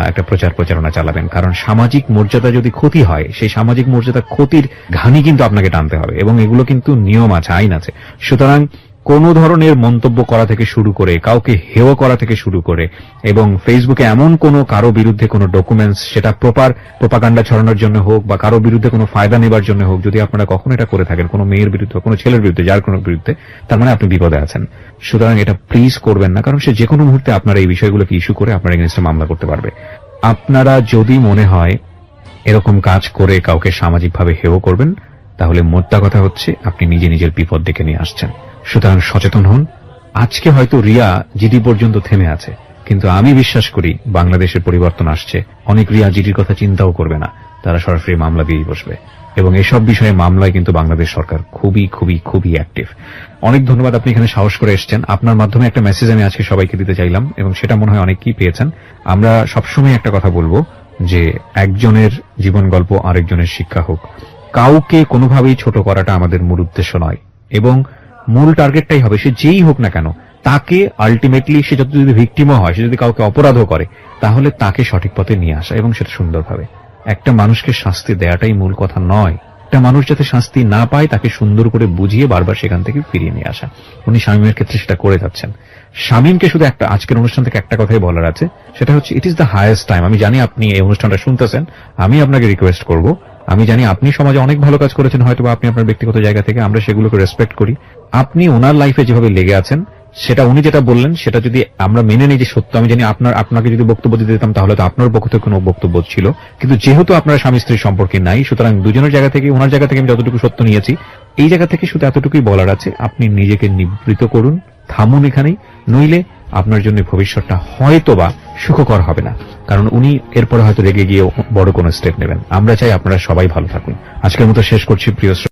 B: একটা প্রচারণা চালাবেন। কারণ সামাজিক মর্যাদা যদি ক্ষতি হয়, সেই সামাজিক মর্যাদা ক্ষতির ঘানি কিন্তু আপনাকে টানতে হবে এবং এগুলো কিন্তু নিয়ম আছে, আইন আছে। সুতরাং কোন ধরনের মন্তব্য করা থেকে শুরু করে, কাউকে হেয় করা থেকে শুরু করে, এবং ফেসবুকে এমন কোনো কারো বিরুদ্ধে কোনো ডকুমেন্টস, সেটা প্রপার প্রোপাগান্ডা ছড়ানোর জন্য হোক বা কারো বিরুদ্ধে কোনো ফায়দা নেবার জন্য হোক, যদি আপনারা কখনো এটা করে থাকেন কোনো মেয়ের বিরুদ্ধে, কোনো ছেলের বিরুদ্ধে, যার কোনো বিরুদ্ধে, তার মানে আপনি বিপদে আছেন। সুতরাং এটা প্লিজ করবেন না, কারণ সে যে কোনো মুহূর্তে আপনার এই বিষয়গুলোকে ইস্যু করে আপনার এগেইনস্টে মামলা করতে পারবে। আপনারা যদি মনে হয় এরকম কাজ করে কাউকে সামাজিকভাবে হেয় করবেন, তাহলে মোদ্দা কথা হচ্ছে আপনি নিজে নিজের বিপদ ডেকে নিয়ে আসছেন। সুতরাং সচেতন হন। আজকে হয়তো রিয়া জিডি পর্যন্ত থেমে আছে, কিন্তু আমি বিশ্বাস করি বাংলাদেশের পরিবর্তন আসছে, অনেক রিয়া জিডির কথা চিন্তাও করবে না, তারা সরাসরি মামলা দিয়েই বসবে। এবং এসব বিষয়ে মামলায় কিন্তু বাংলাদেশ সরকার খুবই খুবই খুবই অ্যাক্টিভ। অনেক ধন্যবাদ, আপনি এখানে সাহস করে এসেছেন। আপনার মাধ্যমে একটা মেসেজ আমি আজকে সবাইকে দিতে চাইলাম এবং সেটা মনে হয় অনেকেই পেয়েছেন। আমরা সবসময় একটা কথা বলবো যে একজনের জীবন গল্প আরেকজনের শিক্ষা হোক, কাউকে কোনোভাবেই ছোট করাটা আমাদের মূল উদ্দেশ্য নয় এবং মূল টার্গেটটাই হবে সে যেই হোক না কেন, তাকে আলটিমেটলি সে যত যদি ভিকটিমও হয়, সে যদি কাউকে অপরাধও করে, তাহলে তাকে সঠিক পথে নিয়ে আসা এবং সেটা সুন্দরভাবে। একটা মানুষকে শাস্তি দেওয়াটাই মূল কথা নয়, একটা মানুষ যাতে শাস্তি না পায় তাকে সুন্দর করে বুঝিয়ে বারবার সেখান থেকে ফিরিয়ে নিয়ে আসা। উনি শামীমের ক্ষেত্রে সেটা করে যাচ্ছেন। শামীমকে শুধু একটা আজকের অনুষ্ঠান থেকে একটা কথাই বলার আছে, সেটা হচ্ছে it is the highest time. আমি জানি আপনি এই অনুষ্ঠানটা শুনতেছেন, আমি আপনাকে রিকোয়েস্ট করব, আমি জানি আপনি সমাজে অনেক ভালো কাজ করেছেন, হয়তো আপনি আপনার ব্যক্তিগত জায়গা থেকে, আমরা সেগুলোকে রেসপেক্ট করি। আপনি ওনার লাইফে যেভাবে লেগে আছেন, সেটা উনি যেটা বললেন সেটা যদি আমরা মেনে নিই যে সত্য, আমি জানি আপনাকে যদি বক্তব্য দিতে দিতাম তাহলে তো আপনার পক্ষ থেকে কোনো বক্তব্য ছিল, কিন্তু যেহেতু আপনার স্বামী স্ত্রীর সম্পর্কে নাই, সুতরাং দুজনের জায়গা থেকে, ওনার জায়গা থেকে আমি যতটুকু সত্য নিয়েছি, এই জায়গা থেকে শুধু এতটুকুই বলার আছে, আপনি নিজেকে নিবৃত করুন, থামুন এখানেই, নইলে আপনার জন্য ভবিষ্যৎটা হয়তোবা সুখকর হবে না। কারণ উনি এরপরে হয়তো রেগে গিয়ে বড় কোনো স্টেপ নেবেন। আমরা চাই আপনারা সবাই ভালো থাকুন। আজকের মতো শেষ করছি প্রিয়